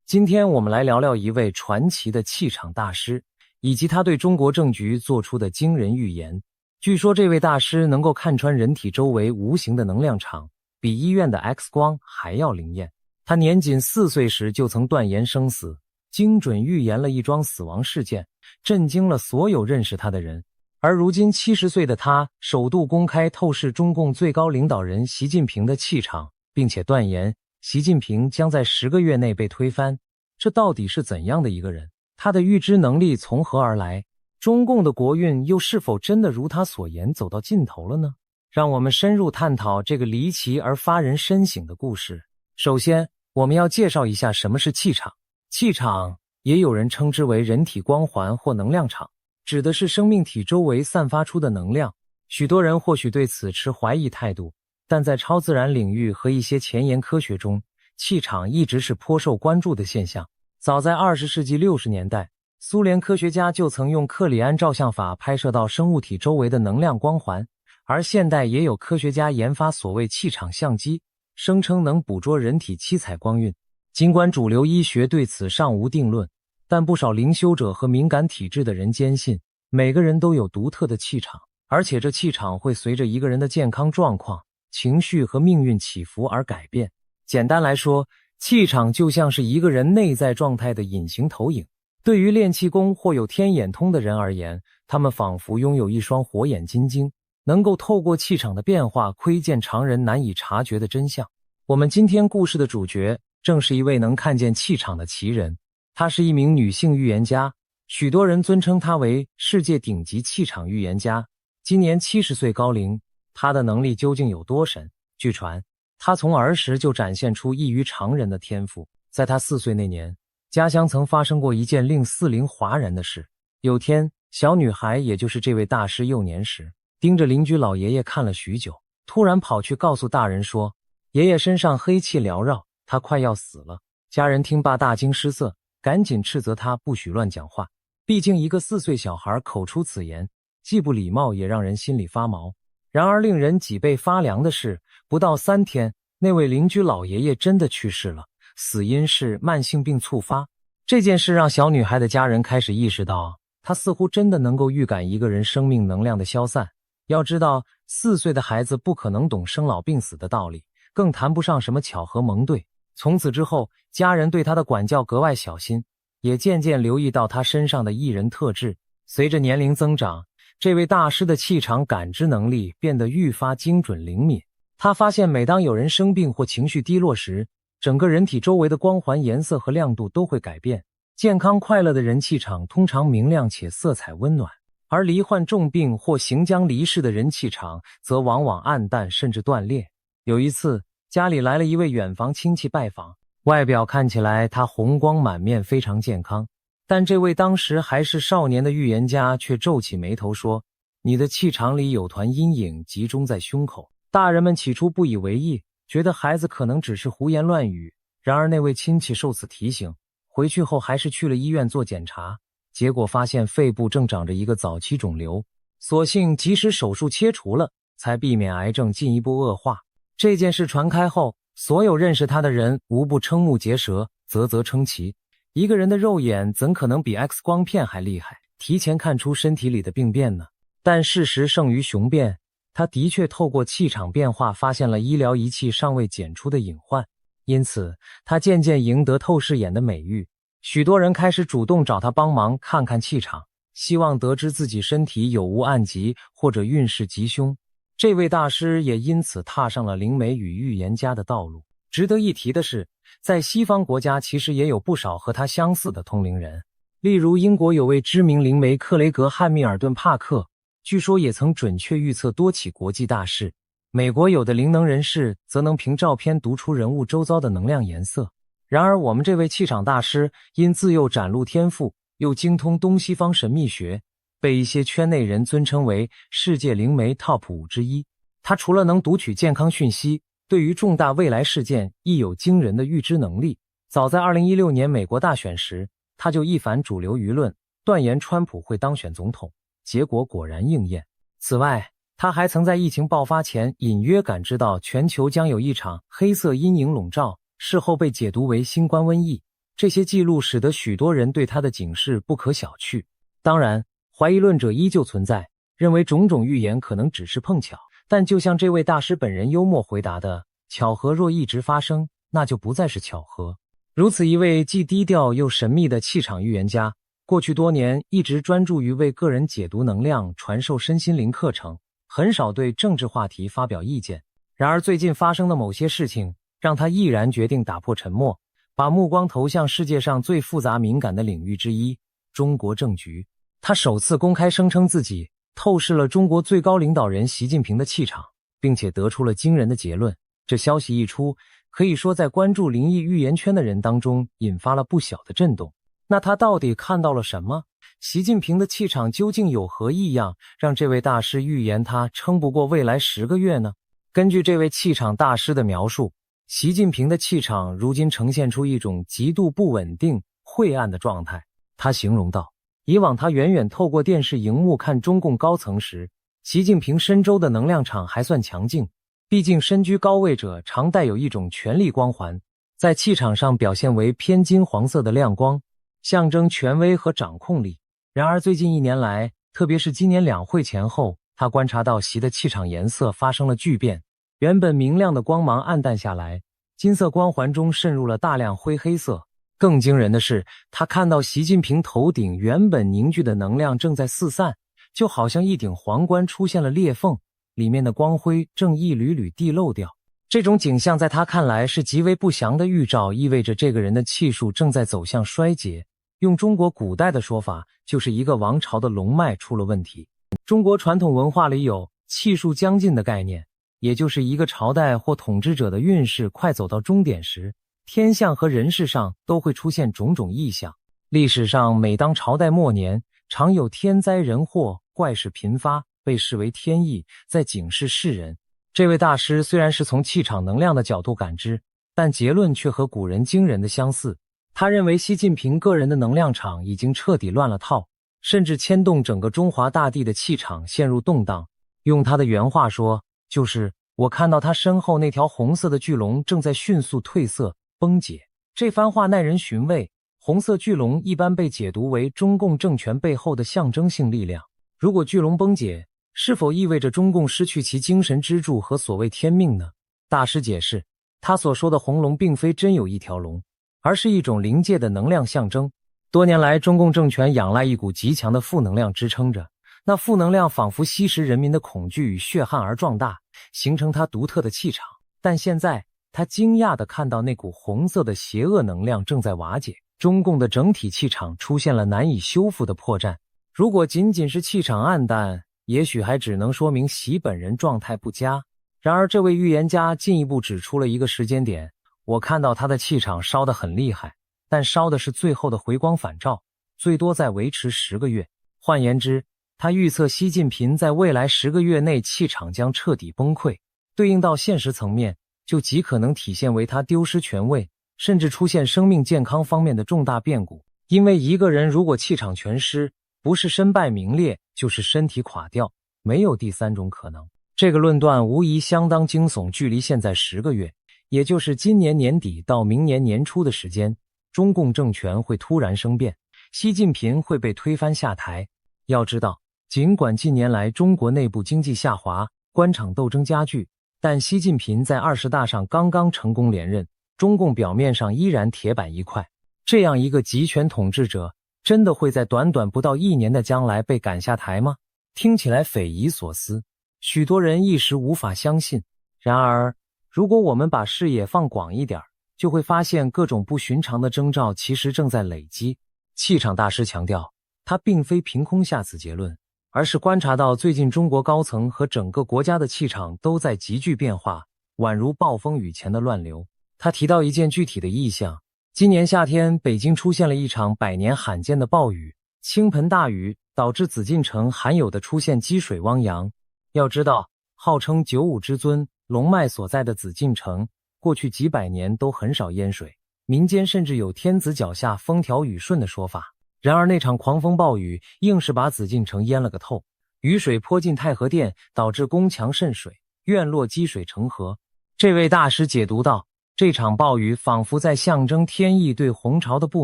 今天我们来聊聊一位传奇的气场大师，以及他对中国政局做出的惊人预言。据说这位大师能够看穿人体周围无形的能量场，比医院的 X 光还要灵验。他年仅4岁时就曾断言生死，精准预言了一桩死亡事件，震惊了所有认识他的人。而如今70岁的他，首度公开透视中共最高领导人习近平的气场，并且断言习近平将在10个月内被推翻。这到底是怎样的一个人？他的预知能力从何而来？中共的国运又是否真的如他所言走到尽头了呢？让我们深入探讨这个离奇而发人深省的故事。首先，我们要介绍一下什么是气场。气场也有人称之为人体光环或能量场，指的是生命体周围散发出的能量。许多人或许对此持怀疑态度，但在超自然领域和一些前沿科学中，气场一直是颇受关注的现象。早在20世纪60年代，苏联科学家就曾用克里安照相法拍摄到生物体周围的能量光环，而现代也有科学家研发所谓气场相机，声称能捕捉人体七彩光晕。尽管主流医学对此尚无定论，但不少灵修者和敏感体质的人坚信，每个人都有独特的气场，而且这气场会随着一个人的健康状况、情绪和命运起伏而改变。简单来说，气场就像是一个人内在状态的隐形投影。对于练气功或有天眼通的人而言，他们仿佛拥有一双火眼金睛，能够透过气场的变化窥见常人难以察觉的真相。我们今天故事的主角正是一位能看见气场的奇人，她是一名女性预言家，许多人尊称她为世界顶级气场预言家。今年70岁高龄，她的能力究竟有多神？据传，她从儿时就展现出异于常人的天赋。在她4岁那年，家乡曾发生过一件令四邻哗然的事。有天，小女孩也就是这位大师幼年时，盯着邻居老爷爷看了许久，突然跑去告诉大人说，爷爷身上黑气缭绕，他快要死了。家人听罢大惊失色，赶紧斥责他不许乱讲话。毕竟一个4岁小孩口出此言，既不礼貌也让人心里发毛。然而令人脊背发凉的是，不到3天，那位邻居老爷爷真的去世了，死因是慢性病猝发。这件事让小女孩的家人开始意识到，她似乎真的能够预感一个人生命能量的消散。要知道，4岁的孩子不可能懂生老病死的道理，更谈不上什么巧合蒙对。从此之后，家人对她的管教格外小心，也渐渐留意到她身上的异人特质。随着年龄增长，这位大师的气场感知能力变得愈发精准灵敏。他发现每当有人生病或情绪低落时，整个人体周围的光环颜色和亮度都会改变。健康快乐的人气场通常明亮且色彩温暖，而罹患重病或行将离世的人气场则往往暗淡甚至断裂。有一次，家里来了一位远房亲戚拜访，外表看起来他红光满面，非常健康，但这位当时还是少年的预言家却皱起眉头说，你的气场里有团阴影集中在胸口。大人们起初不以为意，觉得孩子可能只是胡言乱语。然而那位亲戚受此提醒，回去后还是去了医院做检查，结果发现肺部正长着一个早期肿瘤，所幸及时手术切除了，才避免癌症进一步恶化。这件事传开后，所有认识他的人无不瞠目结舌，啧啧称奇。一个人的肉眼怎可能比 X 光片还厉害，提前看出身体里的病变呢？但事实胜于雄辩，他的确透过气场变化发现了医疗仪器尚未检出的隐患，因此他渐渐赢得透视眼的美誉。许多人开始主动找他帮忙看看气场，希望得知自己身体有无暗疾或者运势吉凶。这位大师也因此踏上了灵媒与预言家的道路。值得一提的是，在西方国家其实也有不少和他相似的通灵人，例如英国有位知名灵媒克雷格·汉密尔顿·帕克，据说也曾准确预测多起国际大事。美国有的灵能人士则能凭照片读出人物周遭的能量颜色。然而我们这位气场大师因自幼展露天赋，又精通东西方神秘学，被一些圈内人尊称为世界灵媒 TOP 5之一。他除了能读取健康讯息，对于重大未来事件亦有惊人的预知能力。早在2016年美国大选时，他就一反主流舆论，断言川普会当选总统，结果果然应验。此外，他还曾在疫情爆发前隐约感知到全球将有一场黑色阴影笼罩，事后被解读为新冠瘟疫。这些记录使得许多人对他的警示不可小觑。当然，怀疑论者依旧存在，认为种种预言可能只是碰巧，但就像这位大师本人幽默回答的，巧合若一直发生，那就不再是巧合。如此一位既低调又神秘的气场预言家，过去多年一直专注于为个人解读能量、传授身心灵课程，很少对政治话题发表意见。然而最近发生的某些事情，让他毅然决定打破沉默，把目光投向世界上最复杂敏感的领域之一——中国政局。他首次公开声称自己透视了中国最高领导人习近平的气场，并且得出了惊人的结论。这消息一出，可以说在关注灵异预言圈的人当中引发了不小的震动。那他到底看到了什么？习近平的气场究竟有何异样，让这位大师预言他撑不过未来10个月呢？根据这位气场大师的描述，习近平的气场如今呈现出一种极度不稳定、晦暗的状态。他形容道，以往他远远透过电视荧幕看中共高层时，习近平身周的能量场还算强劲，毕竟身居高位者常带有一种权力光环，在气场上表现为偏金黄色的亮光，象征权威和掌控力。然而最近1年来，特别是今年两会前后，他观察到习的气场颜色发生了巨变，原本明亮的光芒暗淡下来，金色光环中渗入了大量灰黑色。更惊人的是，他看到习近平头顶原本凝聚的能量正在四散，就好像一顶皇冠出现了裂缝，里面的光辉正一缕缕地漏掉。这种景象在他看来是极为不祥的预兆，意味着这个人的气数正在走向衰竭。用中国古代的说法，就是一个王朝的龙脉出了问题。中国传统文化里有气数将尽的概念，也就是一个朝代或统治者的运势快走到终点时，天象和人事上都会出现种种异象。历史上每当朝代末年，常有天灾人祸、怪事频发，被视为天意，在警示世人。这位大师虽然是从气场能量的角度感知，但结论却和古人惊人的相似。他认为习近平个人的能量场已经彻底乱了套，甚至牵动整个中华大地的气场陷入动荡。用他的原话说，就是我看到他身后那条红色的巨龙正在迅速褪色崩解。这番话耐人寻味。红色巨龙一般被解读为中共政权背后的象征性力量。如果巨龙崩解，是否意味着中共失去其精神支柱和所谓天命呢？大师解释，他所说的红龙并非真有一条龙，而是一种灵界的能量象征。多年来，中共政权仰赖一股极强的负能量支撑着，那负能量仿佛吸食人民的恐惧与血汗而壮大，形成它独特的气场。但现在，他惊讶地看到那股红色的邪恶能量正在瓦解，中共的整体气场出现了难以修复的破绽。如果仅仅是气场暗淡，也许还只能说明习本人状态不佳。然而这位预言家进一步指出了一个时间点，我看到他的气场烧得很厉害，但烧的是最后的回光返照，最多再维持10个月。换言之，他预测习近平在未来10个月内气场将彻底崩溃，对应到现实层面，就极可能体现为他丢失权位，甚至出现生命健康方面的重大变故。因为一个人如果气场全失，不是身败名裂，就是身体垮掉，没有第三种可能。这个论断无疑相当惊悚，距离现在10个月，也就是今年年底到明年年初的时间，中共政权会突然生变，习近平会被推翻下台。要知道，尽管近年来中国内部经济下滑，官场斗争加剧，但习近平在20大上刚刚成功连任，中共表面上依然铁板一块。这样一个集权统治者，真的会在短短不到1年的将来被赶下台吗？听起来匪夷所思，许多人一时无法相信。然而，如果我们把视野放广一点，就会发现各种不寻常的征兆其实正在累积。气场大师强调，他并非凭空下此结论，而是观察到最近中国高层和整个国家的气场都在急剧变化，宛如暴风雨前的乱流。他提到一件具体的异象，今年夏天，北京出现了一场100年罕见的暴雨，倾盆大雨导致紫禁城罕有的出现积水汪洋。要知道，号称95之尊、龙脉所在的紫禁城，过去几百年都很少淹水，民间甚至有天子脚下风调雨顺的说法。然而那场狂风暴雨硬是把紫禁城淹了个透，雨水泼进太和殿，导致宫墙渗水，院落积水成河。这位大师解读道，这场暴雨仿佛在象征天意对洪朝的不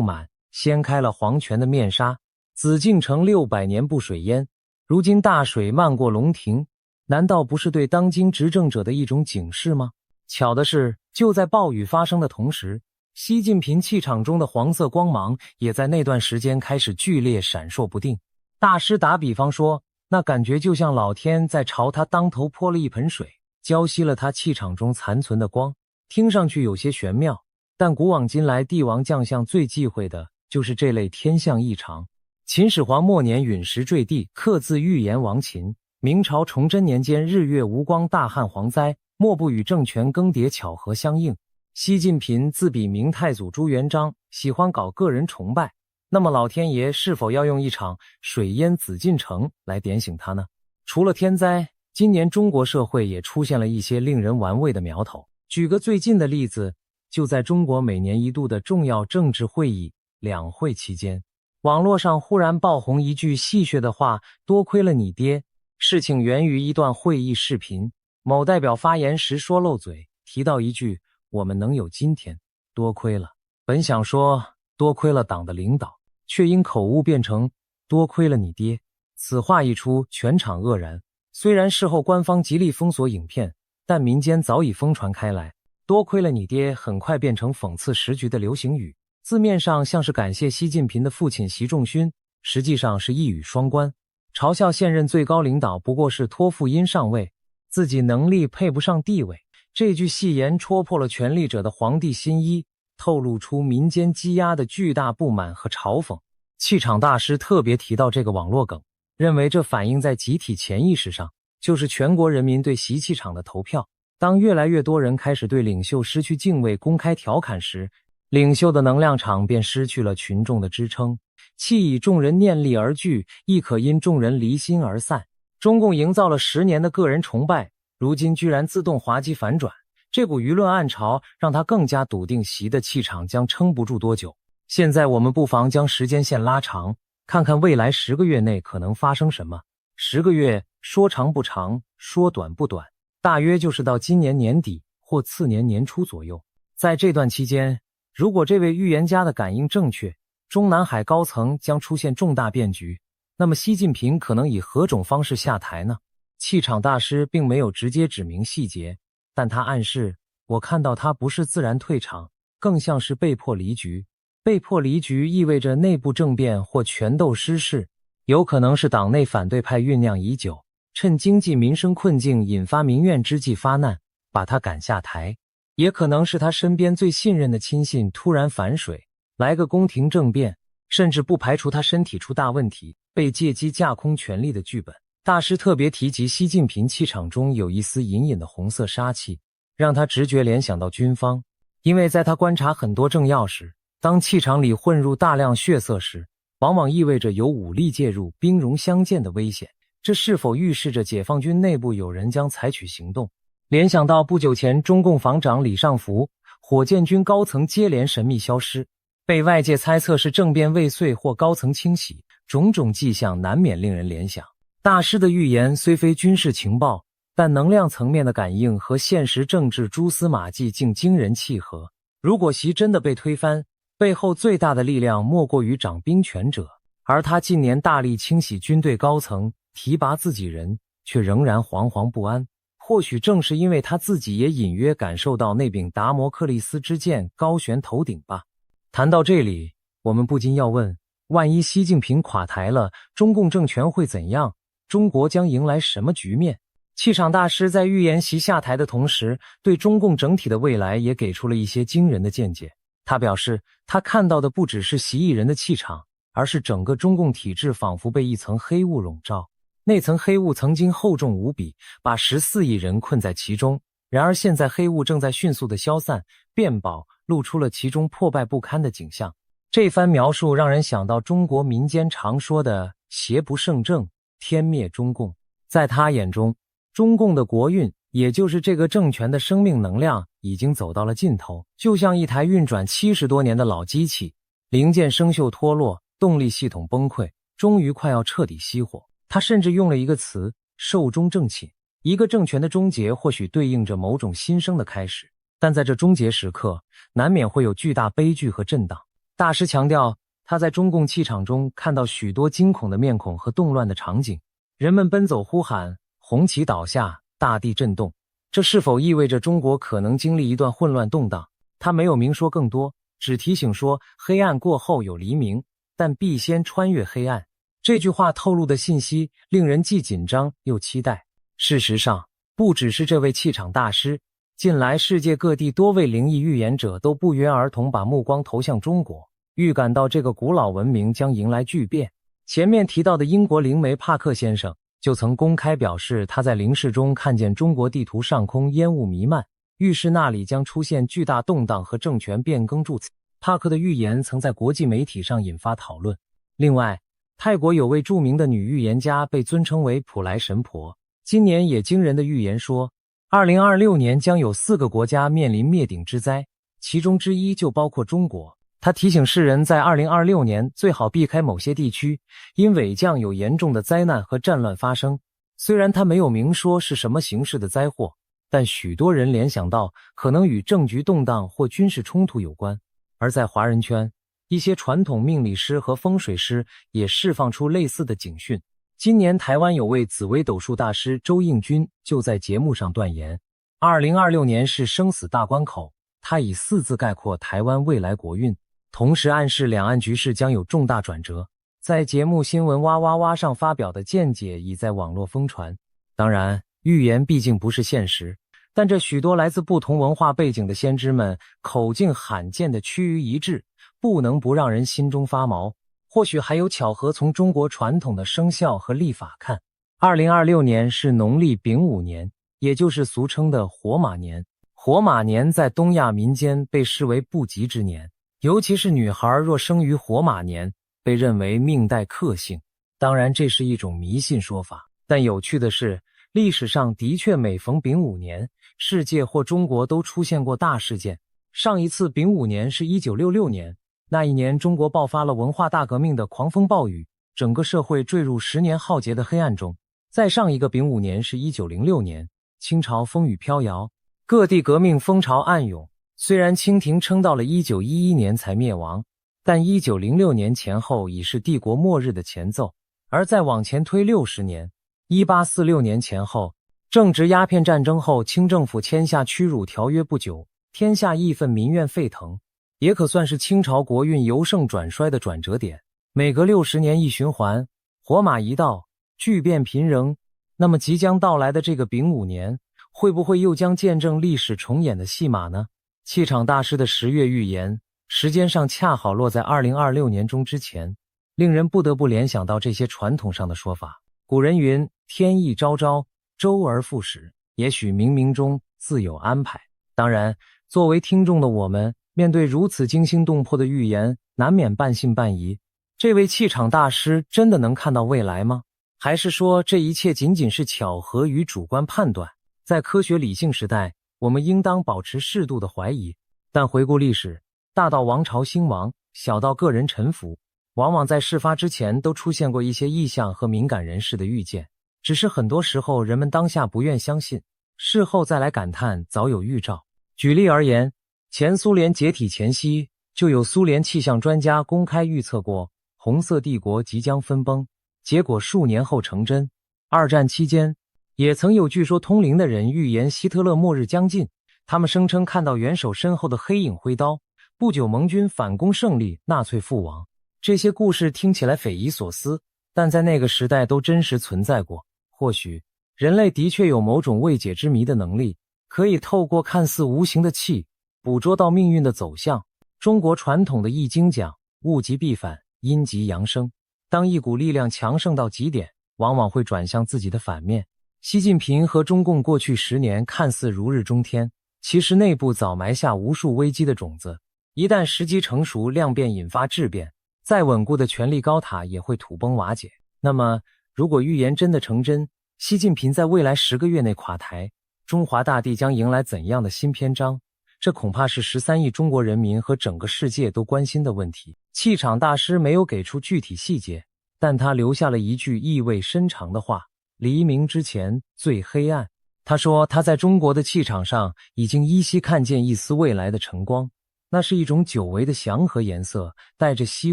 满，掀开了皇权的面纱。紫禁城600年不水淹，如今大水漫过龙庭，难道不是对当今执政者的一种警示吗？巧的是，就在暴雨发生的同时，习近平气场中的黄色光芒也在那段时间开始剧烈闪烁不定。大师打比方说，那感觉就像老天在朝他当头泼了一盆水，浇熄了他气场中残存的光。听上去有些玄妙，但古往今来帝王将相最忌讳的就是这类天象异常。秦始皇末年陨石坠地，刻字预言亡秦；明朝崇祯年间日月无光，大旱蝗灾，莫不与政权更迭巧合相应。习近平自比明太祖朱元璋，喜欢搞个人崇拜，那么老天爷是否要用一场水淹紫禁城来点醒他呢？除了天灾，今年中国社会也出现了一些令人玩味的苗头。举个最近的例子，就在中国每年一度的重要政治会议两会期间，网络上忽然爆红一句戏谑的话：多亏了你爹。事情源于一段会议视频，某代表发言时说漏嘴，提到一句我们能有今天，多亏了。本想说多亏了党的领导，却因口误变成多亏了你爹。此话一出，全场愕然。虽然事后官方极力封锁影片，但民间早已疯传开来。多亏了你爹很快变成讽刺时局的流行语，字面上像是感谢习近平的父亲习仲勋，实际上是一语双关，嘲笑现任最高领导不过是托付因上位，自己能力配不上地位。这句戏言戳破了权力者的皇帝新衣，透露出民间积压的巨大不满和嘲讽。气场大师特别提到这个网络梗，认为这反映在集体潜意识上，就是全国人民对习气场的投票。当越来越多人开始对领袖失去敬畏，公开调侃时，领袖的能量场便失去了群众的支撑。气以众人念力而聚，亦可因众人离心而散。中共营造了10年的个人崇拜，如今居然自动滑稽反转，这股舆论暗潮让他更加笃定习的气场将撑不住多久。现在我们不妨将时间线拉长，看看未来10个月内可能发生什么。10个月说长不长，说短不短，大约就是到今年年底或次年年初左右。在这段期间，如果这位预言家的感应正确，中南海高层将出现重大变局，那么习近平可能以何种方式下台呢？气场大师并没有直接指明细节，但他暗示，我看到他不是自然退场，更像是被迫离局。被迫离局意味着内部政变或权斗失势，有可能是党内反对派酝酿已久，趁经济民生困境引发民怨之际发难，把他赶下台；也可能是他身边最信任的亲信突然反水，来个宫廷政变，甚至不排除他身体出大问题，被借机架空权力的剧本。大师特别提及习近平气场中有一丝隐隐的红色杀气，让他直觉联想到军方，因为在他观察很多政要时，当气场里混入大量血色时，往往意味着有武力介入、兵戎相见的危险。这是否预示着解放军内部有人将采取行动？联想到不久前中共防长李尚福、火箭军高层接连神秘消失，被外界猜测是政变未遂或高层清洗，种种迹象难免令人联想。大师的预言虽非军事情报，但能量层面的感应和现实政治蛛丝马迹竟惊人契合。如果习真的被推翻，背后最大的力量莫过于掌兵权者，而他近年大力清洗军队高层，提拔自己人，却仍然惶惶不安。或许正是因为他自己也隐约感受到那柄达摩克利斯之剑高悬头顶吧。谈到这里，我们不禁要问，万一习近平垮台了，中共政权会怎样？中国将迎来什么局面？气场大师在预言习下台的同时，对中共整体的未来也给出了一些惊人的见解。他表示，他看到的不只是习一人的气场，而是整个中共体制仿佛被一层黑雾笼罩。那层黑雾曾经厚重无比，把14亿人困在其中。然而现在黑雾正在迅速的消散，变薄，露出了其中破败不堪的景象。这番描述让人想到中国民间常说的邪不胜正，天灭中共。在他眼中，中共的国运，也就是这个政权的生命能量已经走到了尽头，就像一台运转70多年的老机器，零件生锈脱落，动力系统崩溃，终于快要彻底熄火。他甚至用了一个词，寿终正寝。一个政权的终结或许对应着某种新生的开始，但在这终结时刻，难免会有巨大悲剧和震荡。大师强调，他在中共气场中看到许多惊恐的面孔和动乱的场景，人们奔走呼喊，红旗倒下，大地震动。这是否意味着中国可能经历一段混乱动荡？他没有明说更多，只提醒说，黑暗过后有黎明，但必先穿越黑暗。这句话透露的信息令人既紧张又期待。事实上，不只是这位气场大师，近来世界各地多位灵异预言者都不约而同把目光投向中国，预感到这个古老文明将迎来巨变。前面提到的英国灵媒帕克先生就曾公开表示，他在灵视中看见中国地图上空烟雾弥漫，预示那里将出现巨大动荡和政权变更。注此，帕克的预言曾在国际媒体上引发讨论。另外，泰国有位著名的女预言家被尊称为普莱神婆，今年也惊人的预言说，2026年将有4个国家面临灭顶之灾，其中之一就包括中国。他提醒世人在2026年最好避开某些地区，因为将有严重的灾难和战乱发生。虽然他没有明说是什么形式的灾祸，但许多人联想到可能与政局动荡或军事冲突有关。而在华人圈，一些传统命理师和风水师也释放出类似的警讯。今年台湾有位紫微斗数大师周应君就在节目上断言，2026年是生死大关口，他以4字概括台湾未来国运，同时暗示两岸局势将有重大转折。在节目新闻哇哇哇上发表的见解已在网络疯传。当然，预言毕竟不是现实，但这许多来自不同文化背景的先知们口径罕见的趋于一致，不能不让人心中发毛。或许还有巧合，从中国传统的生肖和历法看，2026年是农历丙午年，也就是俗称的火马年。火马年在东亚民间被视为不吉之年，尤其是女孩若生于火马年，被认为命带克星。当然，这是一种迷信说法，但有趣的是，历史上的确每逢丙午年，世界或中国都出现过大事件。上一次丙午年是1966年，那一年中国爆发了文化大革命的狂风暴雨，整个社会坠入10年浩劫的黑暗中。再上一个丙午年是1906年，清朝风雨飘摇，各地革命风潮暗涌。虽然清廷撑到了1911年才灭亡，但1906年前后已是帝国末日的前奏。而再往前推60年，1846年前后，正值鸦片战争后清政府签下屈辱条约不久，天下义愤，民怨沸腾，也可算是清朝国运由盛转衰的转折点。每隔60年一循环，火马一到，巨变频仍。那么即将到来的这个丙午年，会不会又将见证历史重演的戏码呢？气场大师的10月预言，时间上恰好落在2026年中之前，令人不得不联想到这些传统上的说法。古人云，天意昭昭，周而复始，也许冥冥中自有安排。当然，作为听众的我们，面对如此惊心动魄的预言，难免半信半疑。这位气场大师真的能看到未来吗？还是说这一切仅仅是巧合与主观判断？在科学理性时代，我们应当保持适度的怀疑。但回顾历史，大到王朝兴亡，小到个人臣服，往往在事发之前都出现过一些异象和敏感人士的预见，只是很多时候人们当下不愿相信，事后再来感叹早有预兆。举例而言，前苏联解体前夕，就有苏联气象专家公开预测过红色帝国即将分崩，结果数年后成真。二战期间，也曾有据说通灵的人预言希特勒末日将近，他们声称看到元首身后的黑影挥刀，不久盟军反攻胜利，纳粹覆亡。这些故事听起来匪夷所思，但在那个时代都真实存在过。或许人类的确有某种未解之谜的能力，可以透过看似无形的气捕捉到命运的走向。中国传统的易经讲，物极必反，阴极阳生。当一股力量强盛到极点，往往会转向自己的反面。习近平和中共过去10年看似如日中天，其实内部早埋下无数危机的种子。一旦时机成熟，量变引发质变，再稳固的权力高塔也会土崩瓦解。那么，如果预言真的成真，习近平在未来10个月内垮台，中华大地将迎来怎样的新篇章？这恐怕是13亿中国人民和整个世界都关心的问题。气场大师没有给出具体细节，但他留下了一句意味深长的话：黎明之前最黑暗，他说他在中国的气场上已经依稀看见一丝未来的晨光，那是一种久违的祥和颜色，带着希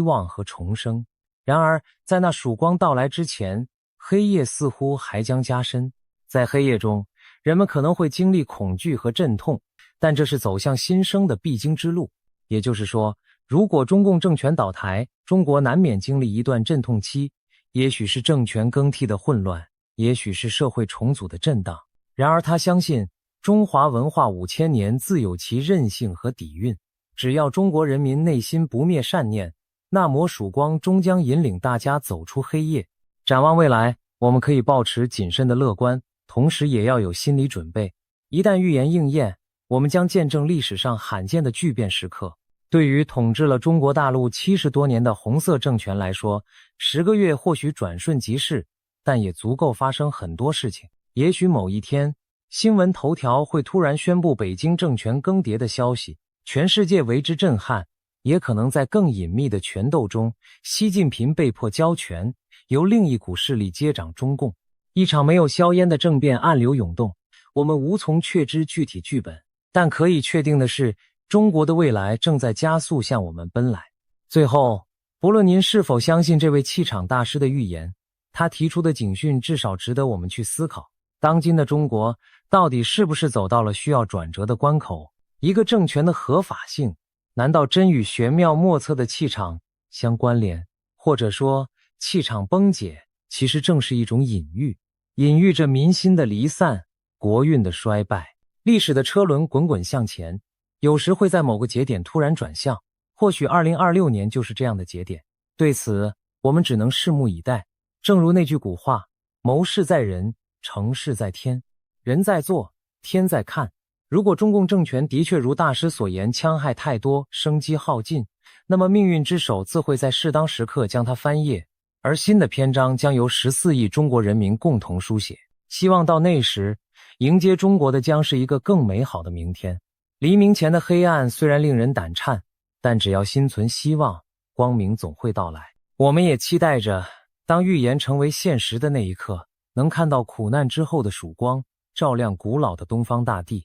望和重生。然而在那曙光到来之前，黑夜似乎还将加深。在黑夜中，人们可能会经历恐惧和阵痛，但这是走向新生的必经之路。也就是说，如果中共政权倒台，中国难免经历一段阵痛期，也许是政权更替的混乱，也许是社会重组的震荡。然而他相信，中华文化5000年自有其韧性和底蕴，只要中国人民内心不灭善念，那抹曙光终将引领大家走出黑夜。展望未来，我们可以保持谨慎的乐观，同时也要有心理准备。一旦预言应验，我们将见证历史上罕见的巨变时刻。对于统治了中国大陆70多年的红色政权来说，10个月或许转瞬即逝，但也足够发生很多事情。也许某一天，新闻头条会突然宣布北京政权更迭的消息，全世界为之震撼。也可能在更隐秘的权斗中，习近平被迫交权，由另一股势力接掌中共。一场没有硝烟的政变暗流涌动，我们无从确知具体剧本，但可以确定的是，中国的未来正在加速向我们奔来。最后，不论您是否相信这位气场大师的预言，他提出的警讯至少值得我们去思考。当今的中国到底是不是走到了需要转折的关口？一个政权的合法性，难道真与玄妙莫测的气场相关联？或者说，气场崩解其实正是一种隐喻，隐喻着民心的离散，国运的衰败。历史的车轮滚滚向前，有时会在某个节点突然转向，或许2026年就是这样的节点。对此，我们只能拭目以待。正如那句古话，谋事在人，成事在天。人在做，天在看。如果中共政权的确如大师所言，戕害太多，生机耗尽，那么命运之手自会在适当时刻将它翻页，而新的篇章将由14亿中国人民共同书写。希望到那时，迎接中国的将是一个更美好的明天。黎明前的黑暗虽然令人胆颤，但只要心存希望，光明总会到来。我们也期待着，当预言成为现实的那一刻，能看到苦难之后的曙光，照亮古老的东方大地。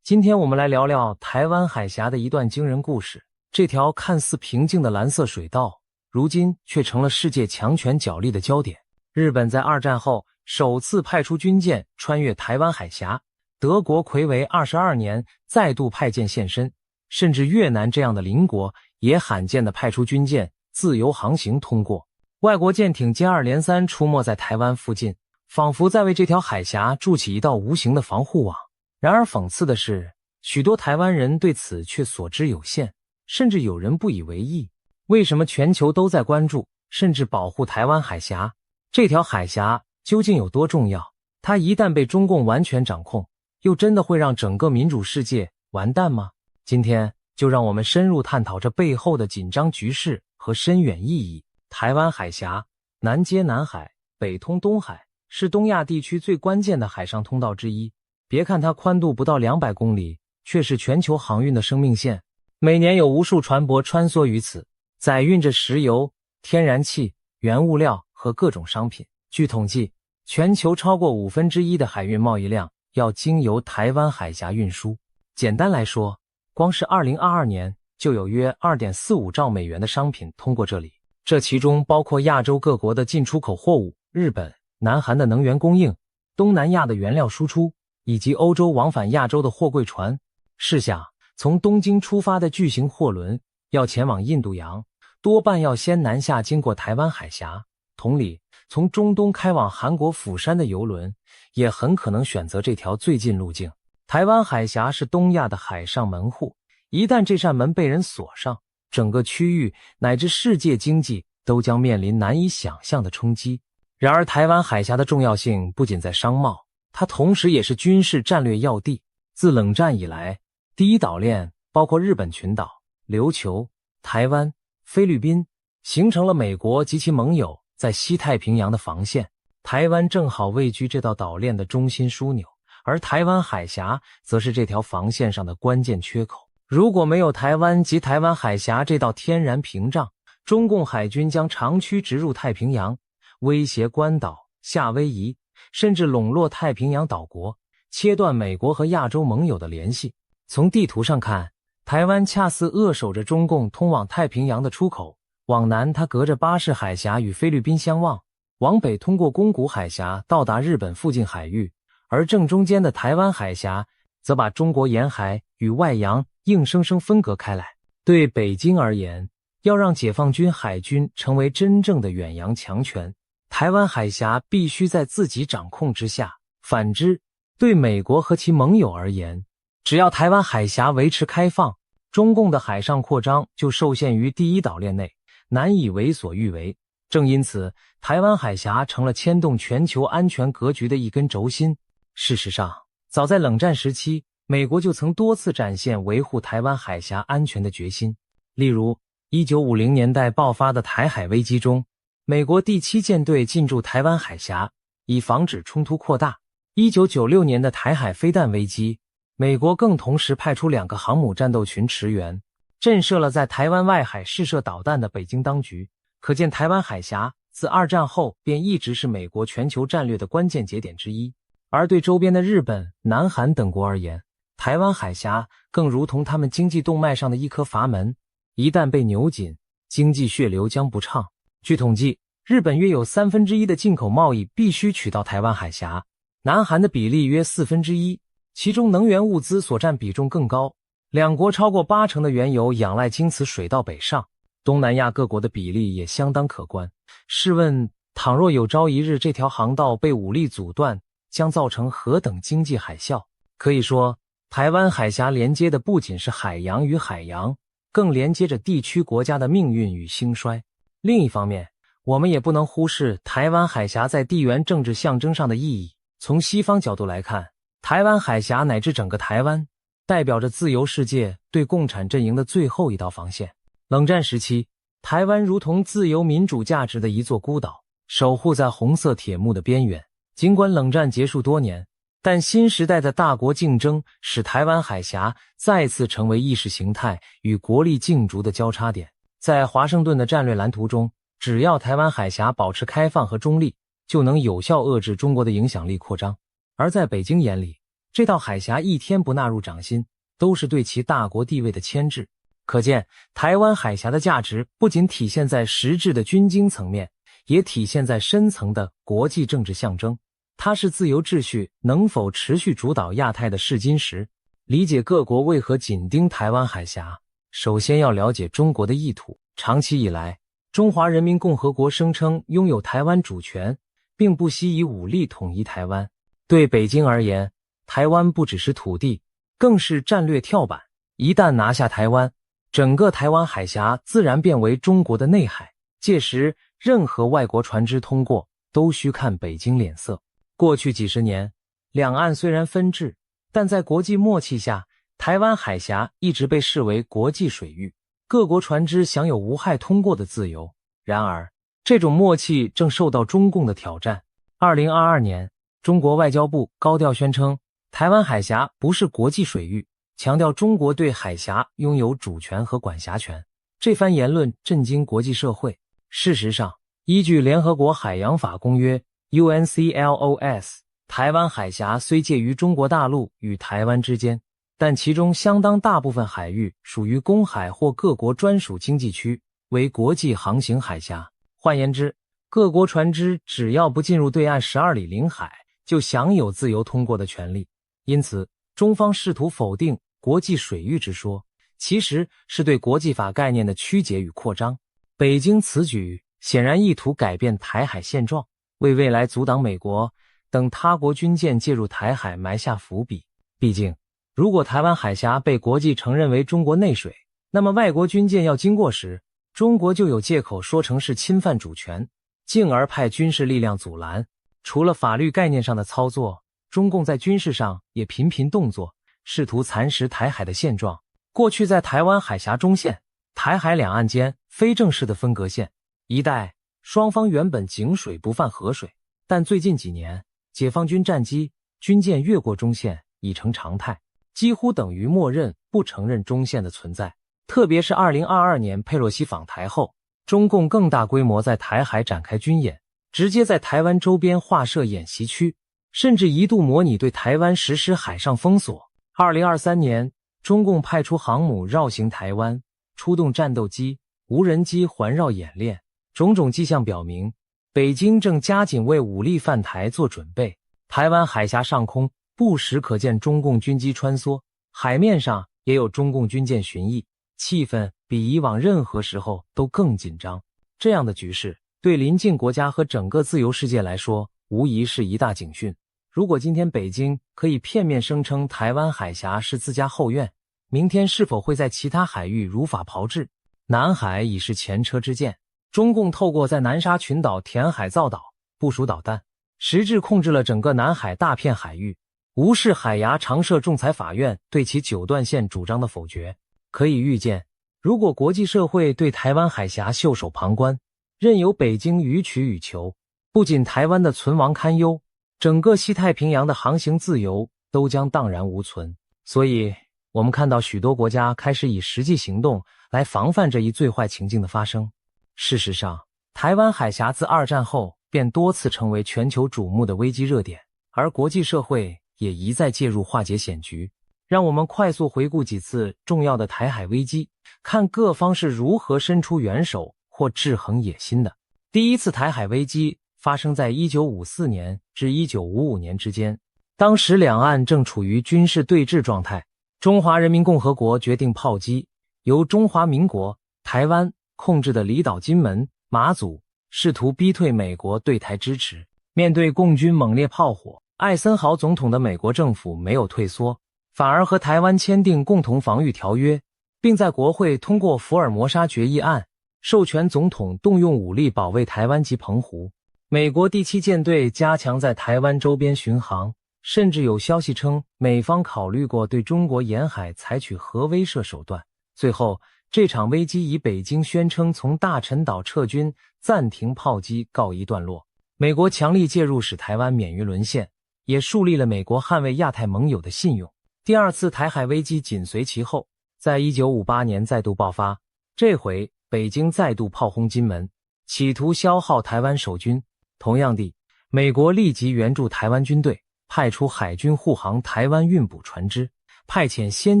今天我们来聊聊台湾海峡的一段惊人故事。这条看似平静的蓝色水道，如今却成了世界强权角力的焦点。日本在2战后首次派出军舰穿越台湾海峡，德国睽违22年再度派舰现身，甚至越南这样的邻国也罕见地派出军舰自由航行通过。外国舰艇接二连三出没在台湾附近，仿佛在为这条海峡筑起一道无形的防护网。然而讽刺的是，许多台湾人对此却所知有限，甚至有人不以为意。为什么全球都在关注，甚至保护台湾海峡？这条海峡究竟有多重要？它一旦被中共完全掌控，又真的会让整个民主世界完蛋吗？今天就让我们深入探讨这背后的紧张局势和深远意义。台湾海峡南接南海，北通东海，是东亚地区最关键的海上通道之一。别看它宽度不到200公里，却是全球航运的生命线。每年有无数船舶穿梭于此，载运着石油、天然气、原物料和各种商品。据统计，全球超过1/5的海运贸易量要经由台湾海峡运输。简单来说，光是2022年就有约 2.45 兆美元的商品通过这里，这其中包括亚洲各国的进出口货物、日本、南韩的能源供应、东南亚的原料输出，以及欧洲往返亚洲的货柜船。试想，从东京出发的巨型货轮要前往印度洋，多半要先南下经过台湾海峡。同理，从中东开往韩国釜山的邮轮也很可能选择这条最近路径。台湾海峡是东亚的海上门户，一旦这扇门被人锁上，整个区域乃至世界经济都将面临难以想象的冲击。然而台湾海峡的重要性不仅在商贸，它同时也是军事战略要地。自冷战以来，第一岛链包括日本群岛、琉球、台湾、菲律宾，形成了美国及其盟友在西太平洋的防线。台湾正好位居这道岛链的中心枢纽，而台湾海峡则是这条防线上的关键缺口。如果没有台湾及台湾海峡这道天然屏障，中共海军将长驱直入太平洋，威胁关岛、夏威夷、甚至笼络太平洋岛国，切断美国和亚洲盟友的联系。从地图上看，台湾恰似扼守着中共通往太平洋的出口，往南它隔着巴士海峡与菲律宾相望，往北通过宫古海峡到达日本附近海域，而正中间的台湾海峡则把中国沿海与外洋硬生生分隔开来。对北京而言，要让解放军海军成为真正的远洋强权，台湾海峡必须在自己掌控之下。反之，对美国和其盟友而言，只要台湾海峡维持开放，中共的海上扩张就受限于第一岛链内，难以为所欲为。正因此，台湾海峡成了牵动全球安全格局的一根轴心。事实上，早在冷战时期，美国就曾多次展现维护台湾海峡安全的决心。例如1950年代爆发的台海危机中，美国第7舰队进驻台湾海峡，以防止冲突扩大。1996年的台海飞弹危机，美国更同时派出2个航母战斗群驰援，震慑了在台湾外海试射导弹的北京当局。可见台湾海峡自二战后便一直是美国全球战略的关键节点之一。而对周边的日本、南韩等国而言，台湾海峡更如同他们经济动脉上的一颗阀门，一旦被扭紧，经济血流将不畅。据统计，日本约有1/3的进口贸易必须取到台湾海峡，南韩的比例约1/4，其中能源物资所占比重更高，两国超过80%的原油仰赖经此水道北上，东南亚各国的比例也相当可观。试问，倘若有朝一日这条航道被武力阻断，将造成何等经济海啸？可以说，台湾海峡连接的不仅是海洋与海洋，更连接着地区国家的命运与兴衰。另一方面，我们也不能忽视台湾海峡在地缘政治象征上的意义。从西方角度来看，台湾海峡乃至整个台湾，代表着自由世界对共产阵营的最后一道防线。冷战时期，台湾如同自由民主价值的一座孤岛，守护在红色铁幕的边缘。尽管冷战结束多年，但新时代的大国竞争使台湾海峡再次成为意识形态与国力竞逐的交叉点。在华盛顿的战略蓝图中，只要台湾海峡保持开放和中立，就能有效遏制中国的影响力扩张。而在北京眼里，这道海峡一天不纳入掌心，都是对其大国地位的牵制。可见，台湾海峡的价值不仅体现在实质的军经层面，也体现在深层的国际政治象征。它是自由秩序能否持续主导亚太的试金石。理解各国为何紧盯台湾海峡，首先要了解中国的意图。长期以来，中华人民共和国声称拥有台湾主权，并不惜以武力统一台湾。对北京而言，台湾不只是土地，更是战略跳板。一旦拿下台湾，整个台湾海峡自然变为中国的内海，届时任何外国船只通过都需看北京脸色。过去几十年，两岸虽然分治，但在国际默契下，台湾海峡一直被视为国际水域，各国船只享有无害通过的自由。然而，这种默契正受到中共的挑战。2022年，中国外交部高调宣称，台湾海峡不是国际水域，强调中国对海峡拥有主权和管辖权。这番言论震惊国际社会。事实上，依据联合国海洋法公约 UNCLOS， 台湾海峡虽介于中国大陆与台湾之间，但其中相当大部分海域属于公海或各国专属经济区，为国际航行海峡。换言之，各国船只只要不进入对岸12里领海，就享有自由通过的权利。因此，中方试图否定国际水域之说，其实是对国际法概念的曲解与扩张。北京此举显然意图改变台海现状，为未来阻挡美国等他国军舰介入台海埋下伏笔。毕竟，如果台湾海峡被国际承认为中国内水，那么外国军舰要经过时，中国就有借口说成是侵犯主权，进而派军事力量阻拦。除了法律概念上的操作，中共在军事上也频频动作，试图蚕食台海的现状。过去在台湾海峡中线、台海两岸间非正式的分隔线一带，双方原本井水不犯河水，但最近几年，解放军战机、军舰越过中线已成常态，几乎等于默认不承认中线的存在。特别是2022年佩洛西访台后，中共更大规模在台海展开军演，直接在台湾周边划设演习区，甚至一度模拟对台湾实施海上封锁。2023年，中共派出航母绕行台湾，出动战斗机、无人机环绕演练，种种迹象表明，北京正加紧为武力犯台做准备。台湾海峡上空不时可见中共军机穿梭，海面上也有中共军舰巡弋，气氛比以往任何时候都更紧张。这样的局势对邻近国家和整个自由世界来说，无疑是一大警讯。如果今天北京可以片面声称台湾海峡是自家后院，明天是否会在其他海域如法炮制？南海已是前车之鉴，中共透过在南沙群岛填海造岛，部署导弹，实质控制了整个南海大片海域，无视海牙常设仲裁法院对其九段线主张的否决。可以预见，如果国际社会对台湾海峡袖手旁观，任由北京予取予求，不仅台湾的存亡堪忧，整个西太平洋的航行自由都将荡然无存。所以我们看到许多国家开始以实际行动来防范这一最坏情境的发生。事实上，台湾海峡自二战后便多次成为全球瞩目的危机热点，而国际社会也一再介入化解险局。让我们快速回顾几次重要的台海危机，看各方是如何伸出援手或制衡野心的。第一次台海危机发生在1954年至1955年之间，当时两岸正处于军事对峙状态。中华人民共和国决定炮击由中华民国台湾控制的离岛金门、马祖，试图逼退美国对台支持。面对共军猛烈炮火，艾森豪总统的美国政府没有退缩，反而和台湾签订共同防御条约，并在国会通过福尔摩沙决议案，授权总统动用武力保卫台湾及澎湖。美国第7舰队加强在台湾周边巡航，甚至有消息称美方考虑过对中国沿海采取核威慑手段。最后，这场危机以北京宣称从大陈岛撤军、暂停炮击告一段落。美国强力介入使台湾免于沦陷，也树立了美国捍卫亚太盟友的信用。第二次台海危机紧随其后，在1958年再度爆发，这回北京再度炮轰金门，企图消耗台湾守军。同样地，美国立即援助台湾军队，派出海军护航台湾运补船只，派遣先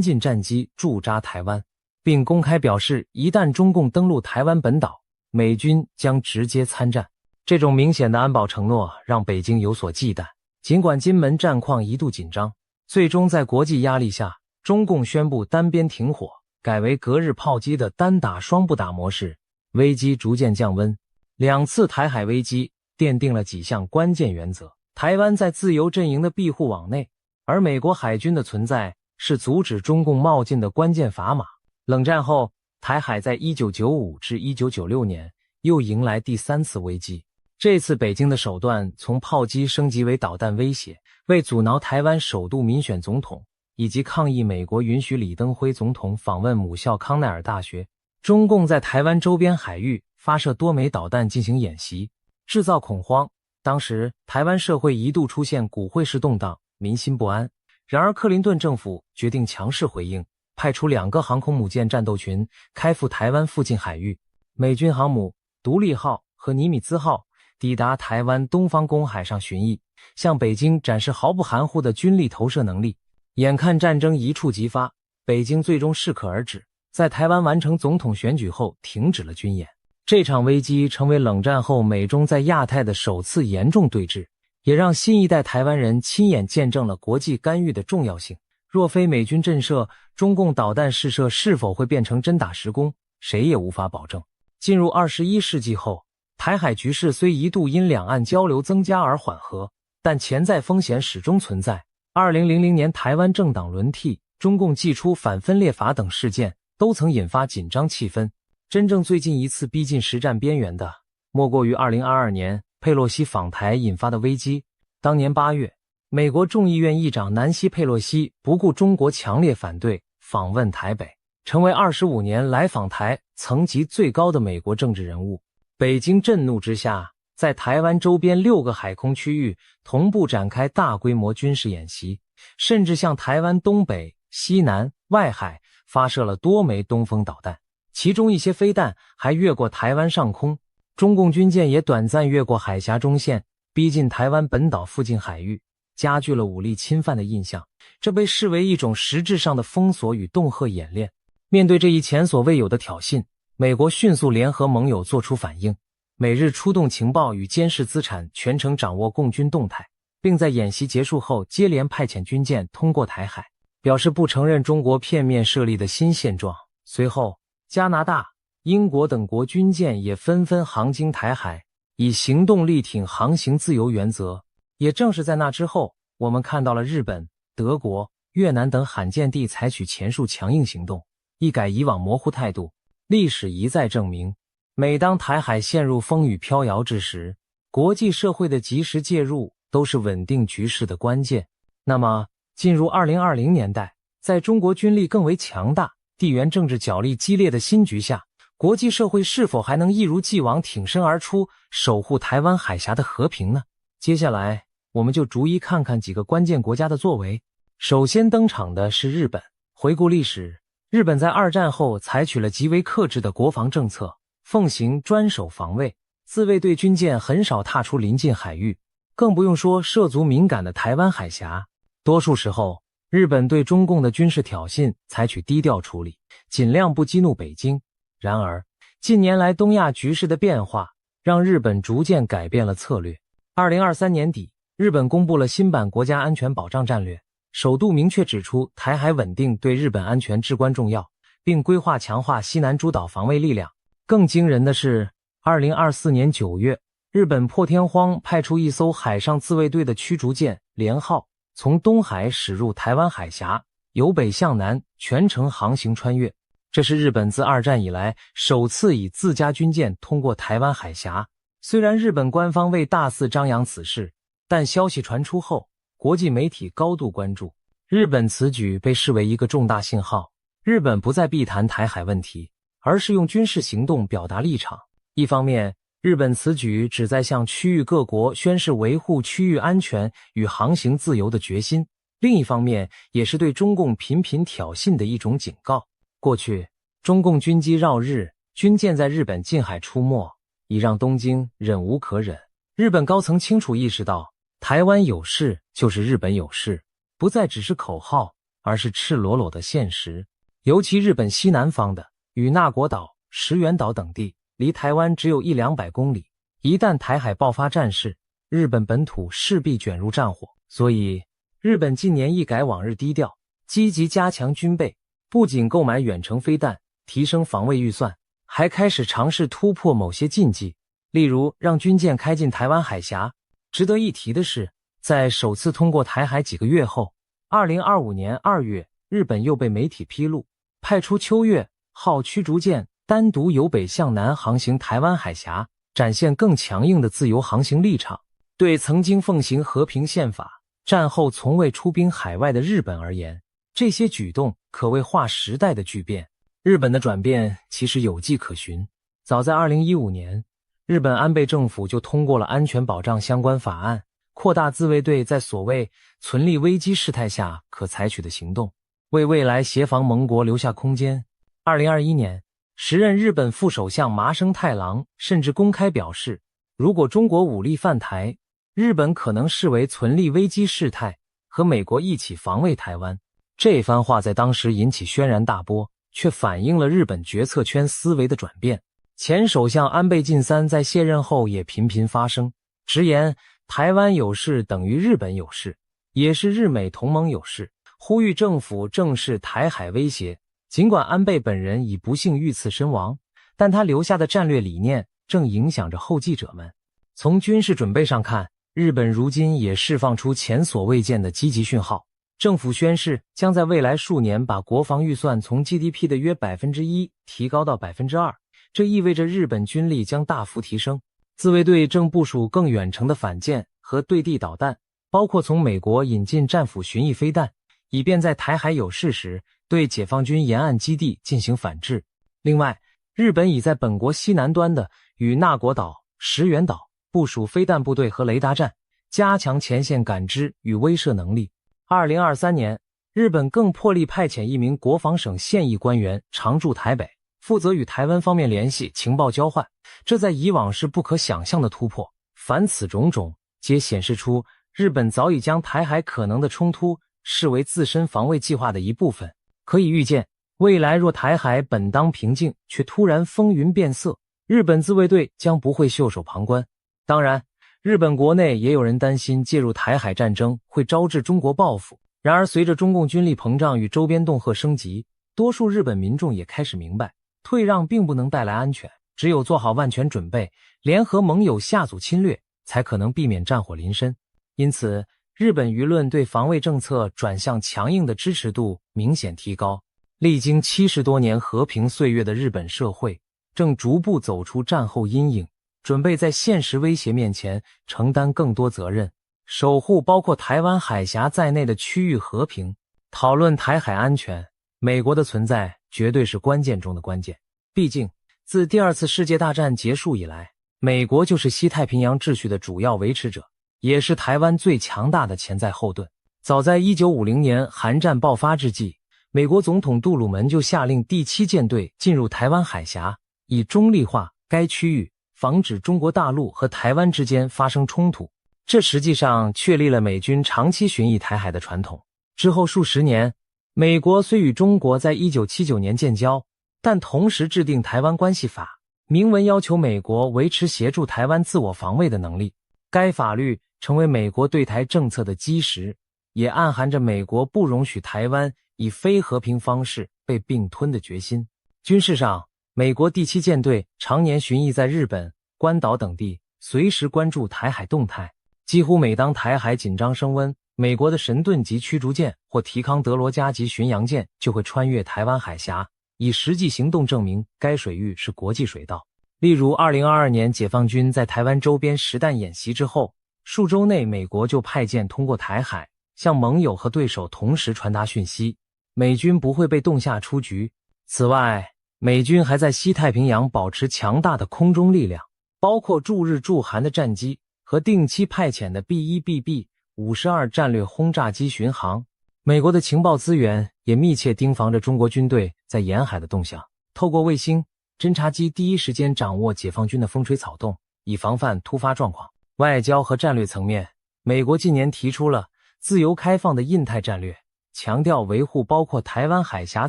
进战机驻扎台湾，并公开表示一旦中共登陆台湾本岛，美军将直接参战。这种明显的安保承诺让北京有所忌惮，尽管金门战况一度紧张，最终在国际压力下，中共宣布单边停火，改为隔日炮击的单打双不打模式，危机逐渐降温。两次台海危机奠定了几项关键原则：台湾在自由阵营的庇护网内，而美国海军的存在是阻止中共冒进的关键砝码。冷战后，台海在1995至1996年又迎来第3次危机。这次北京的手段从炮击升级为导弹威胁，为阻挠台湾首度民选总统以及抗议美国允许李登辉总统访问母校康奈尔大学，中共在台湾周边海域发射多枚导弹进行演习，制造恐慌。当时台湾社会一度出现股汇市动荡，民心不安。然而克林顿政府决定强势回应，派出2个航空母舰战斗群开赴台湾附近海域。美军航母独立号和尼米兹号抵达台湾东方公海上巡弋，向北京展示毫不含糊的军力投射能力。眼看战争一触即发，北京最终适可而止，在台湾完成总统选举后停止了军演。这场危机成为冷战后美中在亚太的首次严重对峙，也让新一代台湾人亲眼见证了国际干预的重要性。若非美军震慑，中共导弹试射是否会变成真打实攻，谁也无法保证。进入21世纪后，台海局势虽一度因两岸交流增加而缓和，但潜在风险始终存在。2000年台湾政党轮替、中共祭出反分裂法等事件都曾引发紧张气氛。真正最近一次逼近实战边缘的，莫过于2022年佩洛西访台引发的危机。当年8月，美国众议院议长南希·佩洛西不顾中国强烈反对，访问台北，成为25年来访台层级最高的美国政治人物。北京震怒之下，在台湾周边6个海空区域同步展开大规模军事演习，甚至向台湾东北、西南、外海发射了多枚东风导弹，其中一些飞弹还越过台湾上空，中共军舰也短暂越过海峡中线，逼近台湾本岛附近海域，加剧了武力侵犯的印象。这被视为一种实质上的封锁与恫吓演练。面对这一前所未有的挑衅，美国迅速联合盟友做出反应，美日出动情报与监视资产，全程掌握共军动态，并在演习结束后接连派遣军舰通过台海，表示不承认中国片面设立的新现状。随后，加拿大、英国等国军舰也纷纷航经台海，以行动力挺航行自由原则。也正是在那之后，我们看到了日本、德国、越南等罕见地采取前述强硬行动，一改以往模糊态度。历史一再证明，每当台海陷入风雨飘摇之时，国际社会的及时介入都是稳定局势的关键。那么，进入2020年代，在中国军力更为强大、地缘政治角力激烈的新局下，国际社会是否还能一如既往挺身而出，守护台湾海峡的和平呢？接下来，我们就逐一看看几个关键国家的作为。首先登场的是日本。回顾历史，日本在二战后采取了极为克制的国防政策，奉行专守防卫，自卫队军舰很少踏出临近海域，更不用说涉足敏感的台湾海峡。多数时候，日本对中共的军事挑衅采取低调处理，尽量不激怒北京。然而，近年来东亚局势的变化让日本逐渐改变了策略。2023年底，日本公布了新版国家安全保障战略，首度明确指出台海稳定对日本安全至关重要，并规划强化西南诸岛防卫力量。更惊人的是，2024年9月，日本破天荒派出一艘海上自卫队的驱逐舰连号，从东海驶入台湾海峡，由北向南全程航行穿越。这是日本自二战以来首次以自家军舰通过台湾海峡。虽然日本官方未大肆张扬此事，但消息传出后，国际媒体高度关注。日本此举被视为一个重大信号，日本不再避谈台海问题，而是用军事行动表达立场。一方面，日本此举旨在向区域各国宣示维护区域安全与航行自由的决心；另一方面，也是对中共频频挑衅的一种警告。过去，中共军机绕日，军舰在日本近海出没，已让东京忍无可忍。日本高层清楚意识到，台湾有事就是日本有事，不再只是口号，而是赤裸裸的现实。尤其日本西南方的与那国岛、石垣岛等地，离台湾只有100-200公里，一旦台海爆发战事，日本本土势必卷入战火。所以，日本近年一改往日低调，积极加强军备，不仅购买远程飞弹，提升防卫预算，还开始尝试突破某些禁忌，例如让军舰开进台湾海峡。值得一提的是，在首次通过台海几个月后，2025年2月，日本又被媒体披露，派出秋月号驱逐舰单独由北向南航行台湾海峡，展现更强硬的自由航行立场。对曾经奉行和平宪法、战后从未出兵海外的日本而言，这些举动可谓划时代的巨变。日本的转变其实有迹可循。早在2015年，日本安倍政府就通过了安全保障相关法案，扩大自卫队在所谓存立危机事态下可采取的行动，为未来协防盟国留下空间。2021年，时任日本副首相麻生太郎甚至公开表示，如果中国武力犯台，日本可能视为存立危机事态，和美国一起防卫台湾。这番话在当时引起轩然大波，却反映了日本决策圈思维的转变。前首相安倍晋三在卸任后也频频发声，直言台湾有事等于日本有事，也是日美同盟有事，呼吁政府正视台海威胁。尽管安倍本人已不幸遇刺身亡，但他留下的战略理念正影响着后继者们。从军事准备上看，日本如今也释放出前所未见的积极讯号。政府宣示将在未来数年把国防预算从 GDP 的约 1% 提高到 2%， 这意味着日本军力将大幅提升。自卫队正部署更远程的反舰和对地导弹，包括从美国引进战斧巡弋飞弹，以便在台海有事时对解放军沿岸基地进行反制。另外，日本已在本国西南端的与那国岛、石垣岛部署飞弹部队和雷达站，加强前线感知与威慑能力。2023年，日本更破例派遣一名国防省现役官员常驻台北，负责与台湾方面联系、情报交换，这在以往是不可想象的突破。凡此种种，皆显示出日本早已将台海可能的冲突视为自身防卫计划的一部分。可以预见，未来若台海本当平静，却突然风云变色，日本自卫队将不会袖手旁观。当然，日本国内也有人担心介入台海战争会招致中国报复。然而，随着中共军力膨胀与周边恫吓升级，多数日本民众也开始明白，退让并不能带来安全，只有做好万全准备，联合盟友下阻侵略，才可能避免战火临身。因此，日本舆论对防卫政策转向强硬的支持度明显提高。历经70多年和平岁月的日本社会，正逐步走出战后阴影，准备在现实威胁面前承担更多责任，守护包括台湾海峡在内的区域和平。讨论台海安全，美国的存在绝对是关键中的关键。毕竟，自第2次世界大战结束以来，美国就是西太平洋秩序的主要维持者，也是台湾最强大的潜在后盾。早在1950年韩战爆发之际，美国总统杜鲁门就下令第7舰队进入台湾海峡，以中立化该区域，防止中国大陆和台湾之间发生冲突。这实际上确立了美军长期巡弋台海的传统。之后数十年，美国虽与中国在1979年建交，但同时制定台湾关系法，明文要求美国维持协助台湾自我防卫的能力。该法律成为美国对台政策的基石，也暗含着美国不容许台湾以非和平方式被并吞的决心。军事上，美国第7舰队常年巡弋在日本、关岛等地，随时关注台海动态。几乎每当台海紧张升温，美国的神盾级驱逐舰或提康德罗加级巡洋舰就会穿越台湾海峡，以实际行动证明该水域是国际水道。例如2022年解放军在台湾周边实弹演习之后，数周内美国就派舰通过台海，向盟友和对手同时传达讯息，美军不会被冻下出局。此外，美军还在西太平洋保持强大的空中力量，包括驻日驻韩的战机和定期派遣的 B-1BB-52 战略轰炸机巡航。美国的情报资源也密切盯防着中国军队在沿海的动向，透过卫星、侦察机第一时间掌握解放军的风吹草动，以防范突发状况。外交和战略层面，美国近年提出了自由开放的印太战略，强调维护包括台湾海峡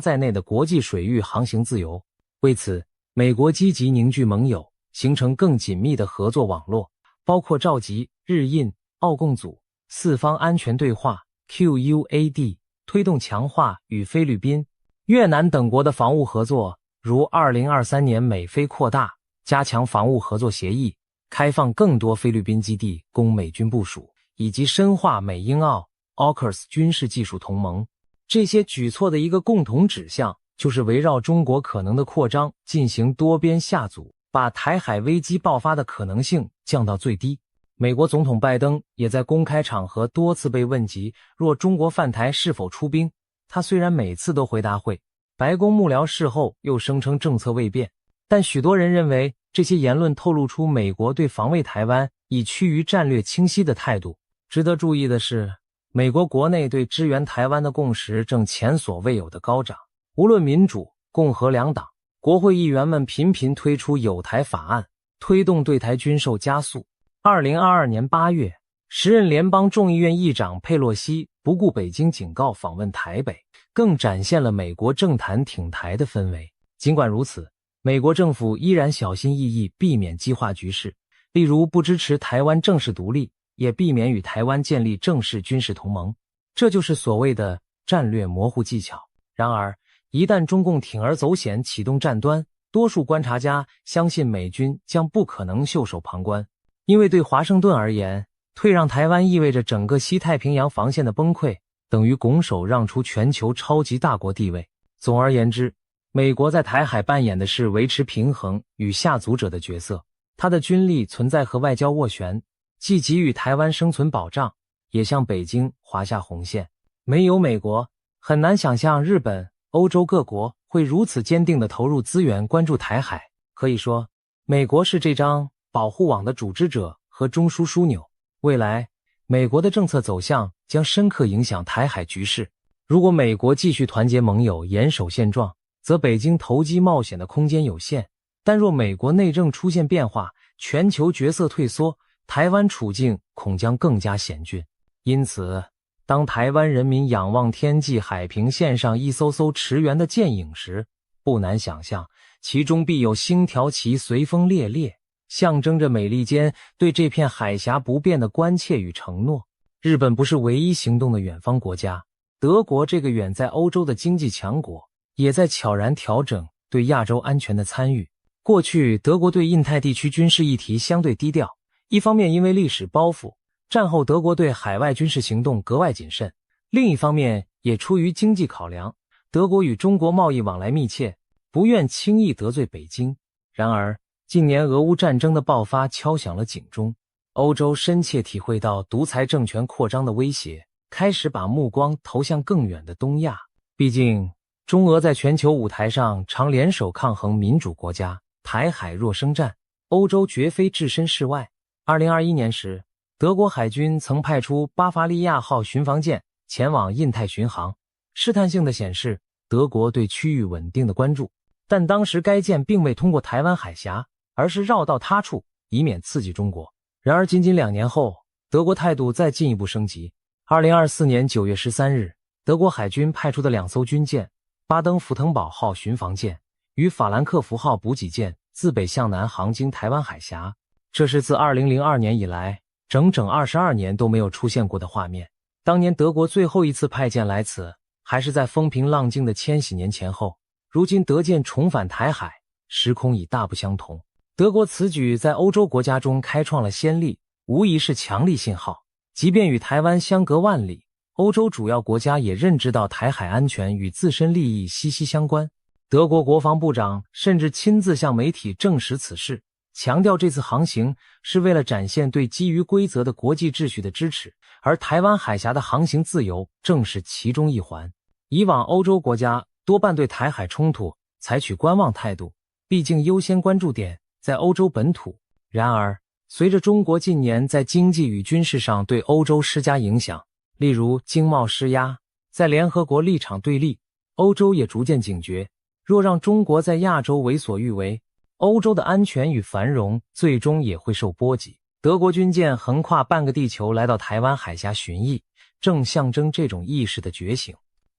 在内的国际水域航行自由。为此，美国积极凝聚盟友，形成更紧密的合作网络，包括召集日印、澳共组四方安全对话 QUAD， 推动强化与菲律宾、越南等国的防务合作，如2023年美菲扩大、加强防务合作协议，开放更多菲律宾基地供美军部署，以及深化美英澳 AUKUS 军事技术同盟。这些举措的一个共同指向，就是围绕中国可能的扩张进行多边下阻，把台海危机爆发的可能性降到最低。美国总统拜登也在公开场合多次被问及若中国犯台是否出兵，他虽然每次都回答会，白宫幕僚事后又声称政策未变，但许多人认为这些言论透露出美国对防卫台湾已趋于战略清晰的态度。值得注意的是，美国国内对支援台湾的共识正前所未有的高涨，无论民主、共和两党，国会议员们频频推出友台法案，推动对台军售加速。2022年8月，时任联邦众议院议长佩洛西不顾北京警告访问台北，更展现了美国政坛挺台的氛围。尽管如此，美国政府依然小心翼翼避免激化局势，例如不支持台湾正式独立，也避免与台湾建立正式军事同盟。这就是所谓的战略模糊技巧。然而，一旦中共铤而走险启动战端，多数观察家相信美军将不可能袖手旁观。因为对华盛顿而言，退让台湾意味着整个西太平洋防线的崩溃，等于拱手让出全球超级大国地位。总而言之，美国在台海扮演的是维持平衡与下阻者的角色，它的军力存在和外交斡旋，既给予台湾生存保障，也向北京划下红线。没有美国，很难想象日本、欧洲各国会如此坚定地投入资源关注台海。可以说，美国是这张保护网的组织者和中枢枢纽。未来，美国的政策走向将深刻影响台海局势。如果美国继续团结盟友，严守现状，则北京投机冒险的空间有限，但若美国内政出现变化，全球角色退缩，台湾处境恐将更加险峻。因此，当台湾人民仰望天际海平线上一艘艘驰援的舰影时，不难想象，其中必有星条旗随风猎猎，象征着美利坚对这片海峡不变的关切与承诺。日本不是唯一行动的远方国家，德国这个远在欧洲的经济强国，也在悄然调整对亚洲安全的参与。过去，德国对印太地区军事议题相对低调，一方面因为历史包袱，战后德国对海外军事行动格外谨慎，另一方面也出于经济考量，德国与中国贸易往来密切，不愿轻易得罪北京。然而，近年俄乌战争的爆发敲响了警钟，欧洲深切体会到独裁政权扩张的威胁，开始把目光投向更远的东亚。毕竟，中俄在全球舞台上常联手抗衡民主国家，台海若生战，欧洲绝非置身事外。2021年时，德国海军曾派出巴伐利亚号巡防舰前往印太巡航，试探性地显示德国对区域稳定的关注。但当时该舰并未通过台湾海峡，而是绕到他处，以免刺激中国。然而仅仅2年后，德国态度再进一步升级。2024年9月13日，德国海军派出的2艘军舰巴登福腾堡号巡防舰与法兰克福号补给舰自北向南航经台湾海峡，这是自2002年以来整整22年都没有出现过的画面。当年德国最后一次派舰来此，还是在风平浪静的千禧年前后，如今德舰重返台海，时空已大不相同。德国此举在欧洲国家中开创了先例，无疑是强力信号。即便与台湾相隔万里，欧洲主要国家也认知到台海安全与自身利益息息相关。德国国防部长甚至亲自向媒体证实此事，强调这次航行是为了展现对基于规则的国际秩序的支持，而台湾海峡的航行自由正是其中一环。以往欧洲国家多半对台海冲突采取观望态度，毕竟优先关注点在欧洲本土。然而，随着中国近年在经济与军事上对欧洲施加影响，例如经贸施压，在联合国立场对立，欧洲也逐渐警觉，若让中国在亚洲为所欲为，欧洲的安全与繁荣最终也会受波及。德国军舰横跨半个地球来到台湾海峡巡弋，正象征这种意识的觉醒。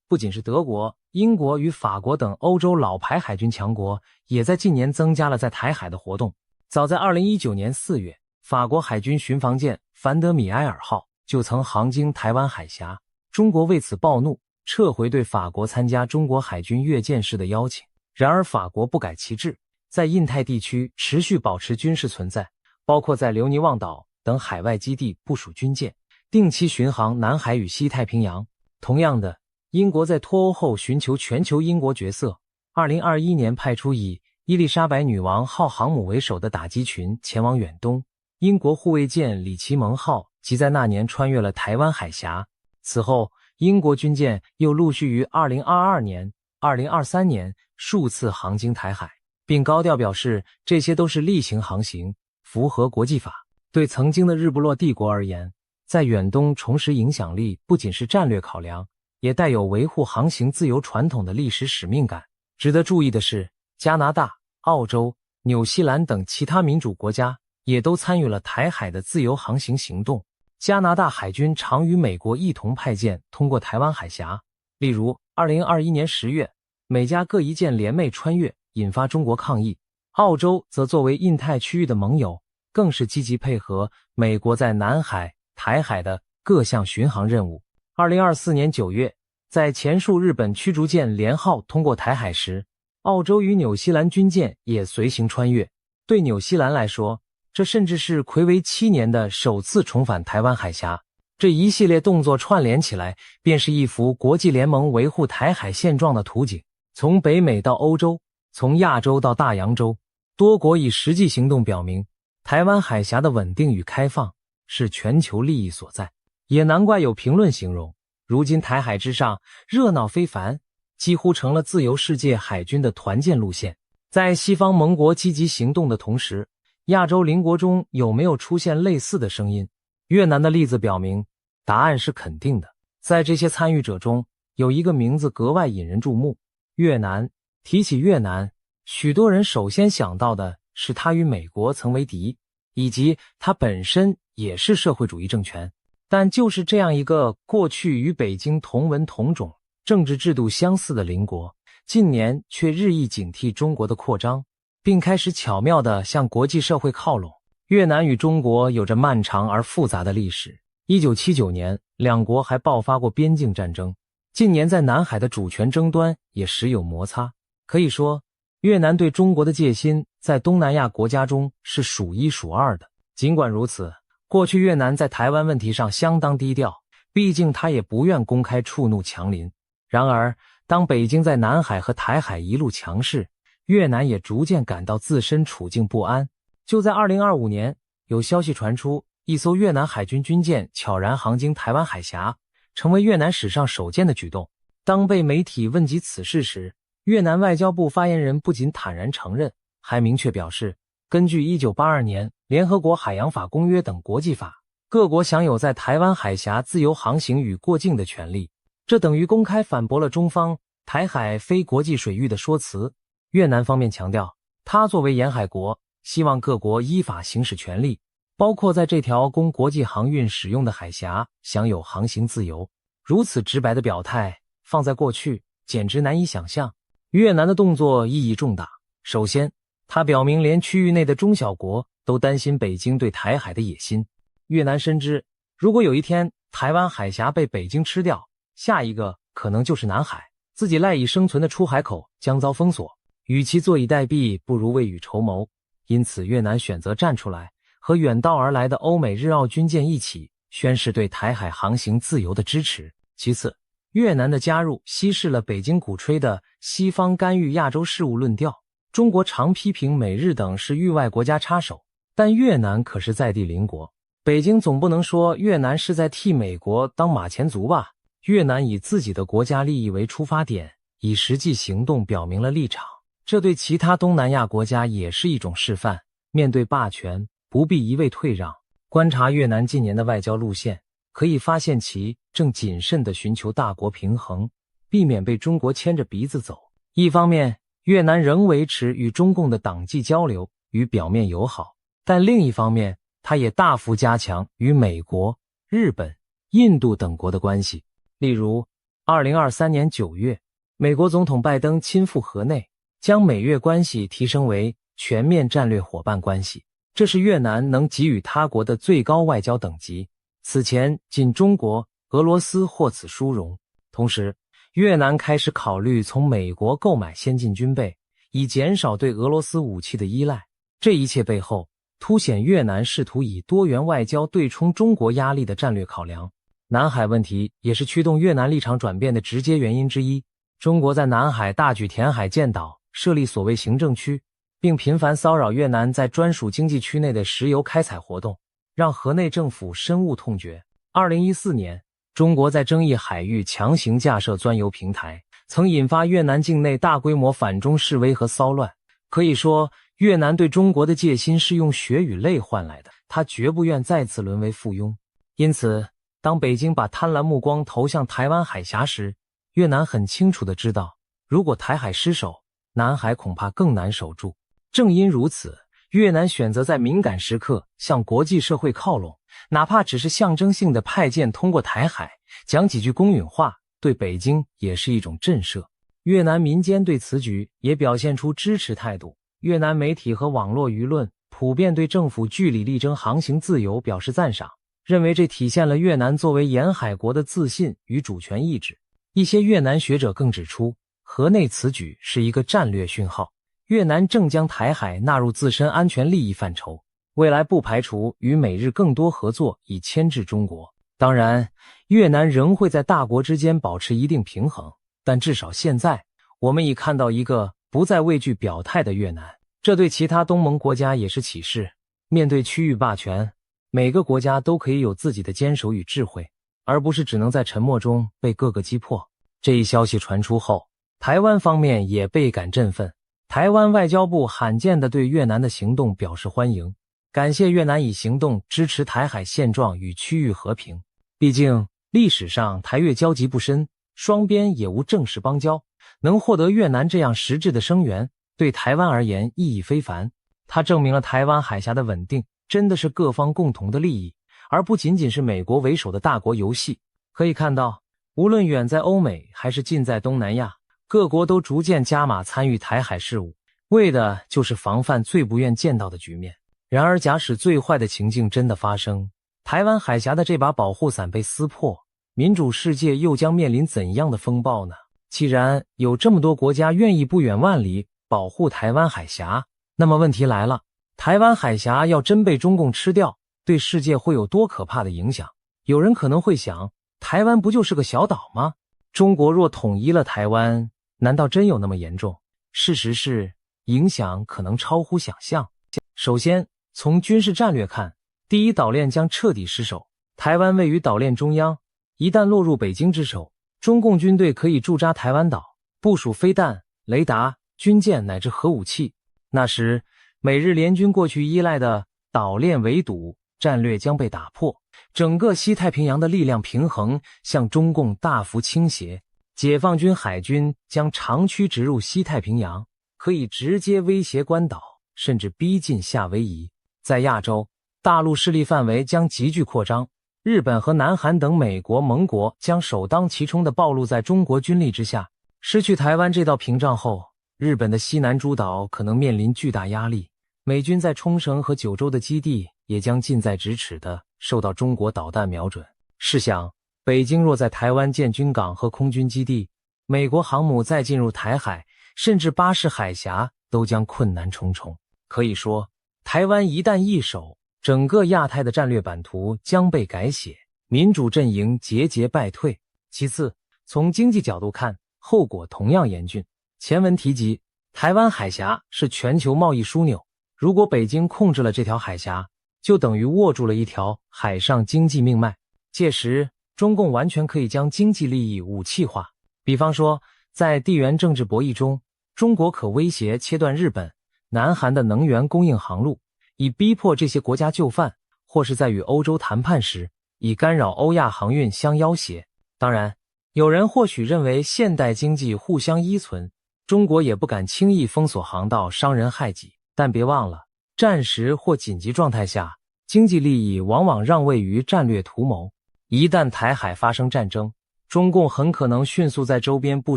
不仅是德国、英国与法国等欧洲老牌海军强国，也在近年增加了在台海的活动。早在2019年4月，法国海军巡防舰凡德米埃尔号就曾航经台湾海峡，中国为此暴怒，撤回对法国参加中国海军阅舰式的邀请。然而法国不改其志，在印太地区持续保持军事存在，包括在留尼旺岛等海外基地部署军舰，定期巡航南海与西太平洋。同样的，英国在脱欧后寻求全球英国角色，2021年派出以伊丽莎白女王号航母为首的打击群前往远东，英国护卫舰里奇蒙号即在那年穿越了台湾海峡。此后，英国军舰又陆续于2022年、2023年数次航经台海，并高调表示这些都是例行航行，符合国际法。对曾经的日不落帝国而言，在远东重拾影响力不仅是战略考量，也带有维护航行自由传统的历史使命感。值得注意的是，加拿大、澳洲、纽西兰等其他民主国家也都参与了台海的自由航行行动。加拿大海军常与美国一同派舰通过台湾海峡，例如2021年10月，美加各一舰联袂穿越，引发中国抗议。澳洲则作为印太区域的盟友，更是积极配合美国在南海、台海的各项巡航任务。2024年9月，在前述日本驱逐舰联号通过台海时，澳洲与纽西兰军舰也随行穿越。对纽西兰来说，这甚至是睽违7年的首次重返台湾海峡。这一系列动作串联起来，便是一幅国际联盟维护台海现状的图景。从北美到欧洲，从亚洲到大洋洲，多国以实际行动表明，台湾海峡的稳定与开放是全球利益所在。也难怪有评论形容，如今台海之上热闹非凡，几乎成了自由世界海军的团建路线。在西方盟国积极行动的同时，亚洲邻国中有没有出现类似的声音？越南的例子表明，答案是肯定的。在这些参与者中，有一个名字格外引人注目，越南提起越南，许多人首先想到的是它与美国曾为敌，以及它本身也是社会主义政权。但就是这样一个过去与北京同文同种、政治制度相似的邻国，近年却日益警惕中国的扩张，并开始巧妙地向国际社会靠拢。越南与中国有着漫长而复杂的历史。1979年，两国还爆发过边境战争。近年在南海的主权争端也时有摩擦。可以说，越南对中国的戒心在东南亚国家中是数一数二的。尽管如此，过去越南在台湾问题上相当低调，毕竟他也不愿公开触怒强邻。然而，当北京在南海和台海一路强势，越南也逐渐感到自身处境不安。就在2025年，有消息传出，一艘越南海军军舰悄然航经台湾海峡，成为越南史上首见的举动。当被媒体问及此事时，越南外交部发言人不仅坦然承认，还明确表示，根据1982年联合国海洋法公约等国际法，各国享有在台湾海峡自由航行与过境的权利。这等于公开反驳了中方台海非国际水域的说辞。越南方面强调，他作为沿海国，希望各国依法行使权利，包括在这条供国际航运使用的海峡享有航行自由。如此直白的表态，放在过去简直难以想象。越南的动作意义重大。首先，他表明连区域内的中小国都担心北京对台海的野心。越南深知，如果有一天台湾海峡被北京吃掉，下一个可能就是南海，自己赖以生存的出海口将遭封锁。与其坐以待毙，不如未雨绸缪。因此，越南选择站出来，和远道而来的欧美日澳军舰一起宣示对台海航行自由的支持。其次，越南的加入稀释了北京鼓吹的西方干预亚洲事务论调。中国常批评美日等是域外国家插手，但越南可是在地邻国，北京总不能说越南是在替美国当马前卒吧？越南以自己的国家利益为出发点，以实际行动表明了立场，这对其他东南亚国家也是一种示范。面对霸权，不必一味退让。观察越南近年的外交路线，可以发现其正谨慎地寻求大国平衡，避免被中国牵着鼻子走。一方面，越南仍维持与中共的党际交流与表面友好，但另一方面，它也大幅加强与美国、日本、印度等国的关系。例如，2023年9月，美国总统拜登亲赴河内，将美越关系提升为全面战略伙伴关系，这是越南能给予他国的最高外交等级。此前，仅中国、俄罗斯获此殊荣。同时，越南开始考虑从美国购买先进军备，以减少对俄罗斯武器的依赖。这一切背后，凸显越南试图以多元外交对冲中国压力的战略考量。南海问题也是驱动越南立场转变的直接原因之一。中国在南海大举填海建岛，设立所谓行政区，并频繁骚扰越南在专属经济区内的石油开采活动，让河内政府深恶痛绝。2014年，中国在争议海域强行架设钻油平台，曾引发越南境内大规模反中示威和骚乱。可以说，越南对中国的戒心是用血与泪换来的，他绝不愿再次沦为附庸。因此，当北京把贪婪目光投向台湾海峡时，越南很清楚地知道，如果台海失守，南海恐怕更难守住。正因如此，越南选择在敏感时刻向国际社会靠拢，哪怕只是象征性的派舰通过台海，讲几句公允话，对北京也是一种震慑。越南民间对此举也表现出支持态度，越南媒体和网络舆论普遍对政府据理力争航行自由表示赞赏，认为这体现了越南作为沿海国的自信与主权意志。一些越南学者更指出，河内此举是一个战略讯号，越南正将台海纳入自身安全利益范畴，未来不排除与美日更多合作以牵制中国。当然，越南仍会在大国之间保持一定平衡，但至少现在，我们已看到一个不再畏惧表态的越南，这对其他东盟国家也是启示。面对区域霸权，每个国家都可以有自己的坚守与智慧，而不是只能在沉默中被各个击破。这一消息传出后，台湾方面也倍感振奋。台湾外交部罕见地对越南的行动表示欢迎，感谢越南以行动支持台海现状与区域和平。毕竟历史上台越交集不深，双边也无正式邦交，能获得越南这样实质的声援，对台湾而言意义非凡。它证明了台湾海峡的稳定真的是各方共同的利益，而不仅仅是美国为首的大国游戏。可以看到，无论远在欧美还是近在东南亚，各国都逐渐加码参与台海事务，为的就是防范最不愿见到的局面。然而假使最坏的情境真的发生，台湾海峡的这把保护伞被撕破，民主世界又将面临怎样的风暴呢？既然有这么多国家愿意不远万里保护台湾海峡，那么问题来了，台湾海峡要真被中共吃掉，对世界会有多可怕的影响？有人可能会想，台湾不就是个小岛吗？中国若统一了台湾，难道真有那么严重？事实是，影响可能超乎想象。首先，从军事战略看，第一岛链将彻底失守。台湾位于岛链中央，一旦落入北京之手，中共军队可以驻扎台湾岛，部署飞弹、雷达、军舰乃至核武器。那时，美日联军过去依赖的岛链围堵战略将被打破，整个西太平洋的力量平衡向中共大幅倾斜。解放军海军将长驱直入西太平洋，可以直接威胁关岛，甚至逼近夏威夷。在亚洲，大陆势力范围将急剧扩张，日本和南韩等美国盟国将首当其冲地暴露在中国军力之下。失去台湾这道屏障后，日本的西南诸岛可能面临巨大压力，美军在冲绳和九州的基地也将近在咫尺地受到中国导弹瞄准。试想，北京若在台湾建军港和空军基地，美国航母再进入台海，甚至巴士海峡都将困难重重。可以说，台湾一旦易手，整个亚太的战略版图将被改写，民主阵营节节败退。其次，从经济角度看，后果同样严峻。前文提及，台湾海峡是全球贸易枢纽，如果北京控制了这条海峡，就等于握住了一条海上经济命脉。届时，中共完全可以将经济利益武器化。比方说，在地缘政治博弈中，中国可威胁切断日本、南韩的能源供应航路，以逼迫这些国家就范，或是在与欧洲谈判时，以干扰欧亚航运相要挟。当然，有人或许认为现代经济互相依存，中国也不敢轻易封锁航道伤人害己，但别忘了，战时或紧急状态下，经济利益往往让位于战略图谋。一旦台海发生战争，中共很可能迅速在周边布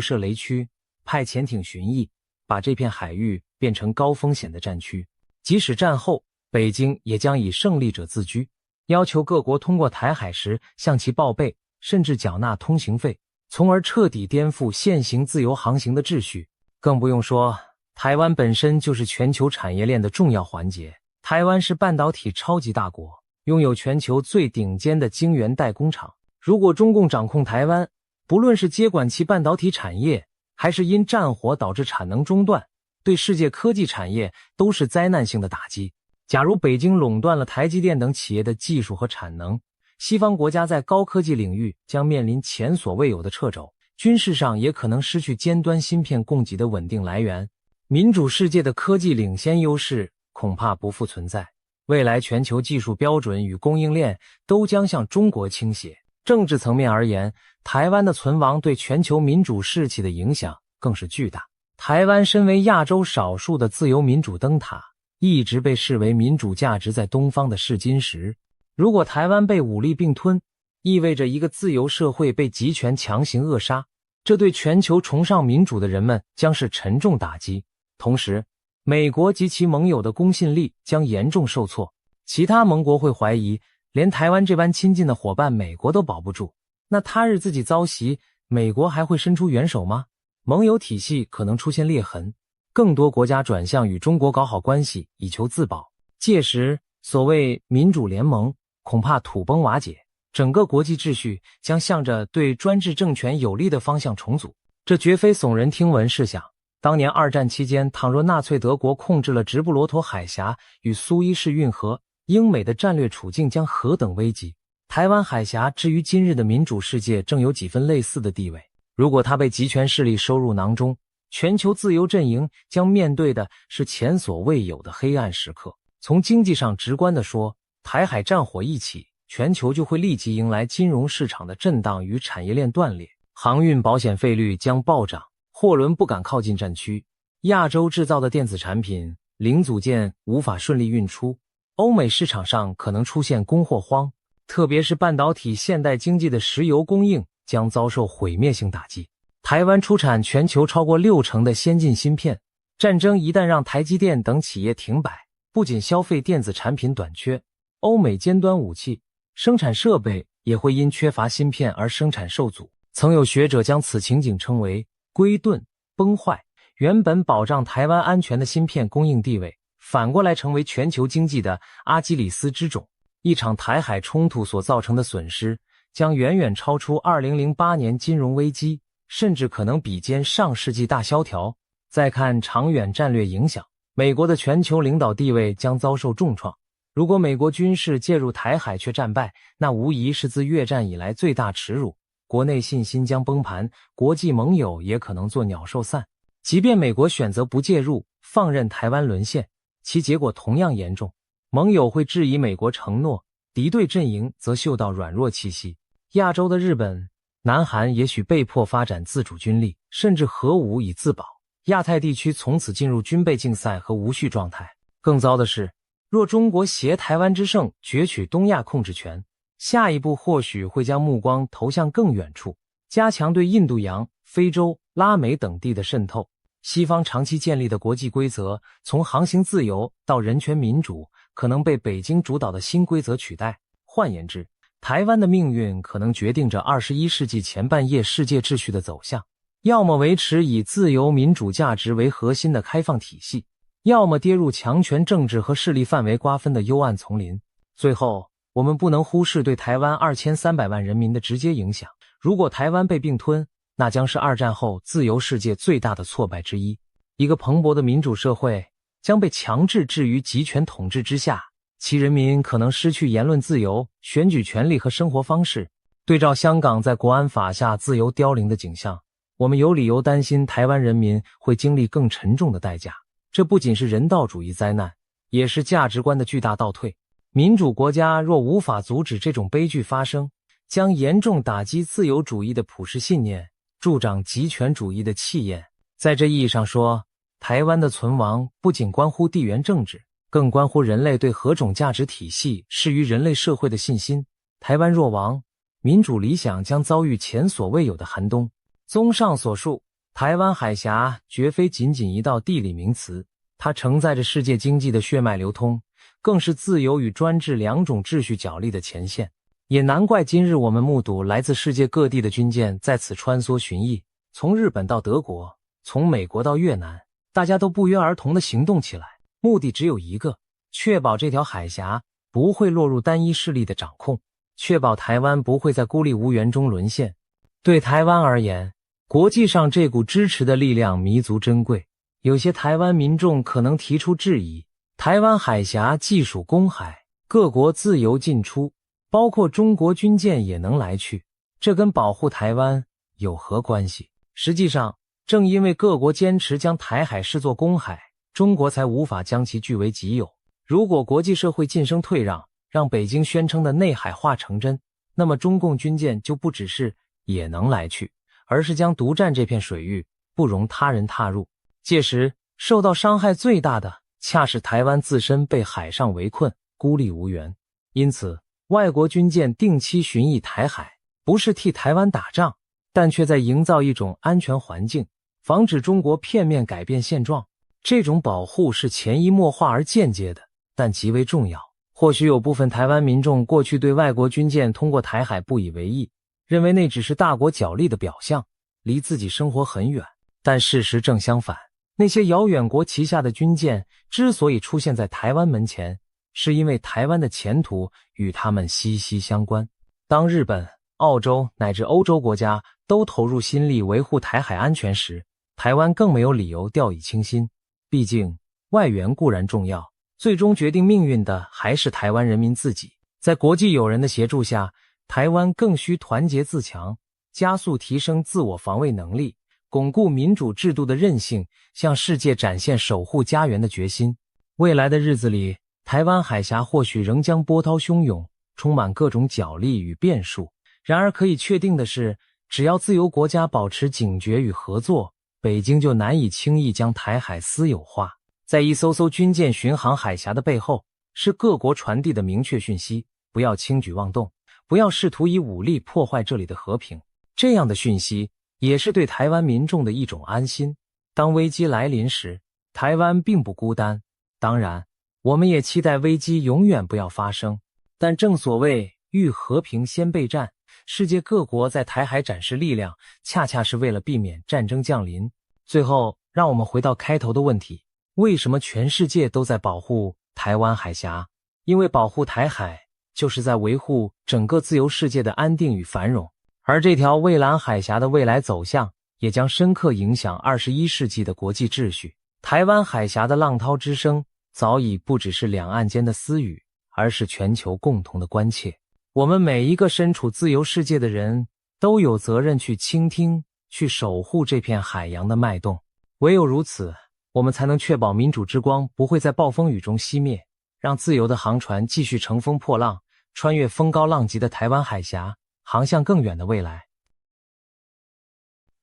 设雷区，派潜艇巡弋，把这片海域变成高风险的战区。即使战后，北京也将以胜利者自居，要求各国通过台海时向其报备，甚至缴纳通行费，从而彻底颠覆现行自由航行的秩序。更不用说，台湾本身就是全球产业链的重要环节。台湾是半导体超级大国，拥有全球最顶尖的晶圆代工厂。如果中共掌控台湾，不论是接管其半导体产业，还是因战火导致产能中断，对世界科技产业都是灾难性的打击。假如北京垄断了台积电等企业的技术和产能，西方国家在高科技领域将面临前所未有的掣肘，军事上也可能失去尖端芯片供给的稳定来源，民主世界的科技领先优势恐怕不复存在。未来全球技术标准与供应链都将向中国倾斜。政治层面而言，台湾的存亡对全球民主士气的影响更是巨大。台湾身为亚洲少数的自由民主灯塔，一直被视为民主价值在东方的试金石。如果台湾被武力并吞，意味着一个自由社会被集权强行扼杀，这对全球崇尚民主的人们将是沉重打击。同时，美国及其盟友的公信力将严重受挫，其他盟国会怀疑，连台湾这般亲近的伙伴美国都保不住，那他日自己遭袭，美国还会伸出援手吗？盟友体系可能出现裂痕，更多国家转向与中国搞好关系以求自保，届时所谓民主联盟恐怕土崩瓦解，整个国际秩序将向着对专制政权有利的方向重组。这绝非耸人听闻。试想，当年二战期间，倘若纳粹德国控制了直布罗陀海峡与苏伊士运河，英美的战略处境将何等危急。台湾海峡至于今日的民主世界正有几分类似的地位。如果它被集权势力收入囊中，全球自由阵营将面对的是前所未有的黑暗时刻。从经济上直观地说，台海战火一起，全球就会立即迎来金融市场的震荡与产业链断裂，航运保险费率将暴涨，货轮不敢靠近战区，亚洲制造的电子产品、零组件无法顺利运出，欧美市场上可能出现供货荒，特别是半导体现代经济的石油供应将遭受毁灭性打击。台湾出产全球超过60%的先进芯片，战争一旦让台积电等企业停摆，不仅消费电子产品短缺，欧美尖端武器生产设备也会因缺乏芯片而生产受阻。曾有学者将此情景称为龟顿崩坏，原本保障台湾安全的芯片供应地位，反过来成为全球经济的阿基里斯之踵。一场台海冲突所造成的损失将远远超出2008年金融危机，甚至可能比肩上世纪大萧条。再看长远战略影响，美国的全球领导地位将遭受重创。如果美国军事介入台海却战败，那无疑是自越战以来最大耻辱，国内信心将崩盘，国际盟友也可能作鸟兽散。即便美国选择不介入，放任台湾沦陷，其结果同样严重。盟友会质疑美国承诺，敌对阵营则嗅到软弱气息。亚洲的日本、南韩也许被迫发展自主军力，甚至核武以自保。亚太地区从此进入军备竞赛和无序状态。更糟的是，若中国挟台湾之胜攫取东亚控制权，下一步或许会将目光投向更远处，加强对印度洋、非洲、拉美等地的渗透。西方长期建立的国际规则，从航行自由到人权民主，可能被北京主导的新规则取代。换言之，台湾的命运可能决定着21世纪前半叶世界秩序的走向，要么维持以自由民主价值为核心的开放体系，要么跌入强权政治和势力范围瓜分的幽暗丛林。最后，我们不能忽视对台湾2300万人民的直接影响。如果台湾被并吞，那将是2战后自由世界最大的挫败之一。一个蓬勃的民主社会将被强制置于集权统治之下，其人民可能失去言论自由、选举权利和生活方式。对照香港在国安法下自由凋零的景象，我们有理由担心台湾人民会经历更沉重的代价。这不仅是人道主义灾难，也是价值观的巨大倒退。民主国家若无法阻止这种悲剧发生，将严重打击自由主义的普世信念，助长极权主义的气焰。在这意义上说，台湾的存亡不仅关乎地缘政治，更关乎人类对何种价值体系适于人类社会的信心。台湾若亡，民主理想将遭遇前所未有的寒冬。综上所述，台湾海峡绝非仅仅一道地理名词，它承载着世界经济的血脉流通，更是自由与专制两种秩序角力的前线。也难怪今日我们目睹来自世界各地的军舰在此穿梭巡弋，从日本到德国，从美国到越南，大家都不约而同地行动起来，目的只有一个，确保这条海峡不会落入单一势力的掌控，确保台湾不会在孤立无援中沦陷。对台湾而言，国际上这股支持的力量弥足珍贵。有些台湾民众可能提出质疑，台湾海峡既属公海，各国自由进出，包括中国军舰也能来去，这跟保护台湾有何关系？实际上，正因为各国坚持将台海视作公海，中国才无法将其据为己有。如果国际社会晋升退让，让北京宣称的内海化成真，那么中共军舰就不只是也能来去，而是将独占这片水域，不容他人踏入。届时，受到伤害最大的恰是台湾自身被海上围困，孤立无援。因此，外国军舰定期巡弋台海，不是替台湾打仗，但却在营造一种安全环境，防止中国片面改变现状。这种保护是潜移默化而间接的，但极为重要。或许有部分台湾民众过去对外国军舰通过台海不以为意，认为那只是大国角力的表象，离自己生活很远。但事实正相反，那些遥远国旗下的军舰之所以出现在台湾门前，是因为台湾的前途与他们息息相关。当日本、澳洲乃至欧洲国家都投入心力维护台海安全时，台湾更没有理由掉以轻心。毕竟，外援固然重要，最终决定命运的还是台湾人民自己。在国际友人的协助下，台湾更需团结自强，加速提升自我防卫能力，巩固民主制度的韧性，向世界展现守护家园的决心。未来的日子里，台湾海峡或许仍将波涛汹涌，充满各种角力与变数。然而可以确定的是，只要自由国家保持警觉与合作，北京就难以轻易将台海私有化。在一艘艘军舰巡航海峡的背后，是各国传递的明确讯息：不要轻举妄动，不要试图以武力破坏这里的和平。这样的讯息也是对台湾民众的一种安心。当危机来临时，台湾并不孤单。当然，我们也期待危机永远不要发生。但正所谓欲和平先备战，世界各国在台海展示力量，恰恰是为了避免战争降临。最后，让我们回到开头的问题：为什么全世界都在保护台湾海峡？因为保护台海，就是在维护整个自由世界的安定与繁荣。而这条蔚蓝海峡的未来走向，也将深刻影响21世纪的国际秩序。台湾海峡的浪涛之声，早已不只是两岸间的私语，而是全球共同的关切。我们每一个身处自由世界的人，都有责任去倾听，去守护这片海洋的脉动。唯有如此，我们才能确保民主之光不会在暴风雨中熄灭，让自由的航船继续乘风破浪，穿越风高浪急的台湾海峡，航向更远的未来。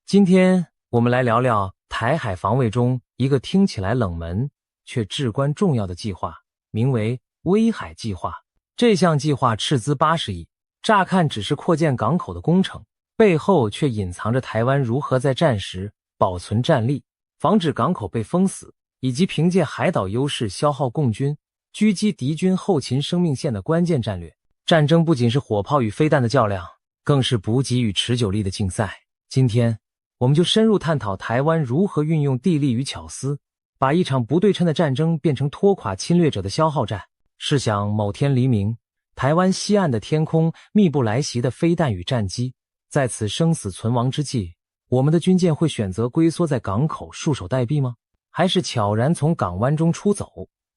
今天我们来聊聊台海防卫中一个听起来冷门却至关重要的计划，名为威海计划。这项计划斥资80亿，乍看只是扩建港口的工程，背后却隐藏着台湾如何在战时保存战力，防止港口被封死，以及凭借海岛优势消耗共军，狙击敌军后勤生命线的关键战略。战争不仅是火炮与飞弹的较量，更是补给与持久力的竞赛。今天我们就深入探讨台湾如何运用地利与巧思，把一场不对称的战争变成拖垮侵略者的消耗战。试想某天黎明，台湾西岸的天空密布来袭的飞弹与战机，在此生死存亡之际，我们的军舰会选择龟缩在港口束手待毙吗？还是悄然从港湾中出走，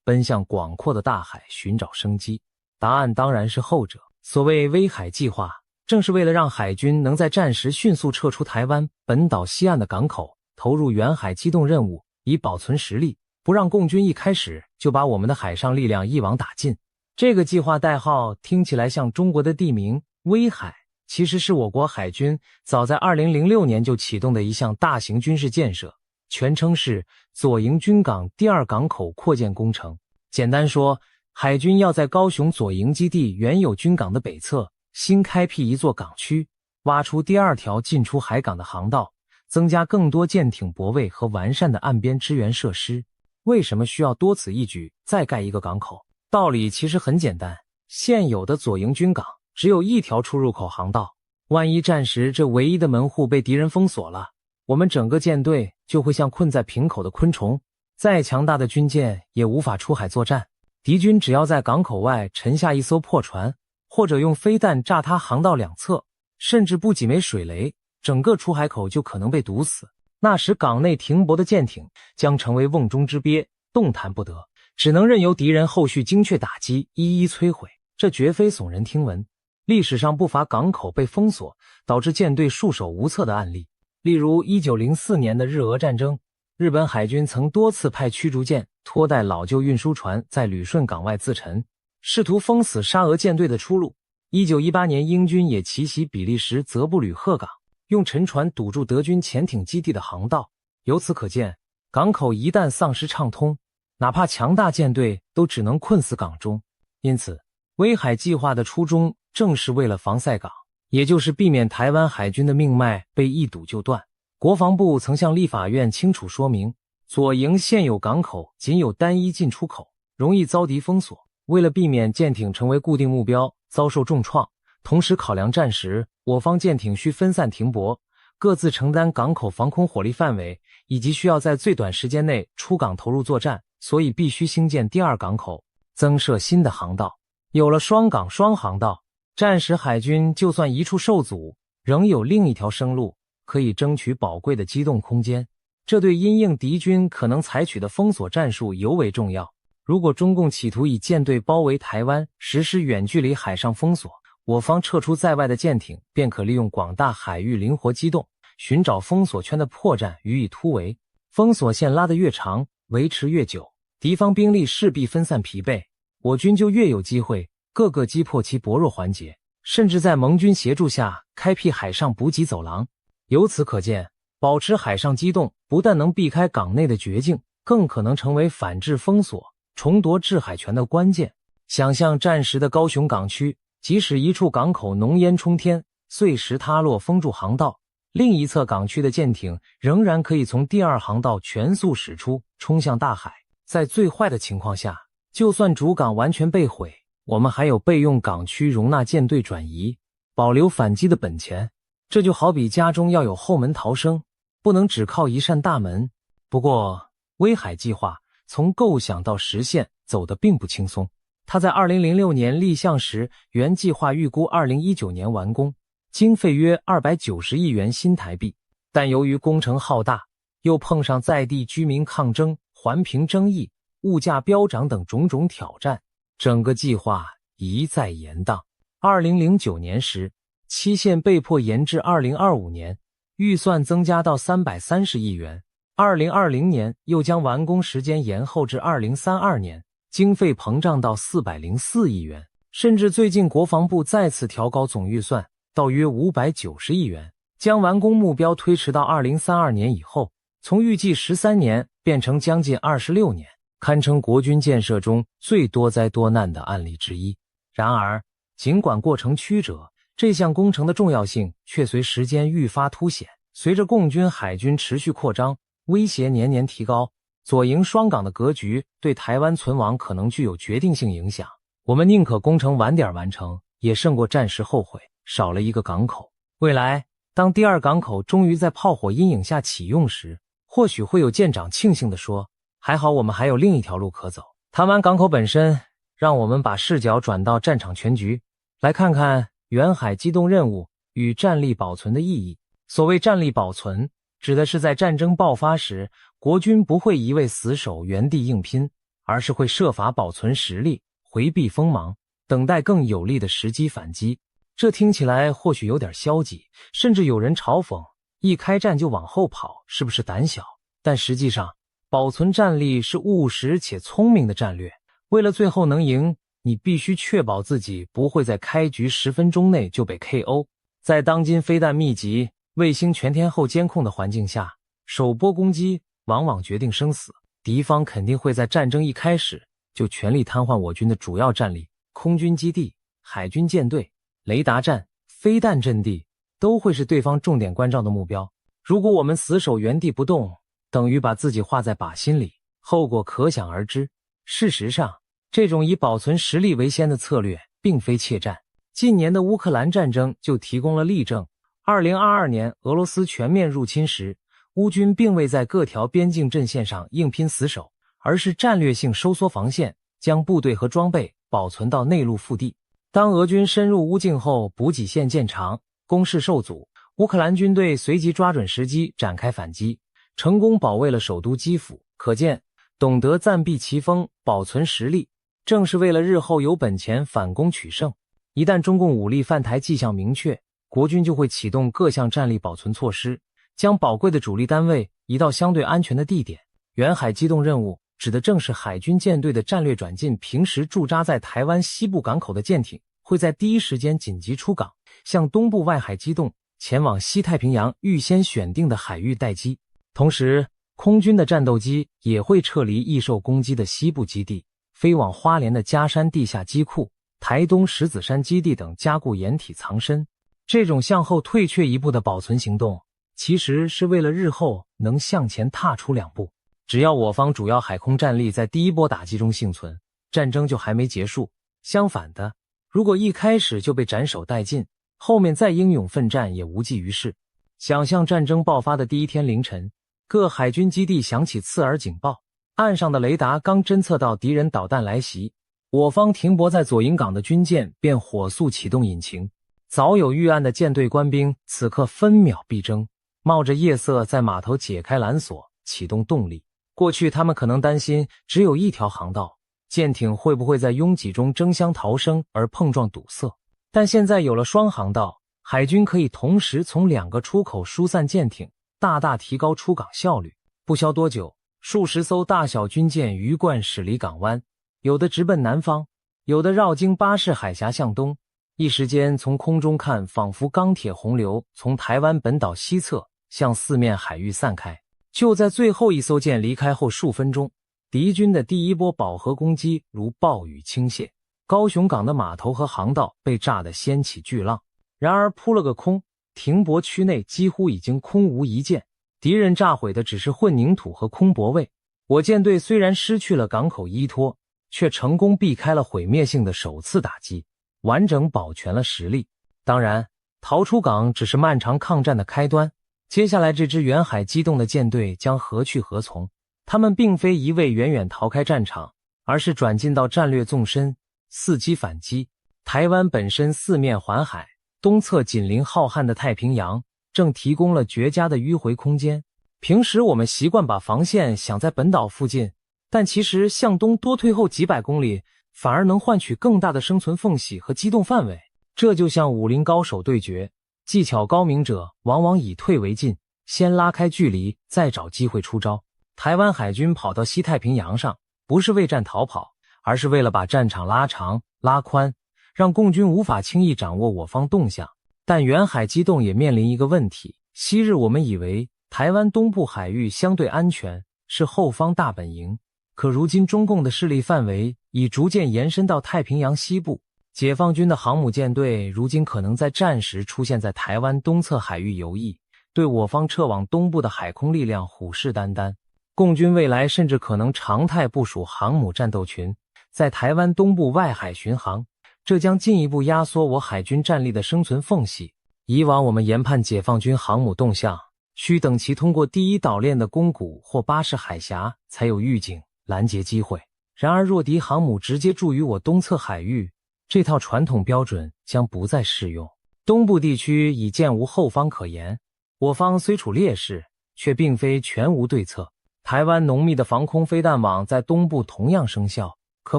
奔向广阔的大海寻找生机？答案当然是后者。所谓威海计划，正是为了让海军能在战时迅速撤出台湾本岛西岸的港口，投入远海机动任务，以保存实力，不让共军一开始就把我们的海上力量一网打尽。这个计划代号听起来像中国的地名威海，其实是我国海军早在2006年就启动的一项大型军事建设，全称是左营军港第二港口扩建工程。简单说，海军要在高雄左营基地原有军港的北侧新开辟一座港区，挖出第二条进出海港的航道，增加更多舰艇泊位和完善的岸边支援设施。为什么需要多此一举再盖一个港口？道理其实很简单，现有的左营军港只有一条出入口航道，万一战时这唯一的门户被敌人封锁了，我们整个舰队就会像困在瓶口的昆虫，再强大的军舰也无法出海作战。敌军只要在港口外沉下一艘破船，或者用飞弹炸塌航道两侧，甚至布几枚水雷，整个出海口就可能被堵死。那时港内停泊的舰艇将成为瓮中之鳖，动弹不得，只能任由敌人后续精确打击，一一摧毁。这绝非耸人听闻，历史上不乏港口被封锁，导致舰队束手无策的案例。例如1904年的日俄战争，日本海军曾多次派驱逐舰拖带老旧运输船在旅顺港外自沉，试图封死沙俄舰队的出路。1918年英军也奇袭比利时泽布吕赫港，用沉船堵住德军潜艇基地的航道。由此可见，港口一旦丧失畅通，哪怕强大舰队都只能困死港中。因此，威海计划的初衷正是为了防塞港，也就是避免台湾海军的命脉被一堵就断。国防部曾向立法院清楚说明，左营现有港口仅有单一进出口，容易遭敌封锁。为了避免舰艇成为固定目标，遭受重创，同时考量战时我方舰艇需分散停泊，各自承担港口防空火力范围，以及需要在最短时间内出港投入作战，所以必须兴建第二港口，增设新的航道。有了双港双航道，战时海军就算一处受阻，仍有另一条生路，可以争取宝贵的机动空间。这对因应敌军可能采取的封锁战术尤为重要。如果中共企图以舰队包围台湾，实施远距离海上封锁，我方撤出在外的舰艇便可利用广大海域灵活机动，寻找封锁圈的破绽予以突围。封锁线拉得越长，维持越久，敌方兵力势必分散疲惫，我军就越有机会各个击破其薄弱环节，甚至在盟军协助下开辟海上补给走廊。由此可见，保持海上机动不但能避开港内的绝境，更可能成为反制封锁、重夺制海权的关键。想象战时的高雄港区，即使一处港口浓烟冲天，碎石塌落封住航道，另一侧港区的舰艇仍然可以从第二航道全速驶出，冲向大海。在最坏的情况下，就算主港完全被毁，我们还有备用港区容纳舰队转移，保留反击的本钱。这就好比家中要有后门逃生，不能只靠一扇大门。不过，威海计划从构想到实现走得并不轻松。它在2006年立项时，原计划预估2019年完工，经费约290亿元新台币。但由于工程浩大，又碰上在地居民抗争、环评争议、物价飙涨等种种挑战，整个计划一再延宕。2009年时，期限被迫延至2025年，预算增加到330亿元。2020年又将完工时间延后至2032年，经费膨胀到404亿元，甚至最近国防部再次调高总预算到约590亿元，将完工目标推迟到2032年以后，从预计13年变成将近26年，堪称国军建设中最多灾多难的案例之一。然而，尽管过程曲折，这项工程的重要性却随时间愈发凸显。随着共军海军持续扩张，威胁年年提高，左营双港的格局对台湾存亡可能具有决定性影响。我们宁可工程晚点完成，也胜过暂时后悔少了一个港口。未来，当第二港口终于在炮火阴影下启用时，或许会有舰长庆幸地说，还好我们还有另一条路可走。谈完港口本身，让我们把视角转到战场全局，来看看远海机动任务与战力保存的意义。所谓战力保存，指的是在战争爆发时，国军不会一味死守原地硬拼，而是会设法保存实力，回避锋芒，等待更有利的时机反击。这听起来或许有点消极，甚至有人嘲讽，一开战就往后跑，是不是胆小？但实际上，保存战力是务实且聪明的战略。为了最后能赢，你必须确保自己不会在开局10分钟内就被 KO。在当今飞弹密集、卫星全天候监控的环境下，首波攻击往往决定生死。敌方肯定会在战争一开始就全力瘫痪我军的主要战力，空军基地、海军舰队、雷达站、飞弹阵地都会是对方重点关照的目标。如果我们死守原地不动，等于把自己画在靶心里，后果可想而知。事实上，这种以保存实力为先的策略并非怯战。近年的乌克兰战争就提供了例证。2022年俄罗斯全面入侵时，乌军并未在各条边境阵线上硬拼死守，而是战略性收缩防线，将部队和装备保存到内陆腹地。当俄军深入乌境后，补给线渐长，攻势受阻，乌克兰军队随即抓准时机展开反击，成功保卫了首都基辅。可见，懂得暂避其锋，保存实力，正是为了日后有本钱反攻取胜。一旦中共武力犯台迹象明确，国军就会启动各项战力保存措施，将宝贵的主力单位移到相对安全的地点。远海机动任务指的正是海军舰队的战略转进，平时驻扎在台湾西部港口的舰艇会在第一时间紧急出港，向东部外海机动，前往西太平洋预先选定的海域待机。同时，空军的战斗机也会撤离易受攻击的西部基地，飞往花莲的嘉山地下机库、台东石子山基地等加固掩体藏身。这种向后退却一步的保存行动，其实是为了日后能向前踏出2步。只要我方主要海空战力在第一波打击中幸存，战争就还没结束。相反的，如果一开始就被斩首殆尽，后面再英勇奋战也无济于事。想象战争爆发的第一天凌晨，各海军基地响起刺耳警报，岸上的雷达刚侦测到敌人导弹来袭，我方停泊在左营港的军舰便火速启动引擎。早有预案的舰队官兵此刻分秒必争，冒着夜色在码头解开缆索，启动动力。过去他们可能担心只有一条航道，舰艇会不会在拥挤中争相逃生而碰撞堵塞，但现在有了双航道，海军可以同时从2个出口疏散舰艇，大大提高出港效率。不消多久，数十艘大小军舰鱼贯驶离港湾，有的直奔南方，有的绕经巴士海峡向东。一时间从空中看，仿佛钢铁洪流从台湾本岛西侧向四面海域散开。就在最后一艘舰离开后数分钟，敌军的第一波饱和攻击如暴雨倾泻，高雄港的码头和航道被炸得掀起巨浪。然而扑了个空，停泊区内几乎已经空无一舰，敌人炸毁的只是混凝土和空泊位。我舰队虽然失去了港口依托，却成功避开了毁灭性的首次打击，完整保全了实力。当然，逃出港只是漫长抗战的开端，接下来这支远海机动的舰队将何去何从？他们并非一味远远逃开战场，而是转进到战略纵深，伺机反击。台湾本身四面环海，东侧紧邻浩瀚的太平洋，正提供了绝佳的迂回空间。平时我们习惯把防线想在本岛附近，但其实向东多退后几百公里，反而能换取更大的生存缝隙和机动范围。这就像武林高手对决，技巧高明者往往以退为进，先拉开距离，再找机会出招。台湾海军跑到西太平洋上，不是为战逃跑，而是为了把战场拉长、拉宽，让共军无法轻易掌握我方动向。但远海机动也面临一个问题，昔日我们以为台湾东部海域相对安全，是后方大本营，可如今中共的势力范围已逐渐延伸到太平洋西部，解放军的航母舰队如今可能在战时出现在台湾东侧海域游弋，对我方撤往东部的海空力量虎视眈眈。共军未来甚至可能常态部署航母战斗群在台湾东部外海巡航，这将进一步压缩我海军战力的生存缝隙。以往我们研判解放军航母动向，需等其通过第一岛链的宫古或巴士海峡才有预警拦截机会。然而若敌航母直接驻于我东侧海域，这套传统标准将不再适用。东部地区已渐无后方可言，我方虽处劣势，却并非全无对策。台湾浓密的防空飞弹网在东部同样生效，可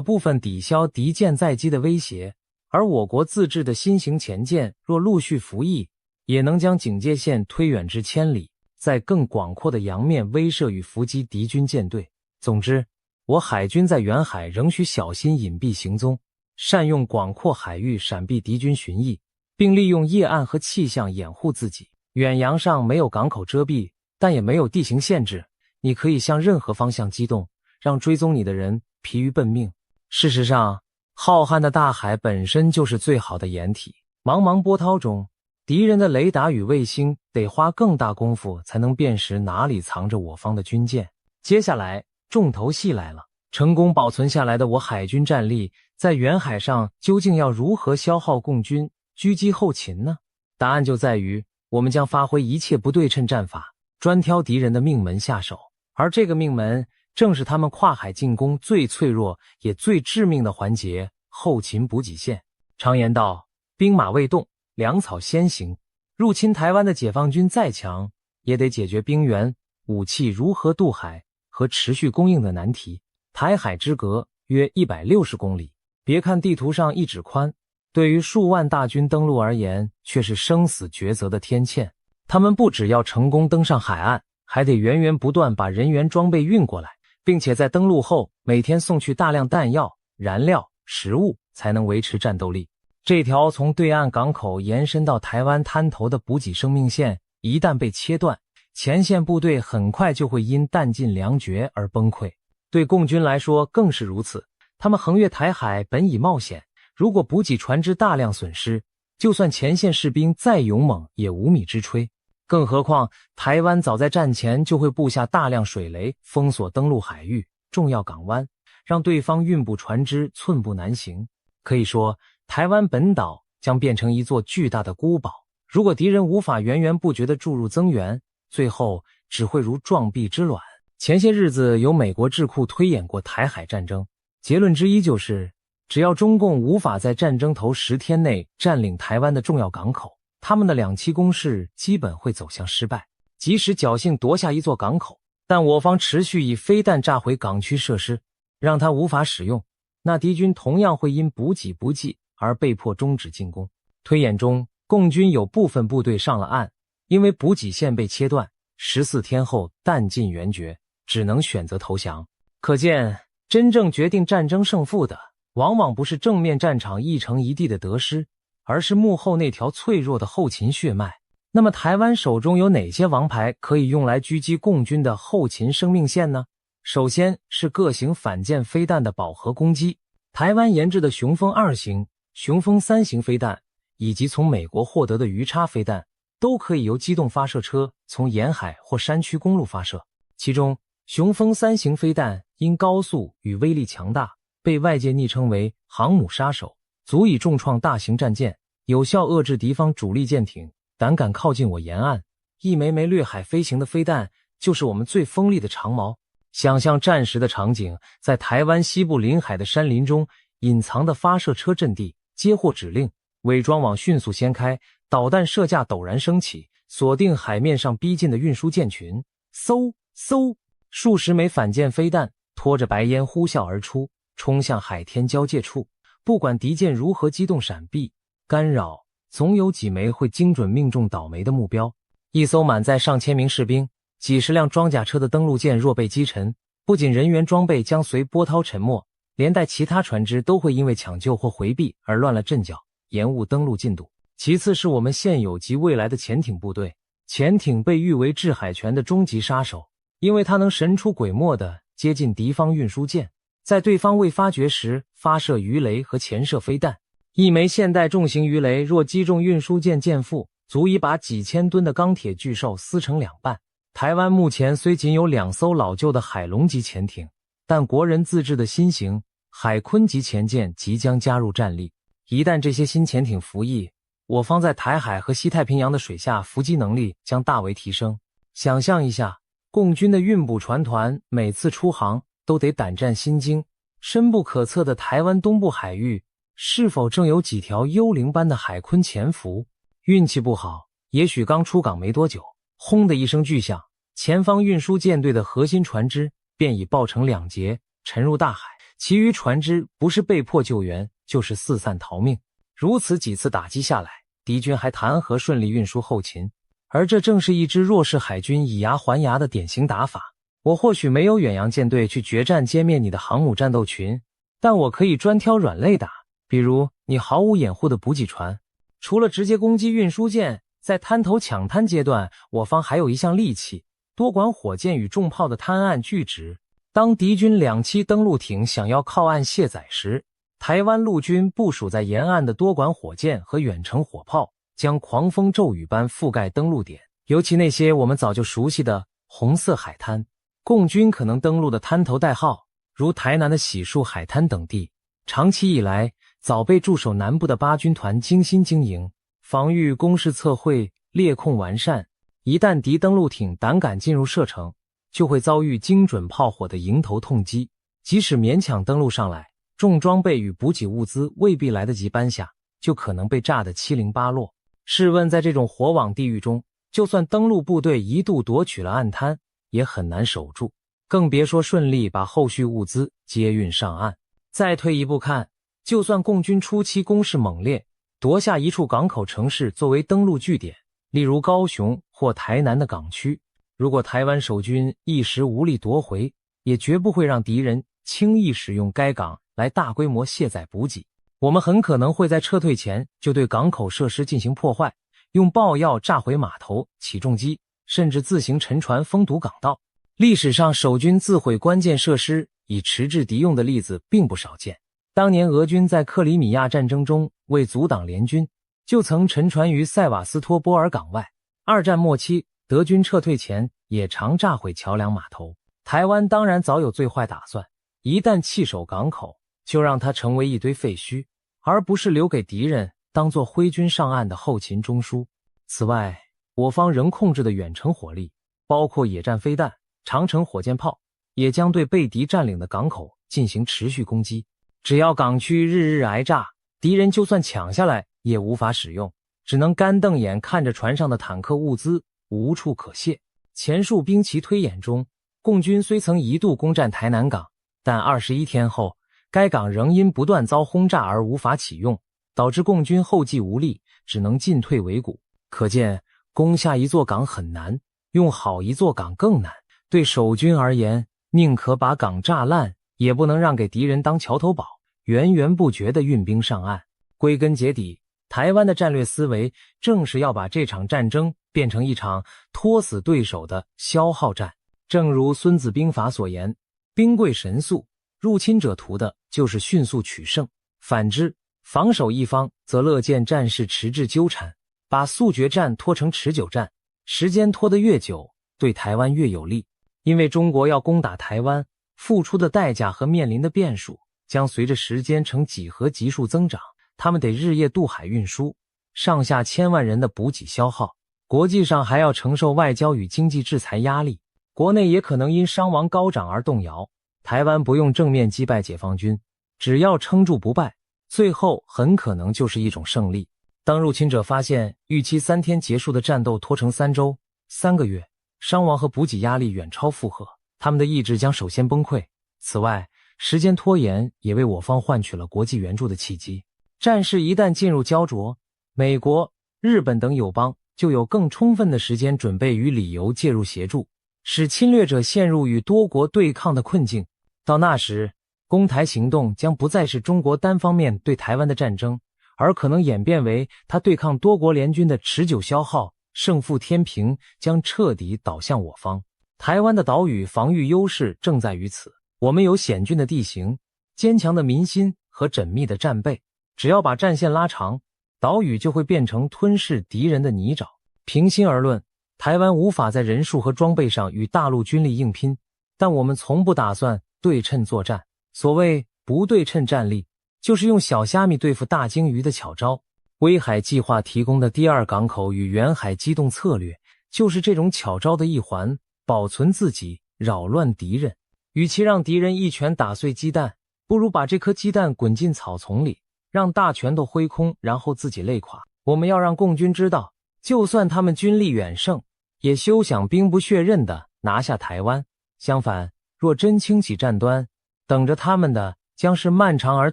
部分抵消敌舰载机的威胁，而我国自制的新型潜舰若陆续服役，也能将警戒线推远至千里，在更广阔的洋面威慑与伏击敌军舰队。总之，我海军在远海仍需小心隐蔽行踪，善用广阔海域闪避敌军巡弋，并利用夜暗和气象掩护自己。远洋上没有港口遮蔽，但也没有地形限制，你可以向任何方向机动，让追踪你的人疲于奔命。事实上，浩瀚的大海本身就是最好的掩体。茫茫波涛中，敌人的雷达与卫星得花更大功夫才能辨识哪里藏着我方的军舰。接下来，重头戏来了。成功保存下来的我海军战力，在远海上究竟要如何消耗共军，狙击后勤呢？答案就在于，我们将发挥一切不对称战法，专挑敌人的命门下手。而这个命门，正是他们跨海进攻最脆弱也最致命的环节——后勤补给线。常言道，兵马未动，粮草先行。入侵台湾的解放军再强，也得解决兵源、武器如何渡海和持续供应的难题。台海之隔约160公里，别看地图上一指宽，对于数万大军登陆而言，却是生死抉择的天堑。他们不只要成功登上海岸，还得源源不断把人员装备运过来，并且在登陆后每天送去大量弹药、燃料、食物，才能维持战斗力。这条从对岸港口延伸到台湾滩头的补给生命线，一旦被切断，前线部队很快就会因弹尽粮绝而崩溃。对共军来说更是如此，他们横越台海本已冒险，如果补给船只大量损失，就算前线士兵再勇猛也无米之炊。更何况台湾早在战前就会布下大量水雷，封锁登陆海域、重要港湾，让对方运补船只寸步难行。可以说，台湾本岛将变成一座巨大的孤堡，如果敌人无法源源不绝地注入增援，最后只会如撞壁之卵。前些日子有美国智库推演过台海战争，结论之一就是，只要中共无法在战争头10天内占领台湾的重要港口，他们的2栖攻势基本会走向失败。即使侥幸夺下一座港口，但我方持续以飞弹炸毁港区设施，让它无法使用，那敌军同样会因补给不济而被迫终止进攻。推演中，共军有部分部队上了岸，因为补给线被切断，14天后弹尽援绝，只能选择投降。可见，真正决定战争胜负的，往往不是正面战场一城一地的得失，而是幕后那条脆弱的后勤血脉。那么台湾手中有哪些王牌可以用来狙击共军的后勤生命线呢？首先是各型反舰飞弹的饱和攻击，台湾研制的雄风2型、雄风3型飞弹，以及从美国获得的鱼叉飞弹，都可以由机动发射车从沿海或山区公路发射。其中，雄风3型飞弹因高速与威力强大，被外界昵称为航母杀手，足以重创大型战舰，有效遏制敌方主力舰艇胆敢靠近我沿岸。一枚枚掠海飞行的飞弹就是我们最锋利的长矛。想象战时的场景，在台湾西部临海的山林中，隐藏的发射车阵地接获指令，伪装网迅速掀开，导弹射架陡然升起，锁定海面上逼近的运输舰群。嗖嗖，数十枚反舰飞弹拖着白烟呼啸而出，冲向海天交界处。不管敌舰如何机动闪避干扰，总有几枚会精准命中倒霉的目标。一艘满载上千名士兵、几十辆装甲车的登陆舰若被击沉，不仅人员装备将随波涛沉没，连带其他船只都会因为抢救或回避而乱了阵脚，延误登陆进度。其次是我们现有及未来的潜艇部队。潜艇被誉为制海权的终极杀手，因为它能神出鬼没地接近敌方运输舰，在对方未发觉时发射鱼雷和潜射飞弹。一枚现代重型鱼雷若击中运输舰舰腹，足以把几千吨的钢铁巨兽撕成两半。台湾目前虽仅有2艘老旧的海龙级潜艇，但国人自制的新型海鲲级潜舰即将加入战力。一旦这些新潜艇服役，我方在台海和西太平洋的水下伏击能力将大为提升。想象一下，共军的运补船团每次出航都得胆战心惊，深不可测的台湾东部海域是否正有几条幽灵般的海鲲潜伏？运气不好，也许刚出港没多久，轰的一声巨响，前方运输舰队的核心船只便已爆成2截，沉入大海，其余船只不是被迫救援，就是四散逃命。如此几次打击下来，敌军还谈何顺利运输后勤？而这正是一支弱势海军以牙还牙的典型打法。我或许没有远洋舰队去决战歼灭你的航母战斗群，但我可以专挑软肋打，比如你毫无掩护的补给船。除了直接攻击运输舰，在滩头抢滩阶段，我方还有一项利器，多管火箭与重炮的滩岸拒止。当敌军2栖登陆艇想要靠岸卸载时，台湾陆军部署在沿岸的多管火箭和远程火炮将狂风骤雨般覆盖登陆点，尤其那些我们早就熟悉的红色海滩。共军可能登陆的滩头代号，如台南的洗漱海滩等地，长期以来早被驻守南部的八军团精心经营，防御工事测绘，列控完善。一旦敌登陆艇胆敢进入射程，就会遭遇精准炮火的迎头痛击，即使勉强登陆上来，重装备与补给物资未必来得及搬下，就可能被炸得七零八落。试问在这种火网地狱中，就算登陆部队一度夺取了岸滩，也很难守住，更别说顺利把后续物资接运上岸。再退一步看，就算共军初期攻势猛烈，夺下一处港口城市作为登陆据点，例如高雄或台南的港区，如果台湾守军一时无力夺回，也绝不会让敌人轻易使用该港来大规模卸载补给。我们很可能会在撤退前就对港口设施进行破坏，用爆药炸毁码头、起重机，甚至自行沉船封堵港道。历史上守军自毁关键设施以迟滞敌用的例子并不少见。当年俄军在克里米亚战争中为阻挡联军，就曾沉船于塞瓦斯托波尔港外。二战末期，德军撤退前也常炸毁桥梁码头。台湾当然早有最坏打算，一旦弃守港口，就让它成为一堆废墟，而不是留给敌人当作挥军上岸的后勤中枢。此外，我方仍控制的远程火力，包括野战飞弹、长程火箭炮，也将对被敌占领的港口进行持续攻击。只要港区日日挨炸，敌人就算抢下来也无法使用，只能干瞪眼看着船上的坦克物资无处可卸。前述兵棋推演中，共军虽曾一度攻占台南港，但21天后，该港仍因不断遭轰炸而无法启用，导致共军后继无力，只能进退维谷。可见攻下一座港很难，用好一座港更难。对守军而言，宁可把港炸烂，也不能让给敌人当桥头堡，源源不绝地运兵上岸。归根结底，台湾的战略思维正是要把这场战争变成一场拖死对手的消耗战。正如《孙子兵法》所言，兵贵神速，入侵者图的就是迅速取胜。反之，防守一方则乐见战事迟滞纠缠，把速决战拖成持久战，时间拖得越久，对台湾越有利。因为中国要攻打台湾，付出的代价和面临的变数将随着时间呈几何级数增长。他们得日夜渡海运输，上下千万人的补给消耗，国际上还要承受外交与经济制裁压力，国内也可能因伤亡高涨而动摇。台湾不用正面击败解放军，只要撑住不败，最后很可能就是一种胜利。当入侵者发现预期3天结束的战斗拖成3周、3个月，伤亡和补给压力远超负荷，他们的意志将首先崩溃。此外，时间拖延也为我方换取了国际援助的契机。战事一旦进入焦灼，美国、日本等友邦就有更充分的时间准备与理由介入协助，使侵略者陷入与多国对抗的困境。到那时，攻台行动将不再是中国单方面对台湾的战争，而可能演变为他对抗多国联军的持久消耗，胜负天平将彻底倒向我方。台湾的岛屿防御优势正在于此，我们有险峻的地形、坚强的民心和缜密的战备。只要把战线拉长，岛屿就会变成吞噬敌人的泥沼。平心而论，台湾无法在人数和装备上与大陆军力硬拼，但我们从不打算对称作战。所谓不对称战力，就是用小虾米对付大鲸鱼的巧招。威海计划提供的第2港口与远海机动策略，就是这种巧招的一环，保存自己，扰乱敌人。与其让敌人一拳打碎鸡蛋，不如把这颗鸡蛋滚进草丛里，让大拳头挥空，然后自己累垮。我们要让共军知道，就算他们军力远胜，也休想兵不血刃地拿下台湾。相反，若真轻启战端，等着他们的将是漫长而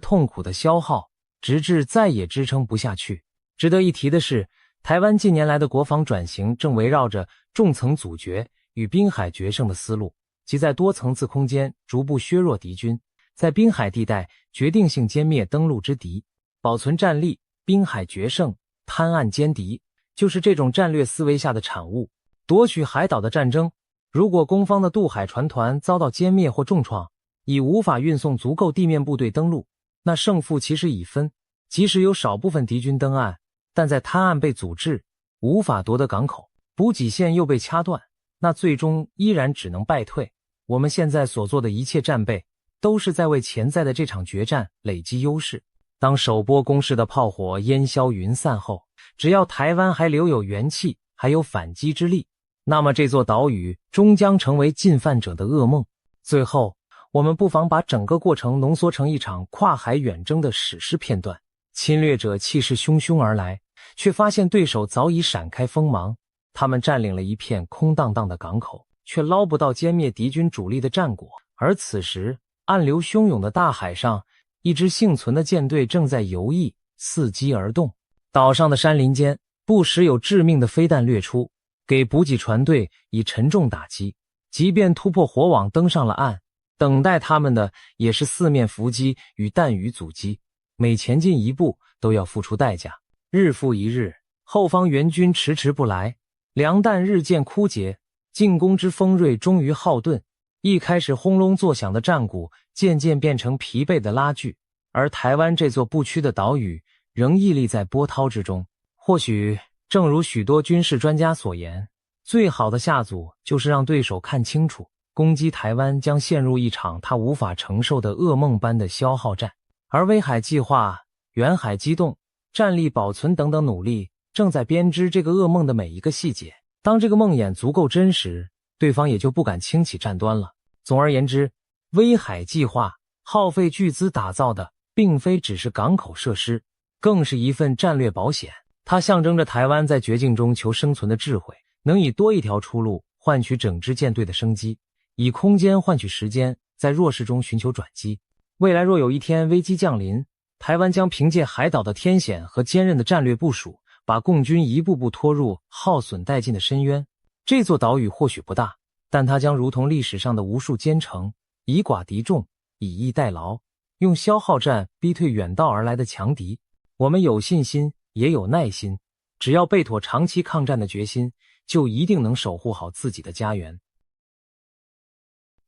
痛苦的消耗，直至再也支撑不下去。值得一提的是，台湾近年来的国防转型正围绕着重层阻绝与滨海决胜的思路，即在多层次空间逐步削弱敌军，在滨海地带决定性歼灭登陆之敌，保存战力，滨海决胜，滩岸歼敌，就是这种战略思维下的产物。夺取海岛的战争，如果攻方的渡海船团遭到歼灭或重创，已无法运送足够地面部队登陆，那胜负其实已分。即使有少部分敌军登岸，但在滩岸被阻滞，无法夺得港口，补给线又被掐断，那最终依然只能败退。我们现在所做的一切战备，都是在为潜在的这场决战累积优势。当首波攻势的炮火烟消云散后，只要台湾还留有元气，还有反击之力，那么这座岛屿终将成为进犯者的噩梦。最后，我们不妨把整个过程浓缩成一场跨海远征的史诗片段。侵略者气势汹汹而来，却发现对手早已闪开锋芒，他们占领了一片空荡荡的港口，却捞不到歼灭敌军主力的战果。而此时，暗流汹涌的大海上，一支幸存的舰队正在游弋，伺机而动。岛上的山林间，不时有致命的飞弹掠出，给补给船队以沉重打击。即便突破火网登上了岸，等待他们的也是四面伏击与弹雨阻击，每前进一步都要付出代价。日复一日，后方援军迟迟不来，粮弹日渐枯竭，进攻之锋锐终于耗顿。一开始轰隆作响的战鼓渐渐变成疲惫的拉锯，而台湾这座不屈的岛屿仍屹立在波涛之中。或许正如许多军事专家所言，最好的下阻就是让对手看清楚，攻击台湾将陷入一场他无法承受的噩梦般的消耗战。而威海计划、远海机动、战力保存等等努力正在编织这个噩梦的每一个细节。当这个梦魇足够真实，对方也就不敢轻启战端了。总而言之，威海计划耗费巨资打造的并非只是港口设施，更是一份战略保险。它象征着台湾在绝境中求生存的智慧，能以多一条出路换取整支舰队的生机，以空间换取时间，在弱势中寻求转机。未来若有一天危机降临，台湾将凭借海岛的天险和坚韧的战略部署，把共军一步步拖入耗损殆尽的深渊。这座岛屿或许不大，但它将如同历史上的无数坚城，以寡敌众，以逸待劳，用消耗战逼退远道而来的强敌。我们有信心也有耐心，只要备妥长期抗战的决心，就一定能守护好自己的家园。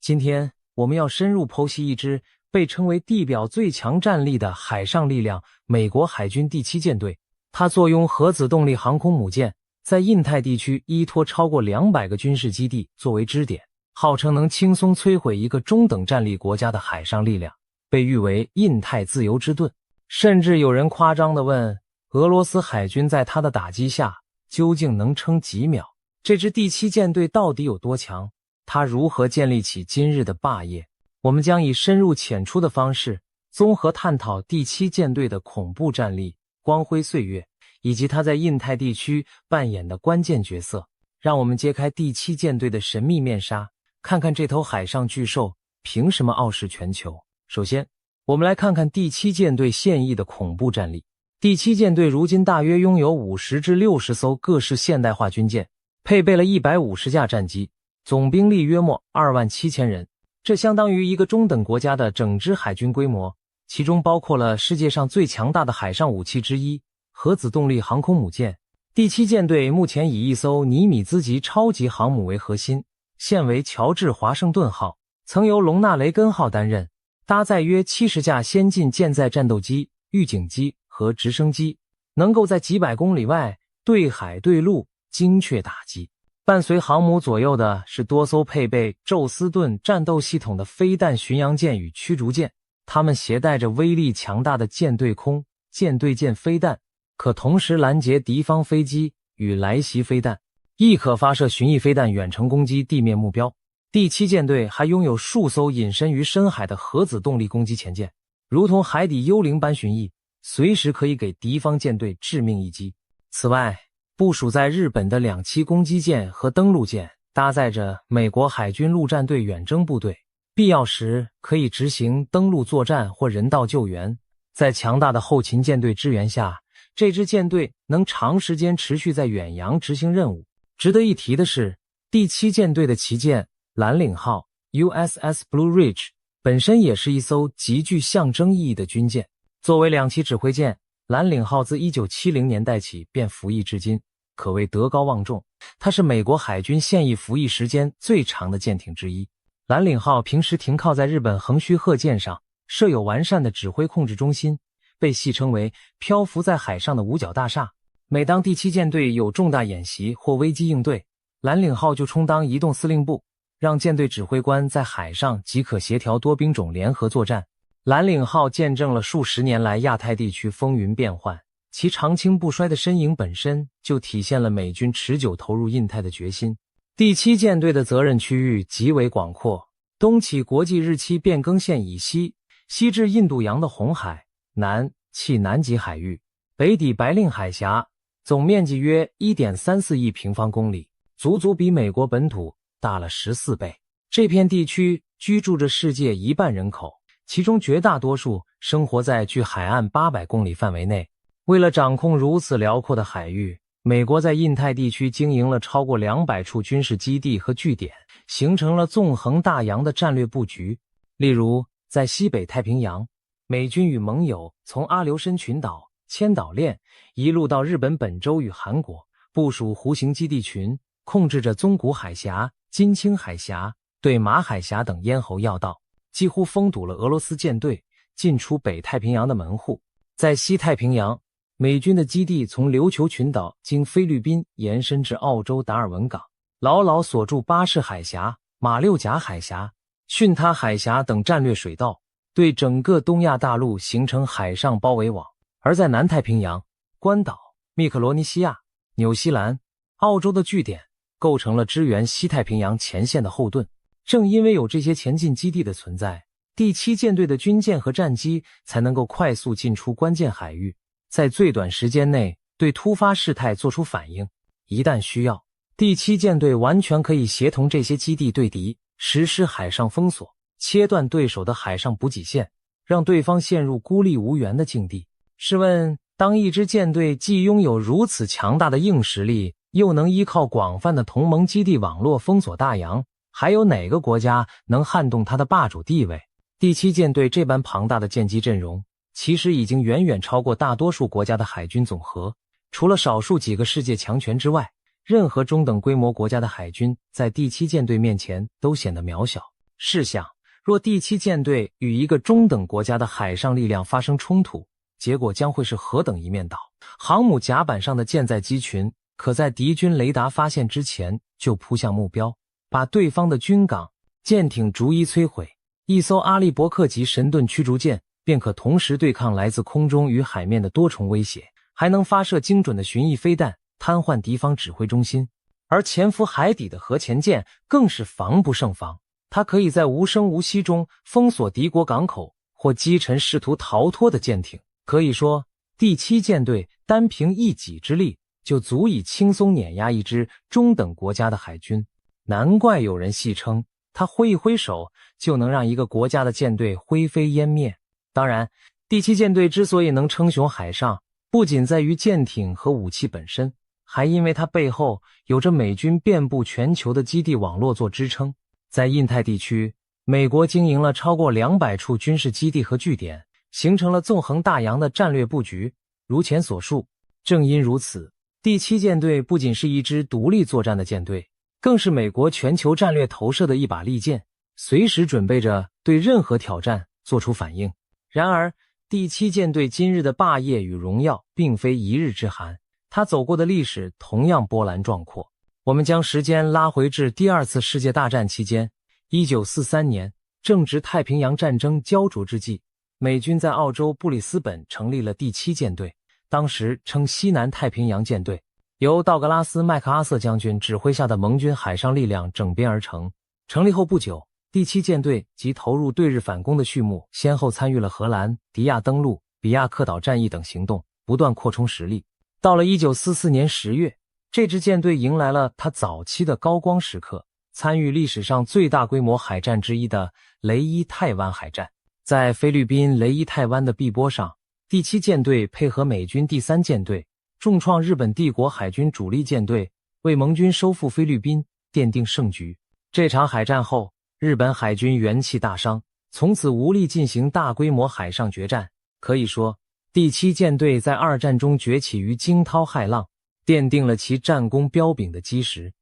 今天我们要深入剖析一支被称为地表最强战力的海上力量——美国海军第7舰队。它坐拥核子动力航空母舰，在印太地区依托超过200个军事基地作为支点，号称能轻松摧毁一个中等战力国家的海上力量，被誉为印太自由之盾。甚至有人夸张地问，俄罗斯海军在它的打击下究竟能撑几秒？这支第7舰队到底有多强？它如何建立起今日的霸业？我们将以深入浅出的方式，综合探讨第7舰队的恐怖战力、光辉岁月，以及它在印太地区扮演的关键角色。让我们揭开第7舰队的神秘面纱，看看这头海上巨兽凭什么傲视全球。首先，我们来看看第7舰队现役的恐怖战力。第7舰队如今大约拥有50至60艘各式现代化军舰，配备了150架战机，总兵力约莫27000人，这相当于一个中等国家的整支海军规模，其中包括了世界上最强大的海上武器之一——核子动力航空母舰。第7舰队目前以一艘尼米兹级超级航母为核心，现为乔治华盛顿号，曾由隆纳雷根号担任，搭载约70架先进舰载战斗机、预警机和直升机，能够在几百公里外对海对陆精确打击。伴随航母左右的是多艘配备宙斯盾战斗系统的飞弹巡洋舰与驱逐舰，它们携带着威力强大的舰对空、舰对舰飞弹，可同时拦截敌方飞机与来袭飞弹，亦可发射巡弋飞弹远程攻击地面目标。第7舰队还拥有数艘隐身于深海的核子动力攻击潜舰，如同海底幽灵般巡弋，随时可以给敌方舰队致命一击。此外，部署在日本的2栖攻击舰和登陆舰搭载着美国海军陆战队远征部队，必要时可以执行登陆作战或人道救援。在强大的后勤舰队支援下，这支舰队能长时间持续在远洋执行任务。值得一提的是，第7舰队的旗舰蓝领号 USS Blue Ridge 本身也是一艘极具象征意义的军舰。作为2栖指挥舰，蓝领号自1970年代起便服役至今，可谓德高望重。它是美国海军现役服役时间最长的舰艇之一。蓝领号平时停靠在日本横须贺舰上，设有完善的指挥控制中心，被戏称为漂浮在海上的五角大厦。每当第7舰队有重大演习或危机应对，蓝领号就充当移动司令部，让舰队指挥官在海上即可协调多兵种联合作战。蓝领号见证了数十年来亚太地区风云变幻，其长青不衰的身影本身就体现了美军持久投入印太的决心。第7舰队的责任区域极为广阔，东起国际日期变更线以西，西至印度洋的红海，南契南极海域，北抵白令海峡，总面积约 1.34 亿平方公里，足足比美国本土大了14倍。这片地区居住着世界1半人口，其中绝大多数生活在距海岸800公里范围内。为了掌控如此辽阔的海域，美国在印太地区经营了超过200处军事基地和据点，形成了纵横大洋的战略布局。例如，在西北太平洋，美军与盟友从阿留申群岛、千岛链一路到日本本州与韩国，部署弧形基地群，控制着宗谷海峡、金青海峡、对马海峡等咽喉要道，几乎封堵了俄罗斯舰队进出北太平洋的门户。在西太平洋，美军的基地从琉球群岛经菲律宾延伸至澳洲达尔文港，牢牢锁住巴士海峡、马六甲海峡、巽他海峡等战略水道，对整个东亚大陆形成海上包围网。而在南太平洋，关岛、密克罗尼西亚、纽西兰、澳洲的据点构成了支援西太平洋前线的后盾。正因为有这些前进基地的存在，第7舰队的军舰和战机才能够快速进出关键海域，在最短时间内对突发事态做出反应。一旦需要，第7舰队完全可以协同这些基地对敌，实施海上封锁，切断对手的海上补给线，让对方陷入孤立无援的境地。试问，当一支舰队既拥有如此强大的硬实力，又能依靠广泛的同盟基地网络封锁大洋，还有哪个国家能撼动它的霸主地位？第7舰队这般庞大的舰机阵容，其实已经远远超过大多数国家的海军总和。除了少数几个世界强权之外，任何中等规模国家的海军在第七舰队面前都显得渺小。试想，若第七舰队与一个中等国家的海上力量发生冲突，结果将会是何等一面倒。航母甲板上的舰载机群可在敌军雷达发现之前就扑向目标，把对方的军港、舰艇逐一摧毁。一艘阿利伯克级神盾驱逐舰便可同时对抗来自空中与海面的多重威胁，还能发射精准的巡弋飞弹，瘫痪敌方指挥中心。而潜伏海底的核潜舰更是防不胜防，它可以在无声无息中封锁敌国港口或击沉试图逃脱的舰艇。可以说，第七舰队单凭一己之力就足以轻松碾压一支中等国家的海军。难怪有人戏称，他挥一挥手就能让一个国家的舰队灰飞烟灭。当然，第七舰队之所以能称雄海上，不仅在于舰艇和武器本身，还因为它背后有着美军遍布全球的基地网络做支撑。在印太地区，美国经营了超过200处军事基地和据点，形成了纵横大洋的战略布局。如前所述，正因如此，第七舰队不仅是一支独立作战的舰队，更是美国全球战略投射的一把利剑，随时准备着对任何挑战做出反应。然而，第七舰队今日的霸业与荣耀并非一日之寒，它走过的历史同样波澜壮阔。我们将时间拉回至第二次世界大战期间，1943年，正值太平洋战争焦灼之际，美军在澳洲布里斯本成立了第七舰队，当时称西南太平洋舰队，由道格拉斯·麦克阿瑟将军指挥下的盟军海上力量整编而成。成立后不久，第七舰队即投入对日反攻的序幕，先后参与了荷兰、迪亚登陆、比亚克岛战役等行动，不断扩充实力。到了1944年10月，这支舰队迎来了它早期的高光时刻，参与历史上最大规模海战之一的雷伊泰湾海战。在菲律宾雷伊泰湾的碧波上，第七舰队配合美军第三舰队，重创日本帝国海军主力舰队，为盟军收复菲律宾奠定胜局。这场海战后，日本海军元气大伤，从此无力进行大规模海上决战。可以说，第七舰队在二战中崛起于惊涛骇浪，奠定了其战功彪炳的基石。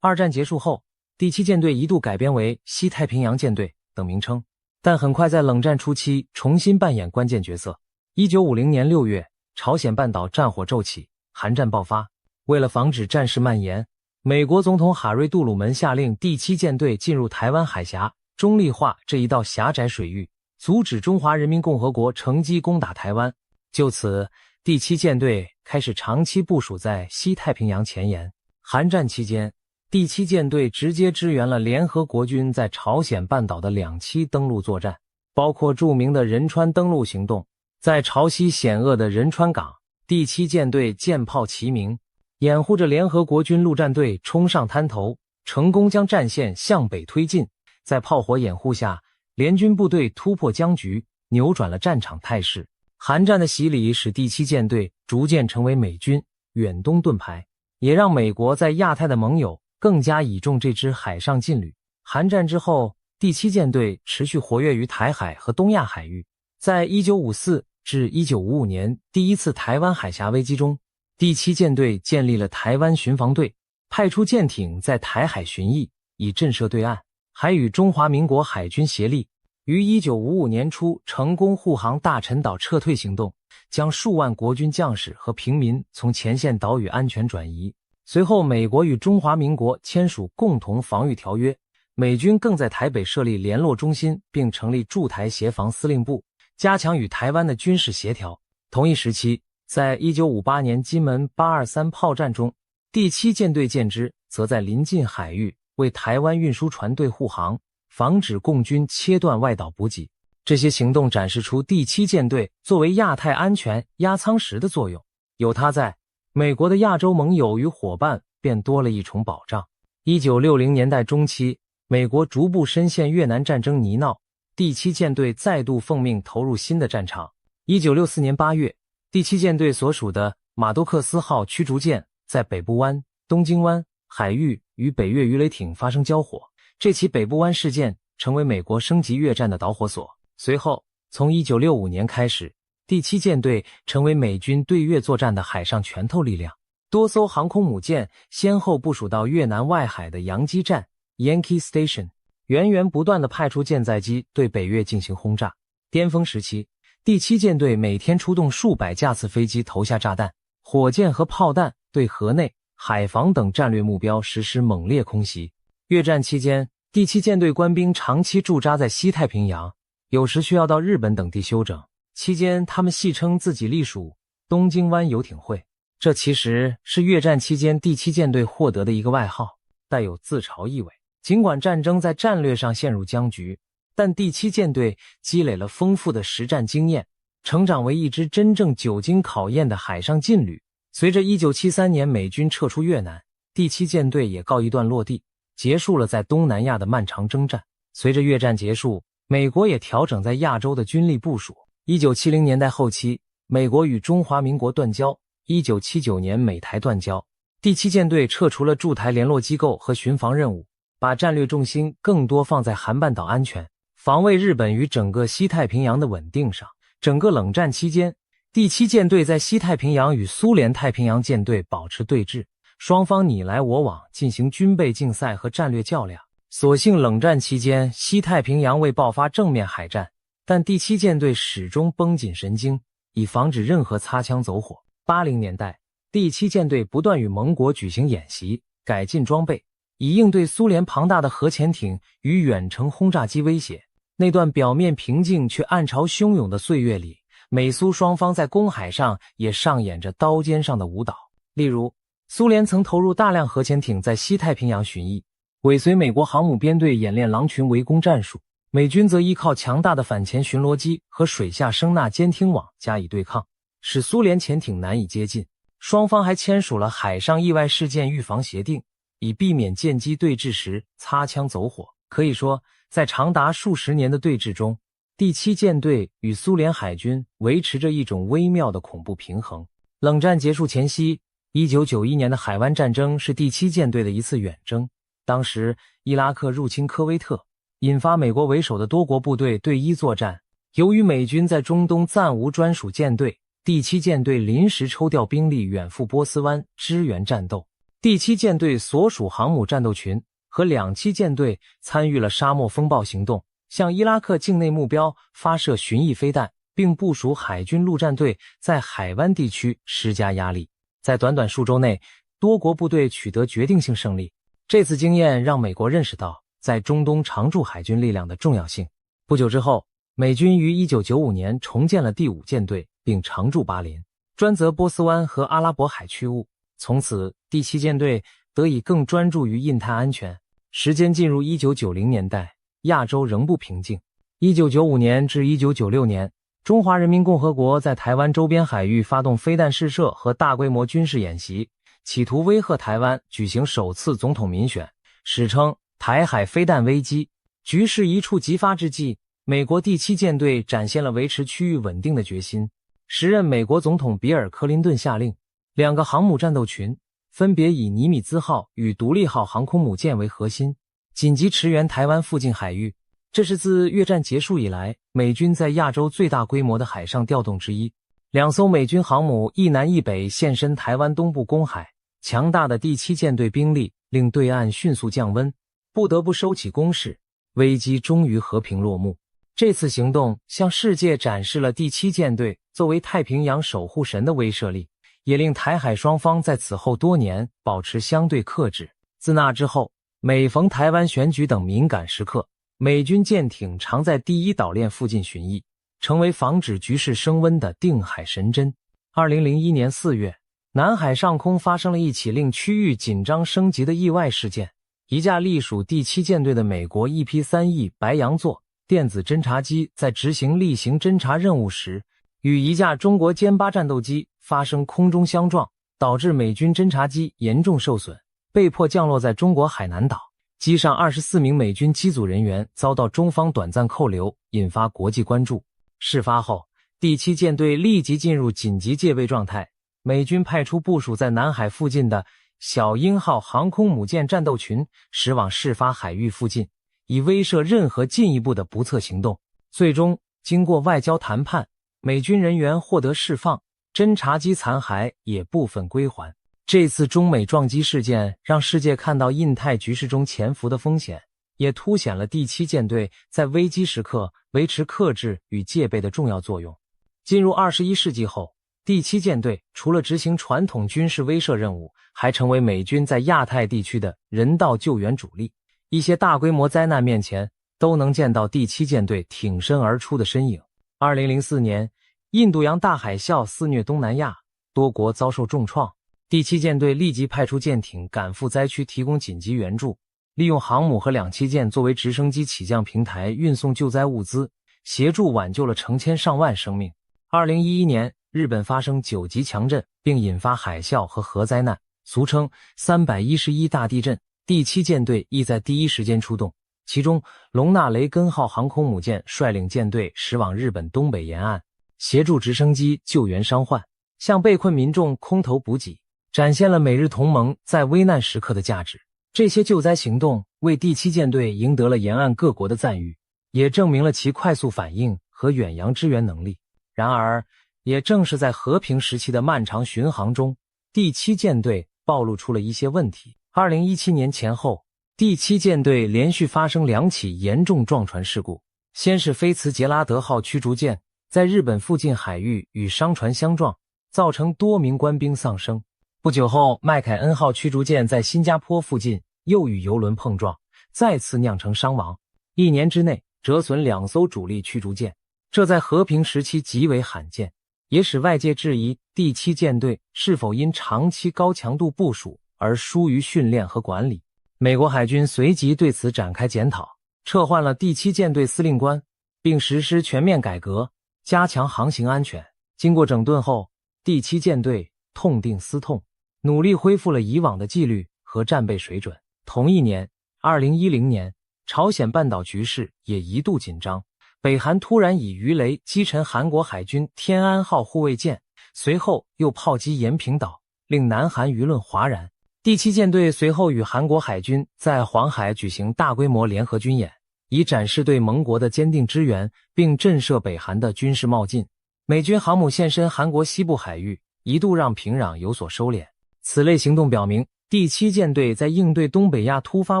二战结束后，第七舰队一度改编为西太平洋舰队等名称，但很快在冷战初期重新扮演关键角色。1950年6月，朝鲜半岛战火骤起，韩战爆发。为了防止战事蔓延，美国总统哈瑞·杜鲁门下令第七舰队进入台湾海峡，中立化这一道狭窄水域，阻止中华人民共和国乘机攻打台湾。就此，第七舰队开始长期部署在西太平洋前沿。韩战期间，第七舰队直接支援了联合国军在朝鲜半岛的2期登陆作战，包括著名的仁川登陆行动。在潮汐险恶的仁川港，第七舰队舰炮齐鸣，掩护着联合国军陆战队冲上滩头，成功将战线向北推进。在炮火掩护下，联军部队突破僵局，扭转了战场态势。韩战的洗礼使第七舰队逐渐成为美军远东盾牌，也让美国在亚太的盟友更加倚重这支海上劲旅。韩战之后，第七舰队持续活跃于台海和东亚海域。在1954至1955年第一次台湾海峡危机中，第七舰队建立了台湾巡防队，派出舰艇在台海巡弋，以震慑对岸，还与中华民国海军协力，于1955年初成功护航大陈岛撤退行动，将数万国军将士和平民从前线岛屿安全转移。随后，美国与中华民国签署共同防御条约，美军更在台北设立联络中心，并成立驻台协防司令部，加强与台湾的军事协调。同一时期，在1958年金门823炮战中，第七舰队舰只则在临近海域为台湾运输船队护航，防止共军切断外岛补给。这些行动展示出第七舰队作为亚太安全压舱石的作用。有它在，美国的亚洲盟友与伙伴便多了一重保障。1960年代中期，美国逐步深陷越南战争泥淖，第七舰队再度奉命投入新的战场。1964年8月，第七舰队所属的马多克斯号驱逐舰在北部湾、东京湾海域与北越鱼雷艇发生交火，这起北部湾事件成为美国升级越战的导火索。随后，从1965年开始，第七舰队成为美军对越作战的海上拳头力量。多艘航空母舰先后部署到越南外海的洋基站 Yankee Station， 源源不断地派出舰载机对北越进行轰炸。巅峰时期，第七舰队每天出动数百架次飞机投下炸弹、火箭和炮弹，对河内、海防等战略目标实施猛烈空袭。越战期间，第七舰队官兵长期驻扎在西太平洋，有时需要到日本等地休整。期间，他们戏称自己隶属东京湾游艇会，这其实是越战期间第七舰队获得的一个外号，带有自嘲意味。尽管战争在战略上陷入僵局，但第七舰队积累了丰富的实战经验，成长为一支真正久经考验的海上劲旅。随着1973年美军撤出越南，第七舰队也告一段落地，结束了在东南亚的漫长征战。随着越战结束，美国也调整在亚洲的军力部署。1970年代后期，美国与中华民国断交，1979年美台断交，第七舰队撤除了驻台联络机构和巡防任务，把战略重心更多放在韩半岛安全、防卫日本与整个西太平洋的稳定上。整个冷战期间，第七舰队在西太平洋与苏联太平洋舰队保持对峙，双方你来我往，进行军备竞赛和战略较量。所幸冷战期间，西太平洋未爆发正面海战，但第七舰队始终绷紧神经，以防止任何擦枪走火。80年代，第七舰队不断与盟国举行演习，改进装备，以应对苏联庞大的核潜艇与远程轰炸机威胁。那段表面平静却暗潮汹涌的岁月里，美苏双方在公海上也上演着刀尖上的舞蹈。例如，苏联曾投入大量核潜艇在西太平洋巡弋，尾随美国航母编队演练狼群围攻战术，美军则依靠强大的反潜巡逻机和水下声纳监听网加以对抗，使苏联潜艇难以接近。双方还签署了海上意外事件预防协定，以避免舰机对峙时擦枪走火。可以说，在长达数十年的对峙中，第七舰队与苏联海军维持着一种微妙的恐怖平衡。冷战结束前夕，1991年的海湾战争是第七舰队的一次远征。当时，伊拉克入侵科威特，引发美国为首的多国部队对伊作战。由于美军在中东暂无专属舰队，第七舰队临时抽调兵力远赴波斯湾支援战斗。第七舰队所属航母战斗群和两栖舰队参与了沙漠风暴行动，向伊拉克境内目标发射巡弋飞弹，并部署海军陆战队在海湾地区施加压力。在短短数周内，多国部队取得决定性胜利。这次经验让美国认识到在中东常驻海军力量的重要性。不久之后，美军于1995年重建了第五舰队，并常驻巴林，专责波斯湾和阿拉伯海区务。从此，第七舰队得以更专注于印太安全。时间进入1990年代，亚洲仍不平静。1995年至1996年，中华人民共和国在台湾周边海域发动飞弹试射和大规模军事演习，企图威吓台湾举行首次总统民选，史称台海飞弹危机。局势一触即发之际，美国第七舰队展现了维持区域稳定的决心。时任美国总统比尔·克林顿下令，两个航母战斗群分别以尼米兹号与独立号航空母舰为核心，紧急驰援台湾附近海域。这是自越战结束以来，美军在亚洲最大规模的海上调动之一。两艘美军航母一南一北现身台湾东部公海，强大的第七舰队兵力令对岸迅速降温，不得不收起攻势，危机终于和平落幕。这次行动向世界展示了第七舰队作为太平洋守护神的威慑力，也令台海双方在此后多年保持相对克制。自那之后，每逢台湾选举等敏感时刻，美军舰艇常在第一岛链附近巡弋，成为防止局势升温的定海神针。2001年4月，南海上空发生了一起令区域紧张升级的意外事件。一架隶属第七舰队的美国 EP-3E 白羊座电子侦察机在执行例行侦察任务时，与一架中国歼8战斗机发生空中相撞，导致美军侦察机严重受损，被迫降落在中国海南岛。机上24名美军机组人员遭到中方短暂扣留，引发国际关注。事发后，第七舰队立即进入紧急戒备状态，美军派出部署在南海附近的小鹰号航空母舰战斗群驶往事发海域附近，以威慑任何进一步的不测行动。最终，经过外交谈判，美军人员获得释放，侦察机残骸也部分归还。这次中美撞击事件让世界看到印太局势中潜伏的风险，也凸显了第七舰队在危机时刻维持克制与戒备的重要作用。进入21世纪后，第七舰队除了执行传统军事威慑任务，还成为美军在亚太地区的人道救援主力。一些大规模灾难面前，都能见到第七舰队挺身而出的身影。2004年，印度洋大海啸肆虐东南亚，多国遭受重创。第七舰队立即派出舰艇赶赴灾区提供紧急援助，利用航母和2栖舰作为直升机起降平台运送救灾物资，协助挽救了成千上万生命。2011年，日本发生9级强震，并引发海啸和核灾难，俗称311大地震。第七舰队亦在第一时间出动，其中隆纳雷根号航空母舰率领舰队驶往日本东北沿岸，协助直升机救援伤患，向被困民众空投补给，展现了美日同盟在危难时刻的价值。这些救灾行动为第七舰队赢得了沿岸各国的赞誉，也证明了其快速反应和远洋支援能力。然而，也正是在和平时期的漫长巡航中，第七舰队暴露出了一些问题。2017年前后，第七舰队连续发生2起严重撞船事故。先是菲茨杰拉德号驱逐舰在日本附近海域与商船相撞，造成多名官兵丧生。不久后，麦凯恩号驱逐舰在新加坡附近又与油轮碰撞，再次酿成伤亡。1年之内折损2艘主力驱逐舰，这在和平时期极为罕见，也使外界质疑第七舰队是否因长期高强度部署而疏于训练和管理。美国海军随即对此展开检讨，撤换了第七舰队司令官，并实施全面改革，加强航行安全。经过整顿后，第七舰队痛定思痛，努力恢复了以往的纪律和战备水准。同一年，2010年，朝鲜半岛局势也一度紧张，北韩突然以鱼雷击沉韩国海军天安号护卫舰，随后又炮击延坪岛，令南韩舆论哗然。第七舰队随后与韩国海军在黄海举行大规模联合军演，以展示对盟国的坚定支援，并震慑北韩的军事冒进。美军航母现身韩国西部海域，一度让平壤有所收敛。此类行动表明，第七舰队在应对东北亚突发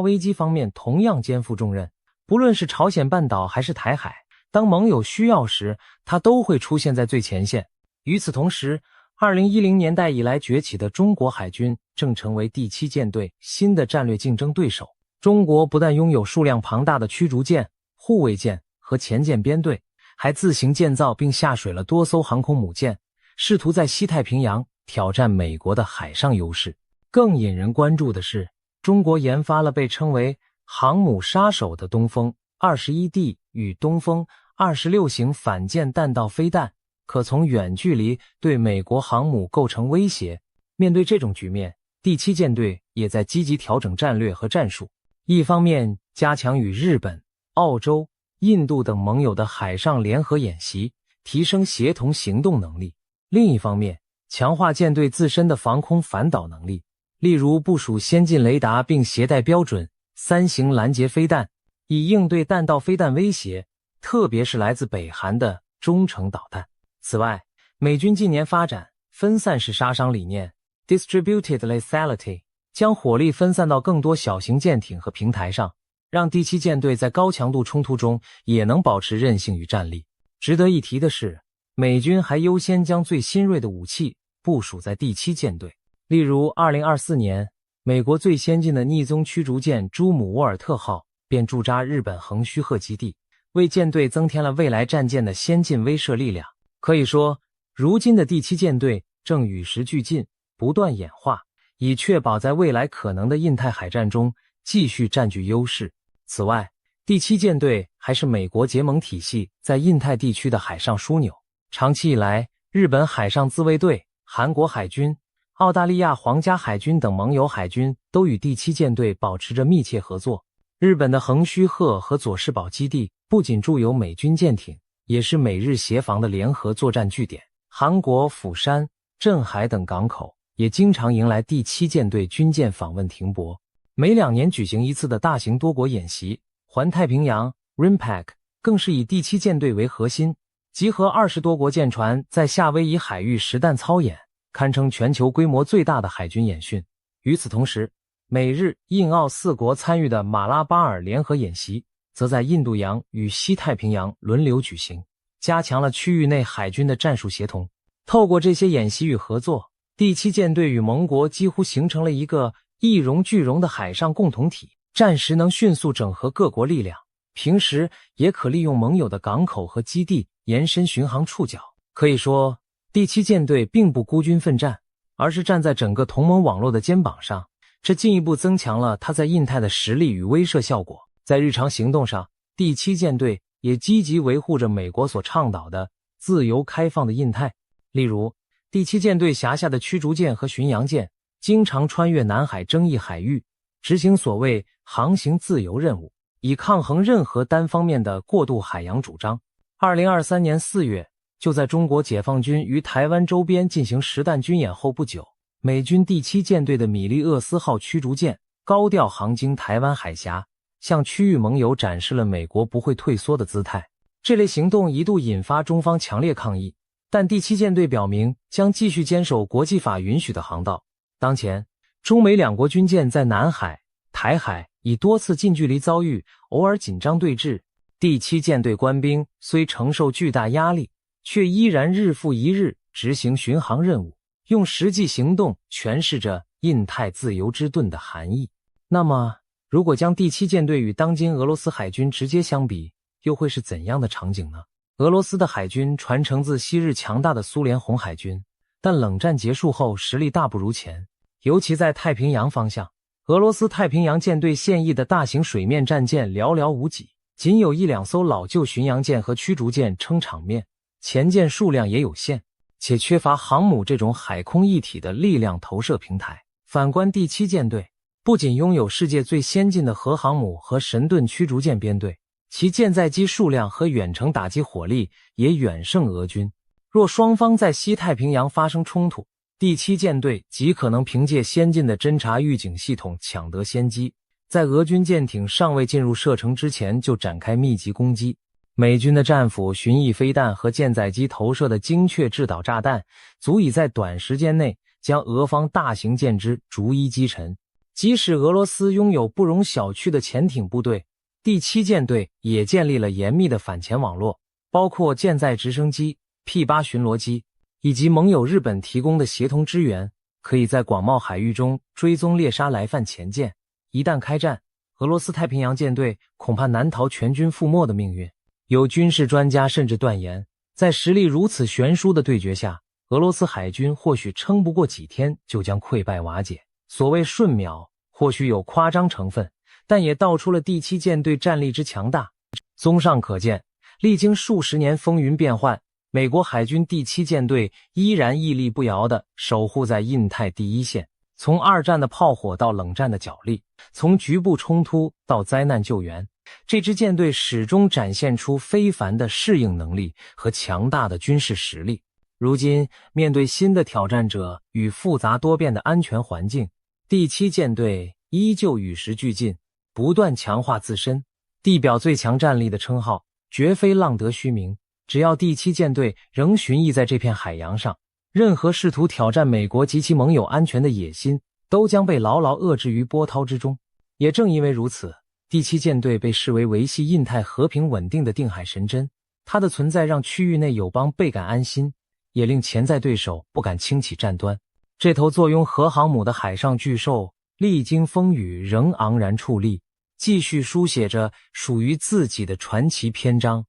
危机方面同样肩负重任。不论是朝鲜半岛还是台海，当盟友需要时，它都会出现在最前线。与此同时，2010年代以来崛起的中国海军正成为第七舰队新的战略竞争对手。中国不但拥有数量庞大的驱逐舰、护卫舰和前舰编队，还自行建造并下水了多艘航空母舰，试图在西太平洋挑战美国的海上优势。更引人关注的是，中国研发了被称为航母杀手的东风 21D 与东风26型反舰弹道飞弹，可从远距离对美国航母构成威胁。面对这种局面，第七舰队也在积极调整战略和战术。一方面加强与日本、澳洲、印度等盟友的海上联合演习，提升协同行动能力；另一方面强化舰队自身的防空反导能力，例如部署先进雷达并携带标准3型拦截飞弹，以应对弹道飞弹威胁，特别是来自北韩的中程导弹。此外，美军近年发展分散式杀伤理念 （Distributed Lethality）， 将火力分散到更多小型舰艇和平台上，让第七舰队在高强度冲突中也能保持韧性与战力。值得一提的是，美军还优先将最新锐的武器部署在第七舰队。例如2024年，美国最先进的逆踪驱逐舰朱姆沃尔特号便驻扎日本横须贺基地，为舰队增添了未来战舰的先进威慑力量。可以说，如今的第七舰队正与时俱进，不断演化，以确保在未来可能的印太海战中继续占据优势。此外，第七舰队还是美国结盟体系在印太地区的海上枢纽。长期以来，日本海上自卫队、韩国海军、澳大利亚皇家海军等盟友海军都与第七舰队保持着密切合作。日本的横须贺和佐世保基地不仅驻有美军舰艇，也是美日协防的联合作战据点。韩国釜山、镇海等港口也经常迎来第七舰队军舰访问停泊。每2年举行一次的大型多国演习环太平洋 RIMPAC 更是以第七舰队为核心，集合20多国舰船在夏威夷海域实弹操演，堪称全球规模最大的海军演训。与此同时，美日印澳4国参与的马拉巴尔联合演习则在印度洋与西太平洋轮流举行，加强了区域内海军的战术协同。透过这些演习与合作，第7舰队与盟国几乎形成了一个一荣俱荣的海上共同体，战时能迅速整合各国力量，平时也可利用盟友的港口和基地延伸巡航触角。可以说，第7舰队并不孤军奋战，而是站在整个同盟网络的肩膀上，这进一步增强了它在印太的实力与威慑效果。在日常行动上，第7舰队也积极维护着美国所倡导的自由开放的印太。例如，第7舰队辖下的驱逐舰和巡洋舰经常穿越南海争议海域，执行所谓航行自由任务，以抗衡任何单方面的过度海洋主张。2023年4月，就在中国解放军于台湾周边进行实弹军演后不久，美军第7舰队的米利厄斯号驱逐舰高调航经台湾海峡，向区域盟友展示了美国不会退缩的姿态。这类行动一度引发中方强烈抗议，但第7舰队表明将继续坚守国际法允许的航道。当前，中美2国军舰在南海、台海已多次近距离遭遇，偶尔紧张对峙。第7舰队官兵虽承受巨大压力，却依然日复一日执行巡航任务，用实际行动诠释着印太自由之盾的含义。那么，如果将第7舰队与当今俄罗斯海军直接相比，又会是怎样的场景呢？俄罗斯的海军传承自昔日强大的苏联红海军，但冷战结束后实力大不如前，尤其在太平洋方向，俄罗斯太平洋舰队现役的大型水面战舰寥寥无几，仅有1-2艘老旧巡洋舰和驱逐舰撑场面，前舰数量也有限，且缺乏航母这种海空一体的力量投射平台。反观第7舰队，不仅拥有世界最先进的核航母和神盾驱逐舰编队，其舰载机数量和远程打击火力也远胜俄军。若双方在西太平洋发生冲突，第7舰队极可能凭借先进的侦察预警系统抢得先机，在俄军舰艇尚未进入射程之前就展开密集攻击。美军的战斧、巡弋飞弹和舰载机投射的精确制导炸弹，足以在短时间内将俄方大型舰只逐一击沉。即使俄罗斯拥有不容小觑的潜艇部队，第7舰队也建立了严密的反潜网络，包括舰载直升机、P-8巡逻机，以及盟友日本提供的协同支援，可以在广袤海域中追踪猎杀来犯前舰。一旦开战，俄罗斯太平洋舰队恐怕难逃全军覆没的命运。有军事专家甚至断言，在实力如此悬殊的对决下，俄罗斯海军或许撑不过几天就将溃败瓦解。所谓瞬秒，或许有夸张成分，但也道出了第7舰队战力之强大。综上可见，历经数十年风云变幻，美国海军第7舰队依然屹立不摇地守护在印太第一线。从2战的炮火到冷战的角力，从局部冲突到灾难救援，这支舰队始终展现出非凡的适应能力和强大的军事实力。如今，面对新的挑战者与复杂多变的安全环境，第7舰队依旧与时俱进，不断强化自身。地表最强战力的称号绝非浪得虚名，只要第7舰队仍巡弋在这片海洋上，任何试图挑战美国及其盟友安全的野心都将被牢牢遏制于波涛之中。也正因为如此，第7舰队被视为维系印太和平稳定的定海神针，它的存在让区域内友邦倍感安心，也令潜在对手不敢轻启战端。这头坐拥核航母的海上巨兽，历经风雨仍昂然矗立，继续书写着属于自己的传奇篇章。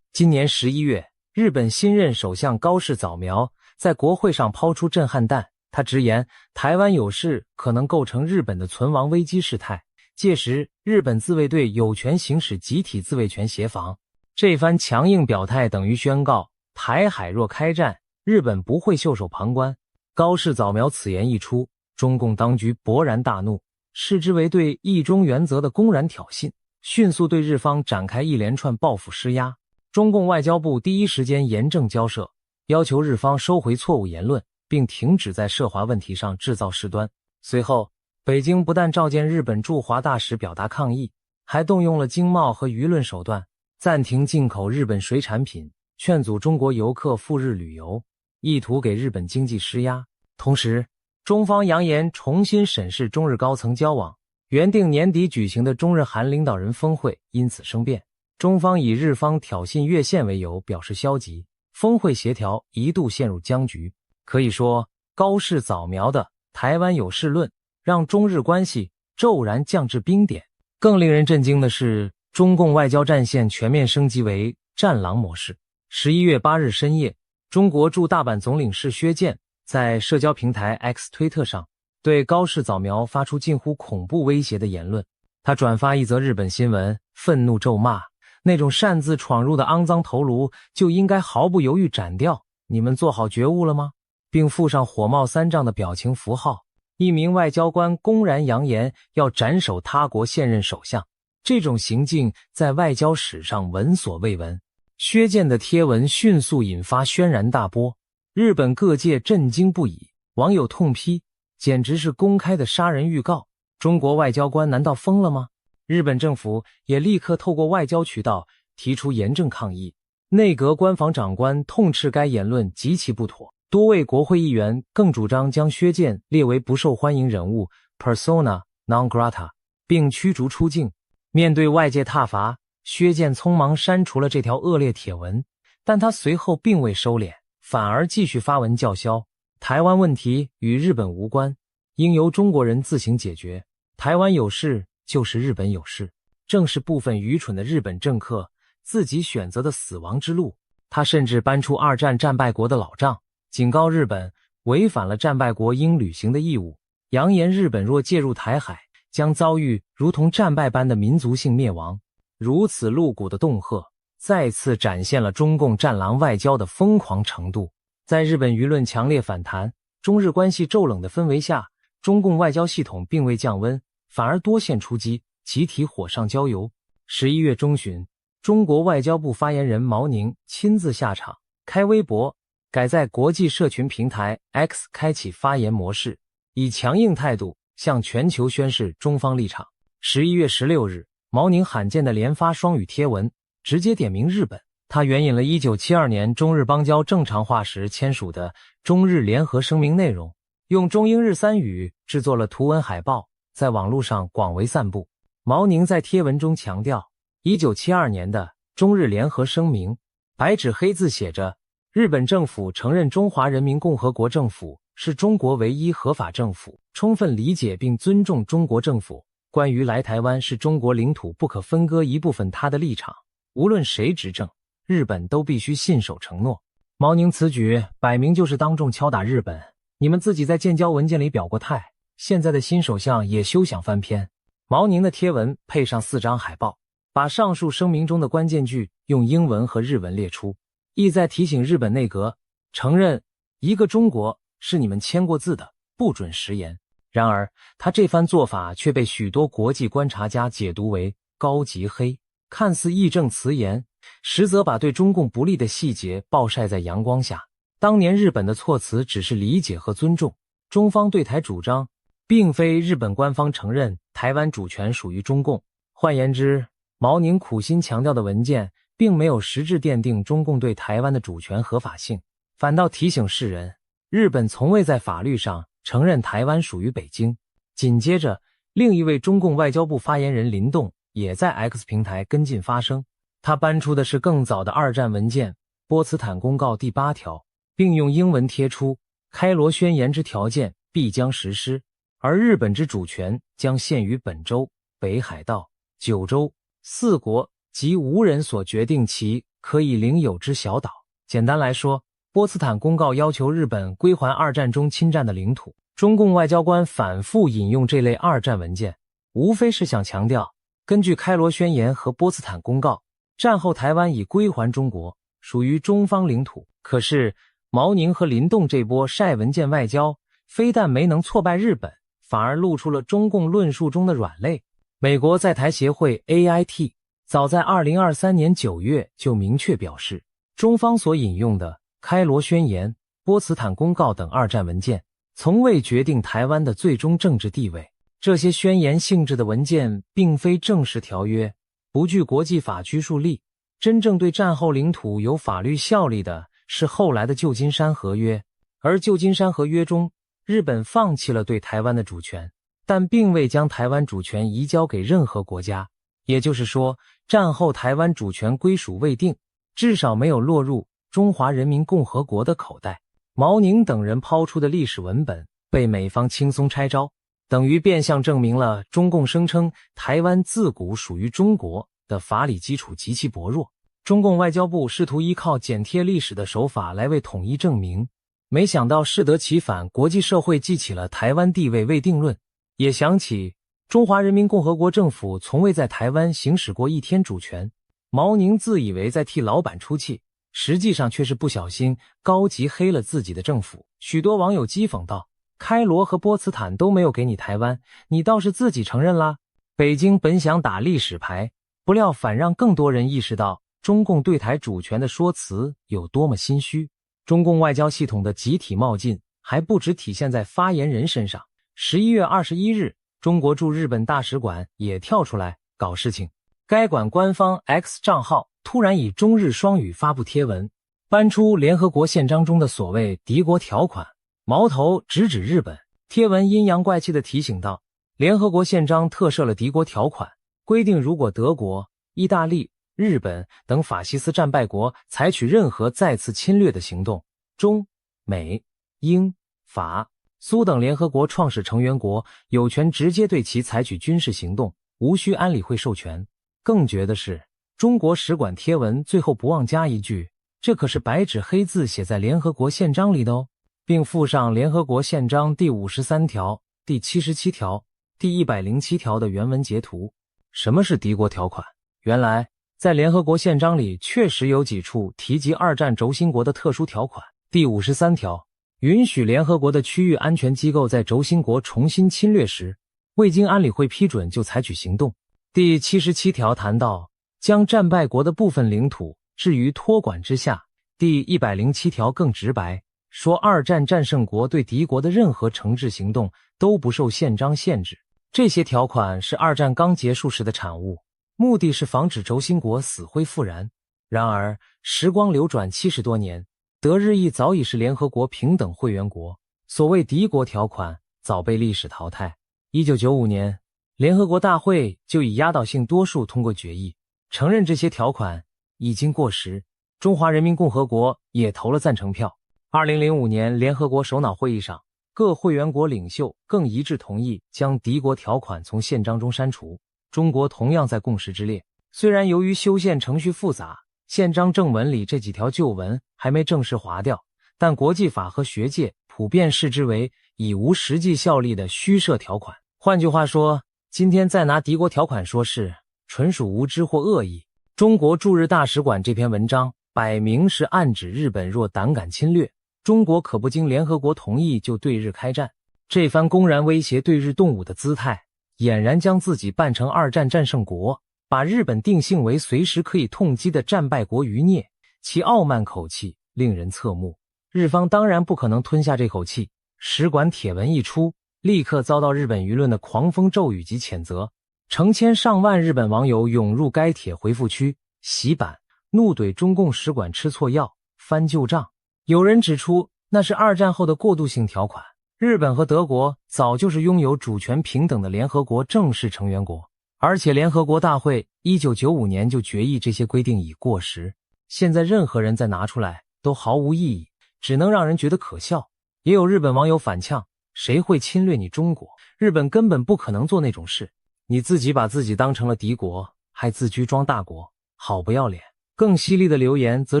今年11月，日本新任首相高市早苗在国会上抛出震撼弹，他直言台湾有事可能构成日本的存亡危机事态，届时日本自卫队有权行使集体自卫权协防。这番强硬表态等于宣告，台海若开战，日本不会袖手旁观。高市早苗此言一出，中共当局勃然大怒，视之为对一中原则的公然挑衅，迅速对日方展开一连串报复施压。中共外交部第一时间严正交涉，要求日方收回错误言论，并停止在涉华问题上制造事端。随后，北京不但召见日本驻华大使表达抗议，还动用了经贸和舆论手段，暂停进口日本水产品，劝阻中国游客赴日旅游，意图给日本经济施压。同时，中方扬言重新审视中日高层交往，原定年底举行的中日韩领导人峰会因此生变。中方以日方挑衅越线为由表示消极，峰会协调一度陷入僵局。可以说，高市早苗的台湾有事论让中日关系骤然降至冰点。更令人震惊的是，中共外交战线全面升级为战狼模式。11月8日深夜，中国驻大阪总领事薛健在社交平台 X 推特上对高市早苗发出近乎恐怖威胁的言论。他转发一则日本新闻，愤怒咒骂那种擅自闯入的肮脏头颅就应该毫不犹豫斩掉，你们做好觉悟了吗？并附上火冒三丈的表情符号。一名外交官公然扬言要斩首他国现任首相，这种行径在外交史上闻所未闻。薛健的贴文迅速引发轩然大波，日本各界震惊不已，网友痛批，简直是公开的杀人预告。中国外交官难道疯了吗？日本政府也立刻透过外交渠道提出严正抗议。内阁官房长官痛斥该言论极其不妥，多位国会议员更主张将薛健列为不受欢迎人物 persona non grata， 并驱逐出境。面对外界挞伐，薛健匆忙删除了这条恶劣帖文，但他随后并未收敛，反而继续发文叫嚣台湾问题与日本无关，应由中国人自行解决，台湾有事就是日本有事，正是部分愚蠢的日本政客自己选择的死亡之路。他甚至搬出二战战败国的老账，警告日本违反了战败国应履行的义务，扬言日本若介入台海，将遭遇如同战败般的民族性灭亡。如此露骨的恫吓，再次展现了中共战狼外交的疯狂程度。在日本舆论强烈反弹、中日关系骤冷的氛围下，中共外交系统并未降温，反而多线出击，集体火上浇油。11月中旬，中国外交部发言人毛宁亲自下场，开微博，改在国际社群平台 X 开启发言模式，以强硬态度向全球宣示中方立场。11月16日，毛宁罕见的连发双语贴文，直接点名日本。他援引了1972年中日邦交正常化时签署的中日联合声明内容，用中英日三语制作了图文海报，在网络上广为散布。毛宁在贴文中强调，1972年的中日联合声明白纸黑字写着，日本政府承认中华人民共和国政府是中国唯一合法政府，充分理解并尊重中国政府关于来台湾是中国领土不可分割一部分他的立场，无论谁执政，日本都必须信守承诺。毛宁此举摆明就是当众敲打日本，你们自己在建交文件里表过态，现在的新首相也休想翻篇。毛宁的贴文配上4张海报，把上述声明中的关键句用英文和日文列出，意在提醒日本内阁承认一个中国是你们签过字的，不准食言。然而他这番做法却被许多国际观察家解读为高级黑，看似义正辞严，实则把对中共不利的细节暴晒在阳光下。当年日本的措辞只是理解和尊重，中方对台主张并非日本官方承认台湾主权属于中共。换言之，毛宁苦心强调的文件并没有实质奠定中共对台湾的主权合法性，反倒提醒世人，日本从未在法律上承认台湾属于北京。紧接着，另一位中共外交部发言人林动也在 X 平台跟进发声，他搬出的是更早的二战文件《波茨坦公告》第8条，并用英文贴出开罗宣言之条件必将实施，而日本之主权将限于本州、北海道、九州4国及无人所决定其可以领有之小岛。简单来说，波茨坦公告要求日本归还二战中侵占的领土。中共外交官反复引用这类二战文件，无非是想强调，根据开罗宣言和波茨坦公告，战后台湾已归还中国，属于中方领土。可是毛宁和林动这波晒文件外交，非但没能挫败日本，反而露出了中共论述中的软肋。美国在台协会 AIT 早在2023年9月就明确表示，中方所引用的开罗宣言、波茨坦公告等二战文件，从未决定台湾的最终政治地位。这些宣言性质的文件并非正式条约，不具国际法拘束力，真正对战后领土有法律效力的是后来的旧金山合约，而旧金山合约中，日本放弃了对台湾的主权，但并未将台湾主权移交给任何国家。也就是说，战后台湾主权归属未定，至少没有落入中华人民共和国的口袋。毛宁等人抛出的历史文本被美方轻松拆招，等于变相证明了中共声称台湾自古属于中国的法理基础极其薄弱。中共外交部试图依靠剪贴历史的手法来为统一证明，没想到适得其反，国际社会记起了台湾地位未定论，也想起中华人民共和国政府从未在台湾行使过一天主权。毛宁自以为在替老板出气，实际上却是不小心高级黑了自己的政府。许多网友讥讽道，开罗和波茨坦都没有给你台湾，你倒是自己承认啦。北京本想打历史牌，不料反让更多人意识到中共对台主权的说辞有多么心虚。中共外交系统的集体冒进还不只体现在发言人身上。11月21日，中国驻日本大使馆也跳出来搞事情。该馆官方 X 账号突然以中日双语发布贴文，搬出联合国宪章中的所谓敌国条款，矛头直指日本。贴文阴阳怪气地提醒道，联合国宪章特设了敌国条款，规定如果德国、意大利、日本等法西斯战败国采取任何再次侵略的行动，中、美、英、法、苏等联合国创始成员国有权直接对其采取军事行动，无需安理会授权。更绝的是，中国使馆贴文最后不忘加一句，这可是白纸黑字写在联合国宪章里的哦，并附上联合国宪章第53条、第77条、第107条的原文截图。什么是敌国条款？原来在联合国宪章里确实有几处提及二战轴心国的特殊条款。第53条允许联合国的区域安全机构在轴心国重新侵略时，未经安理会批准就采取行动。第77条谈到将战败国的部分领土置于托管之下。第107条更直白，说二战战胜国对敌国的任何惩治行动都不受宪章限制。这些条款是二战刚结束时的产物，目的是防止轴心国死灰复燃。然而时光流转70多年，德日意早已是联合国平等会员国，所谓敌国条款早被历史淘汰。1995年联合国大会就以压倒性多数通过决议，承认这些条款已经过时。中华人民共和国也投了赞成票。2005年联合国首脑会议上，各会员国领袖更一致同意将敌国条款从宪章中删除。中国同样在共识之列。虽然由于修宪程序复杂，宪章正文里这几条旧文还没正式划掉，但国际法和学界普遍视之为已无实际效力的虚设条款。换句话说，今天再拿敌国条款说事，纯属无知或恶意。中国驻日大使馆这篇文章摆明是暗指日本若胆敢侵略，中国可不经联合国同意就对日开战。这番公然威胁对日动武的姿态，俨然将自己扮成二战战胜国，把日本定性为随时可以痛击的战败国余孽，其傲慢口气令人侧目。日方当然不可能吞下这口气，使馆帖文一出，立刻遭到日本舆论的狂风骤雨及谴责。成千上万日本网友涌入该帖回复区洗版，怒怼中共使馆吃错药，翻旧账。有人指出，那是二战后的过渡性条款，日本和德国早就是拥有主权平等的联合国正式成员国，而且联合国大会1995年就决议这些规定已过时，现在任何人再拿出来都毫无意义，只能让人觉得可笑。也有日本网友反呛，谁会侵略你中国？日本根本不可能做那种事，你自己把自己当成了敌国，还自居装大国，好不要脸。更犀利的留言则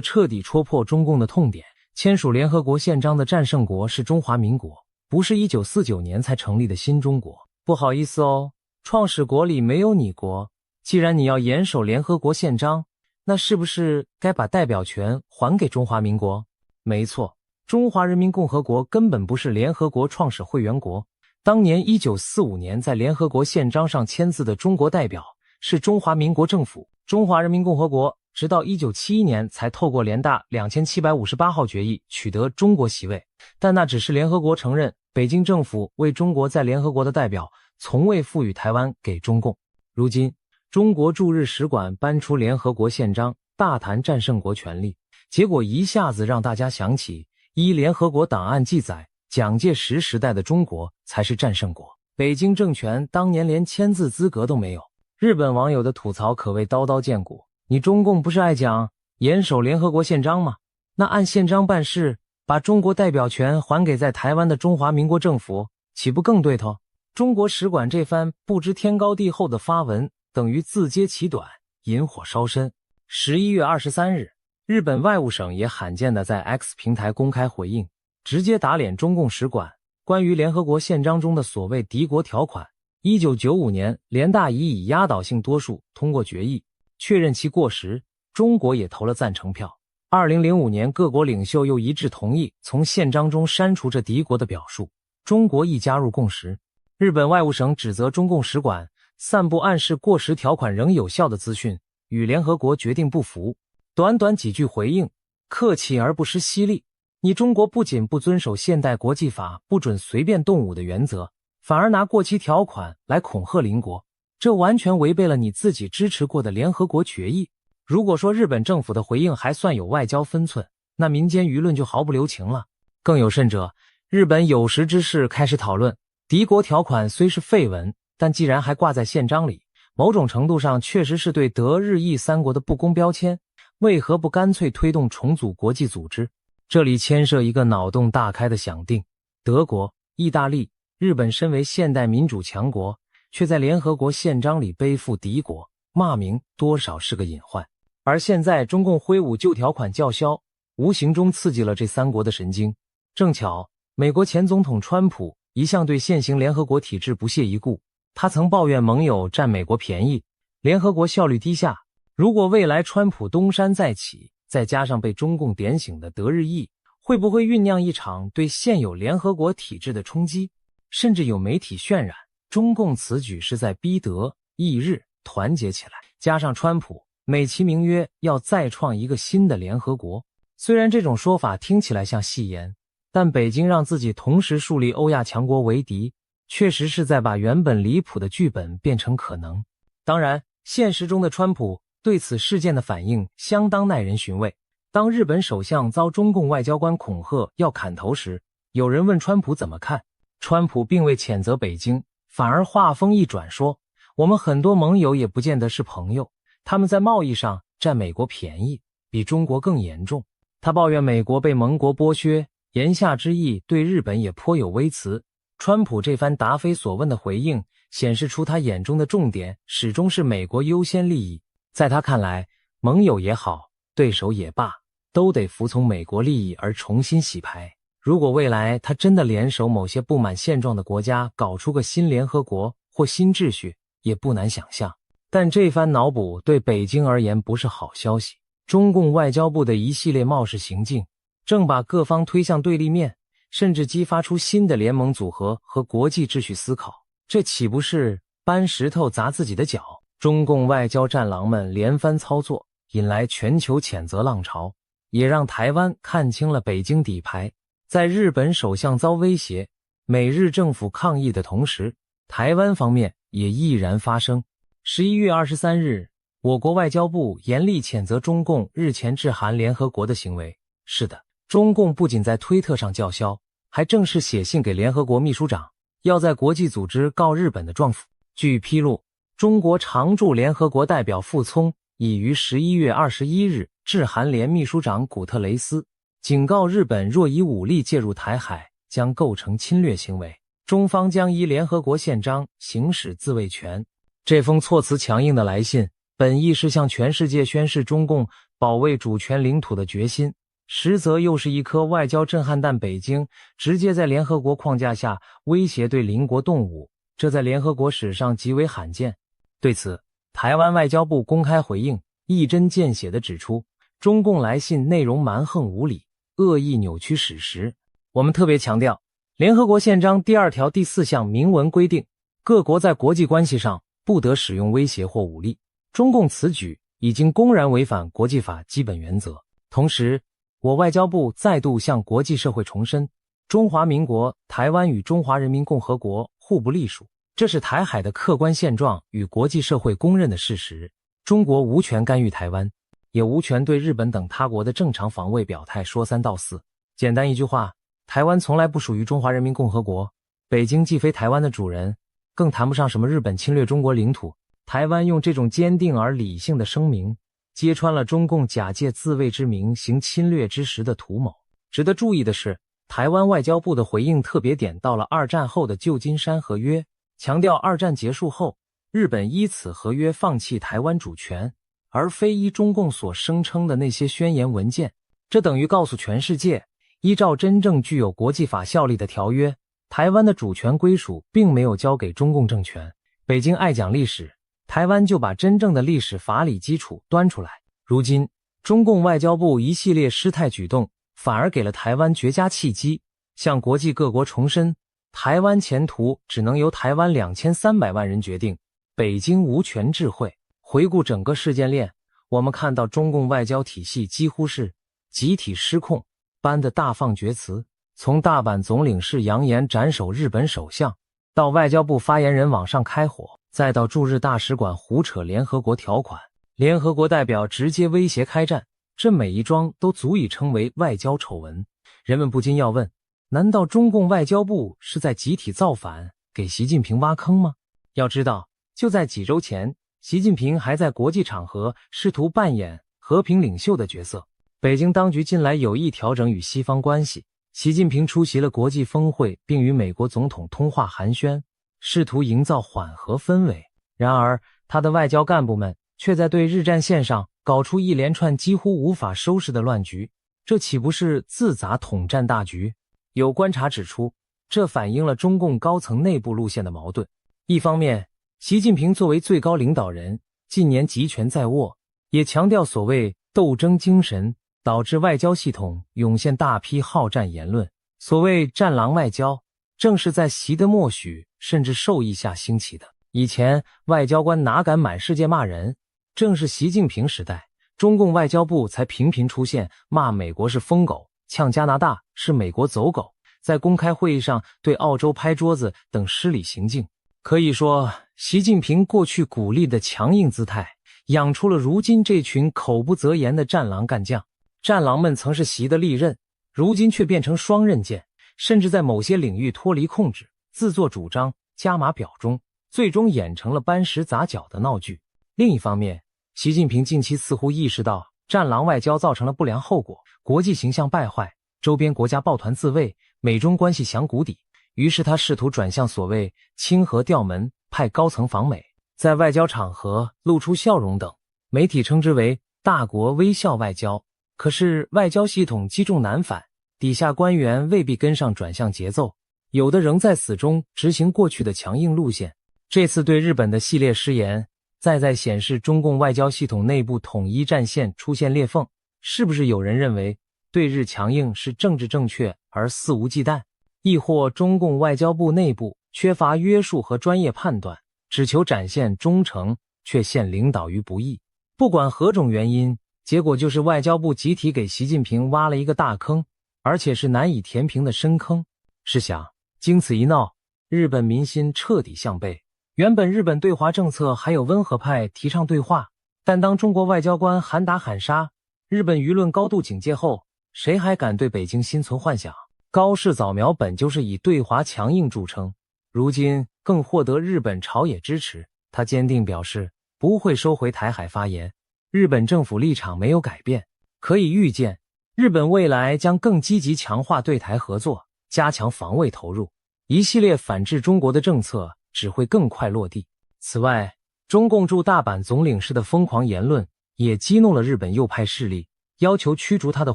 彻底戳破中共的痛点，签署联合国宪章的战胜国是中华民国，不是1949年才成立的新中国。不好意思哦，创始国里没有你国，既然你要严守联合国宪章，那是不是该把代表权还给中华民国？没错，中华人民共和国根本不是联合国创始会员国。当年1945年在联合国宪章上签字的中国代表是中华民国政府，中华人民共和国直到1971年才透过联大2758号决议取得中国席位，但那只是联合国承认北京政府为中国在联合国的代表，从未赋予台湾给中共。如今中国驻日使馆搬出联合国宪章，大谈战胜国权力，结果一下子让大家想起，依联合国档案记载，蒋介石时代的中国才是战胜国，北京政权当年连签字资格都没有。日本网友的吐槽可谓刀刀见骨，你中共不是爱讲严守联合国宪章吗？那按宪章办事，把中国代表权还给在台湾的中华民国政府，岂不更对头？中国使馆这番不知天高地厚的发文，等于自揭其短，引火烧身。11月23日，日本外务省也罕见地在 X 平台公开回应，直接打脸中共使馆关于联合国宪章中的所谓敌国条款。1995年，联大以压倒性多数通过决议，确认其过时，中国也投了赞成票。2005年，各国领袖又一致同意从宪章中删除这敌国的表述，中国亦加入共识。日本外务省指责中共使馆散布暗示过时条款仍有效的资讯，与联合国决定不符。短短几句回应，客气而不失犀利。你中国不仅不遵守现代国际法不准随便动武的原则，反而拿过期条款来恐吓邻国，这完全违背了你自己支持过的联合国决议。如果说日本政府的回应还算有外交分寸，那民间舆论就毫不留情了。更有甚者，日本有识之士开始讨论，敌国条款虽是废文，但既然还挂在宪章里，某种程度上确实是对德日意三国的不公标签，为何不干脆推动重组国际组织？这里牵涉一个脑洞大开的想定，德国、意大利、日本身为现代民主强国，却在联合国宪章里背负敌国，骂名多少是个隐患。而现在中共挥舞旧条款叫嚣，无形中刺激了这三国的神经。正巧，美国前总统川普一向对现行联合国体制不屑一顾，他曾抱怨盟友占美国便宜，联合国效率低下。如果未来川普东山再起，再加上被中共点醒的德日意，会不会酝酿一场对现有联合国体制的冲击？甚至有媒体渲染，中共此举是在逼德、意日团结起来，加上川普美其名曰要再创一个新的联合国。虽然这种说法听起来像戏言，但北京让自己同时树立欧亚强国为敌，确实是在把原本离谱的剧本变成可能。当然，现实中的川普对此事件的反应相当耐人寻味。当日本首相遭中共外交官恐吓要砍头时，有人问川普怎么看，川普并未谴责北京，反而话锋一转说，我们很多盟友也不见得是朋友，他们在贸易上占美国便宜，比中国更严重。他抱怨美国被盟国剥削，言下之意对日本也颇有微词。川普这番答非所问的回应，显示出他眼中的重点始终是美国优先利益。在他看来，盟友也好，对手也罢，都得服从美国利益而重新洗牌。如果未来他真的联手某些不满现状的国家搞出个新联合国或新秩序，也不难想象。但这番脑补对北京而言不是好消息。中共外交部的一系列冒失行径，正把各方推向对立面，甚至激发出新的联盟组合和国际秩序思考。这岂不是搬石头砸自己的脚？中共外交战狼们连番操作，引来全球谴责浪潮，也让台湾看清了北京底牌。在日本首相遭威胁，美日政府抗议的同时，台湾方面也毅然发声。11月23日，我国外交部严厉谴责中共日前致函联合国的行为。是的，中共不仅在推特上叫嚣，还正式写信给联合国秘书长，要在国际组织告日本的状府。据披露，中国常驻联合国代表傅聪已于11月21日致函联秘书长古特雷斯，警告日本若以武力介入台海，将构成侵略行为，中方将依联合国宪章行使自卫权。这封措辞强硬的来信，本意是向全世界宣示中共保卫主权领土的决心，实则又是一颗外交震撼弹。北京直接在联合国框架下威胁对邻国动武，这在联合国史上极为罕见。对此，台湾外交部公开回应，一针见血地指出，中共来信内容蛮横无理，恶意扭曲史实。我们特别强调，联合国宪章第2条第4项明文规定，各国在国际关系上不得使用威胁或武力。中共此举已经公然违反国际法基本原则。同时，我外交部再度向国际社会重申，中华民国台湾与中华人民共和国互不隶属，这是台海的客观现状与国际社会公认的事实。中国无权干预台湾。也无权对日本等他国的正常防卫表态说三道四。简单一句话，台湾从来不属于中华人民共和国，北京既非台湾的主人，更谈不上什么日本侵略中国领土。台湾用这种坚定而理性的声明，揭穿了中共假借自卫之名行侵略之实的图谋。值得注意的是，台湾外交部的回应特别点到了二战后的旧金山合约，强调二战结束后，日本依此合约放弃台湾主权，而非依中共所声称的那些宣言文件。这等于告诉全世界，依照真正具有国际法效力的条约，台湾的主权归属并没有交给中共政权。北京爱讲历史，台湾就把真正的历史法理基础端出来。如今，中共外交部一系列失态举动，反而给了台湾绝佳契机，向国际各国重申，台湾前途只能由台湾2300万人决定，北京无权置喙。回顾整个事件链，我们看到中共外交体系几乎是集体失控般的大放厥词，从大阪总领事扬言斩首日本首相，到外交部发言人网上开火，再到驻日大使馆胡扯联合国条款，联合国代表直接威胁开战，这每一桩都足以称为外交丑闻。人们不禁要问，难道中共外交部是在集体造反，给习近平挖坑吗？要知道，就在几周前，习近平还在国际场合试图扮演和平领袖的角色。北京当局近来有意调整与西方关系，习近平出席了国际峰会，并与美国总统通话寒暄，试图营造缓和氛围。然而，他的外交干部们却在对日战线上搞出一连串几乎无法收拾的乱局，这岂不是自砸统战大局？有观察指出，这反映了中共高层内部路线的矛盾。一方面，习近平作为最高领导人，近年集权在握，也强调所谓斗争精神，导致外交系统涌现大批好战言论。所谓战狼外交，正是在习的默许甚至授意下兴起的。以前外交官哪敢满世界骂人，正是习近平时代，中共外交部才频频出现骂美国是疯狗，呛加拿大是美国走狗，在公开会议上对澳洲拍桌子等失礼行径。可以说，习近平过去鼓励的强硬姿态，养出了如今这群口不择言的战狼干将。战狼们曾是习的利刃，如今却变成双刃剑，甚至在某些领域脱离控制，自作主张，加码表忠，最终演成了搬石砸脚的闹剧。另一方面，习近平近期似乎意识到战狼外交造成了不良后果，国际形象败坏，周边国家抱团自卫，美中关系响谷底。于是他试图转向所谓清河调门，派高层访美，在外交场合露出笑容等，媒体称之为大国微笑外交。可是外交系统积重难返，底下官员未必跟上转向节奏，有的仍在死忠执行过去的强硬路线。这次对日本的系列失言，再显示中共外交系统内部统一战线出现裂缝。是不是有人认为对日强硬是政治正确而肆无忌惮，亦或中共外交部内部缺乏约束和专业判断，只求展现忠诚，却陷领导于不义？不管何种原因，结果就是外交部集体给习近平挖了一个大坑，而且是难以填平的深坑。试想，经此一闹，日本民心彻底向背。原本日本对华政策还有温和派提倡对话，但当中国外交官喊打喊杀，日本舆论高度警戒后，谁还敢对北京心存幻想？高市早苗本就是以对华强硬著称，如今更获得日本朝野支持，他坚定表示不会收回台海发言。日本政府立场没有改变，可以预见，日本未来将更积极强化对台合作，加强防卫投入，一系列反制中国的政策只会更快落地。此外，中共驻大阪总领事的疯狂言论也激怒了日本右派势力，要求驱逐他的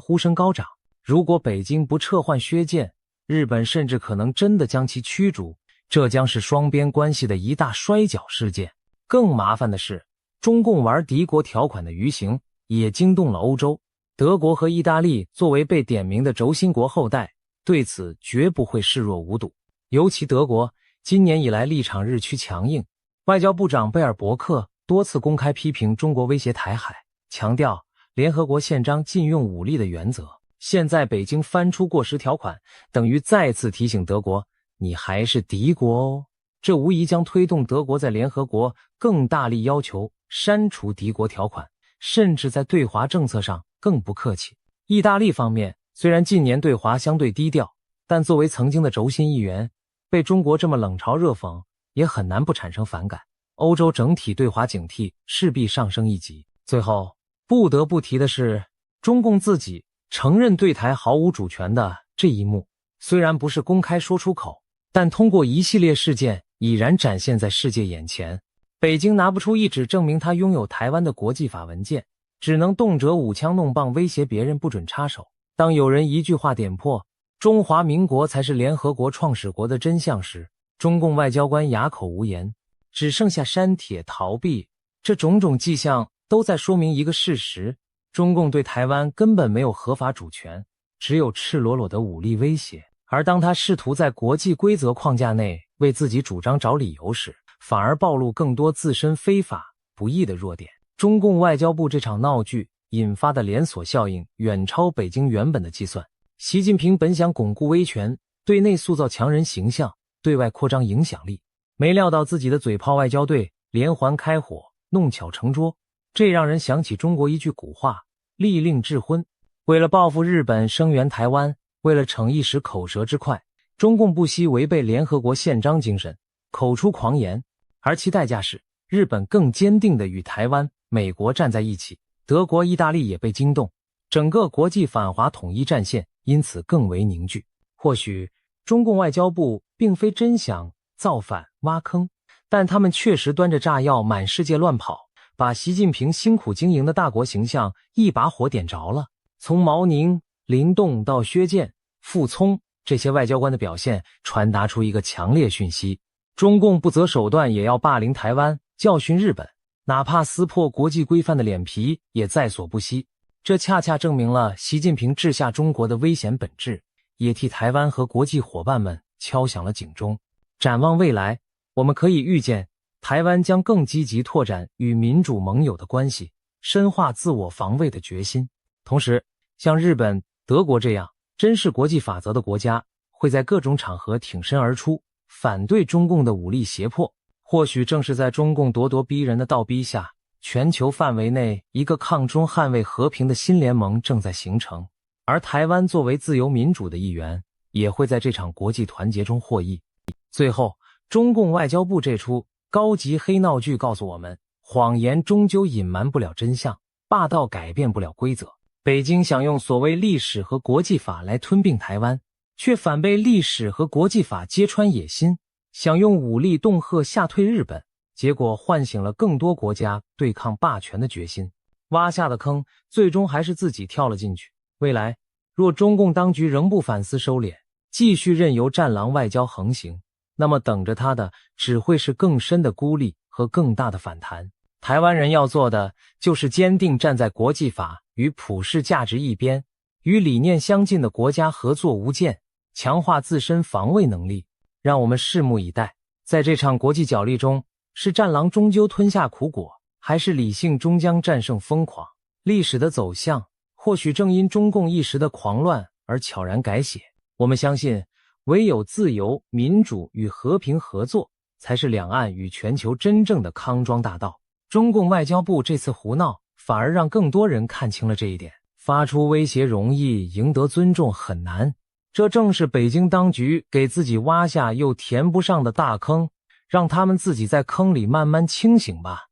呼声高涨。如果北京不撤换薛舰，日本甚至可能真的将其驱逐，这将是双边关系的一大摔跤事件。更麻烦的是，中共玩敌国条款的余行也惊动了欧洲。德国和意大利作为被点名的轴心国后代，对此绝不会视若无睹。尤其德国今年以来立场日趋强硬，外交部长贝尔伯克多次公开批评中国威胁台海，强调联合国宪章禁用武力的原则。现在北京翻出过时条款，等于再次提醒德国，你还是敌国哦。这无疑将推动德国在联合国更大力要求删除敌国条款，甚至在对华政策上更不客气。意大利方面虽然近年对华相对低调，但作为曾经的轴心一员，被中国这么冷嘲热讽，也很难不产生反感。欧洲整体对华警惕势必上升一级。最后不得不提的是，中共自己承认对台毫无主权的这一幕，虽然不是公开说出口，但通过一系列事件已然展现在世界眼前。北京拿不出一纸证明他拥有台湾的国际法文件，只能动辄舞枪弄棒威胁别人不准插手。当有人一句话点破中华民国才是联合国创始国的真相时，中共外交官哑口无言，只剩下删帖逃避。这种种迹象都在说明一个事实：中共对台湾根本没有合法主权，只有赤裸裸的武力威胁。而当他试图在国际规则框架内为自己主张找理由时，反而暴露更多自身非法不义的弱点。中共外交部这场闹剧引发的连锁效应远超北京原本的计算。习近平本想巩固威权，对内塑造强人形象，对外扩张影响力，没料到自己的嘴炮外交队连环开火，弄巧成拙。这让人想起中国一句古话：利令智昏。为了报复日本声援台湾，为了逞一时口舌之快，中共不惜违背联合国宪章精神，口出狂言，而其代价是日本更坚定地与台湾、美国站在一起，德国、意大利也被惊动，整个国际反华统一战线因此更为凝聚。或许中共外交部并非真想造反挖坑，但他们确实端着炸药满世界乱跑，把习近平辛苦经营的大国形象一把火点着了。从毛宁、林动到薛健、傅聪，这些外交官的表现传达出一个强烈讯息：中共不择手段也要霸凌台湾，教训日本，哪怕撕破国际规范的脸皮也在所不惜。这恰恰证明了习近平治下中国的危险本质，也替台湾和国际伙伴们敲响了警钟。展望未来，我们可以预见台湾将更积极拓展与民主盟友的关系，深化自我防卫的决心。同时，像日本、德国这样珍视国际法则的国家，会在各种场合挺身而出，反对中共的武力胁迫。或许正是在中共咄咄逼人的倒逼下，全球范围内一个抗中捍卫和平的新联盟正在形成，而台湾作为自由民主的一员，也会在这场国际团结中获益。最后，中共外交部这出高级黑闹剧告诉我们，谎言终究隐瞒不了真相，霸道改变不了规则。北京想用所谓历史和国际法来吞并台湾，却反被历史和国际法揭穿野心，想用武力恫吓吓退日本，结果唤醒了更多国家对抗霸权的决心。挖下的坑，最终还是自己跳了进去。未来，若中共当局仍不反思收敛，继续任由战狼外交横行，那么等着他的只会是更深的孤立和更大的反弹。台湾人要做的就是坚定站在国际法与普世价值一边，与理念相近的国家合作无间，强化自身防卫能力。让我们拭目以待，在这场国际角力中，是战狼终究吞下苦果，还是理性终将战胜疯狂？历史的走向或许正因中共一时的狂乱而悄然改写。我们相信，唯有自由、民主与和平合作，才是两岸与全球真正的康庄大道。中共外交部这次胡闹，反而让更多人看清了这一点。发出威胁容易，赢得尊重很难。这正是北京当局给自己挖下又填不上的大坑，让他们自己在坑里慢慢清醒吧。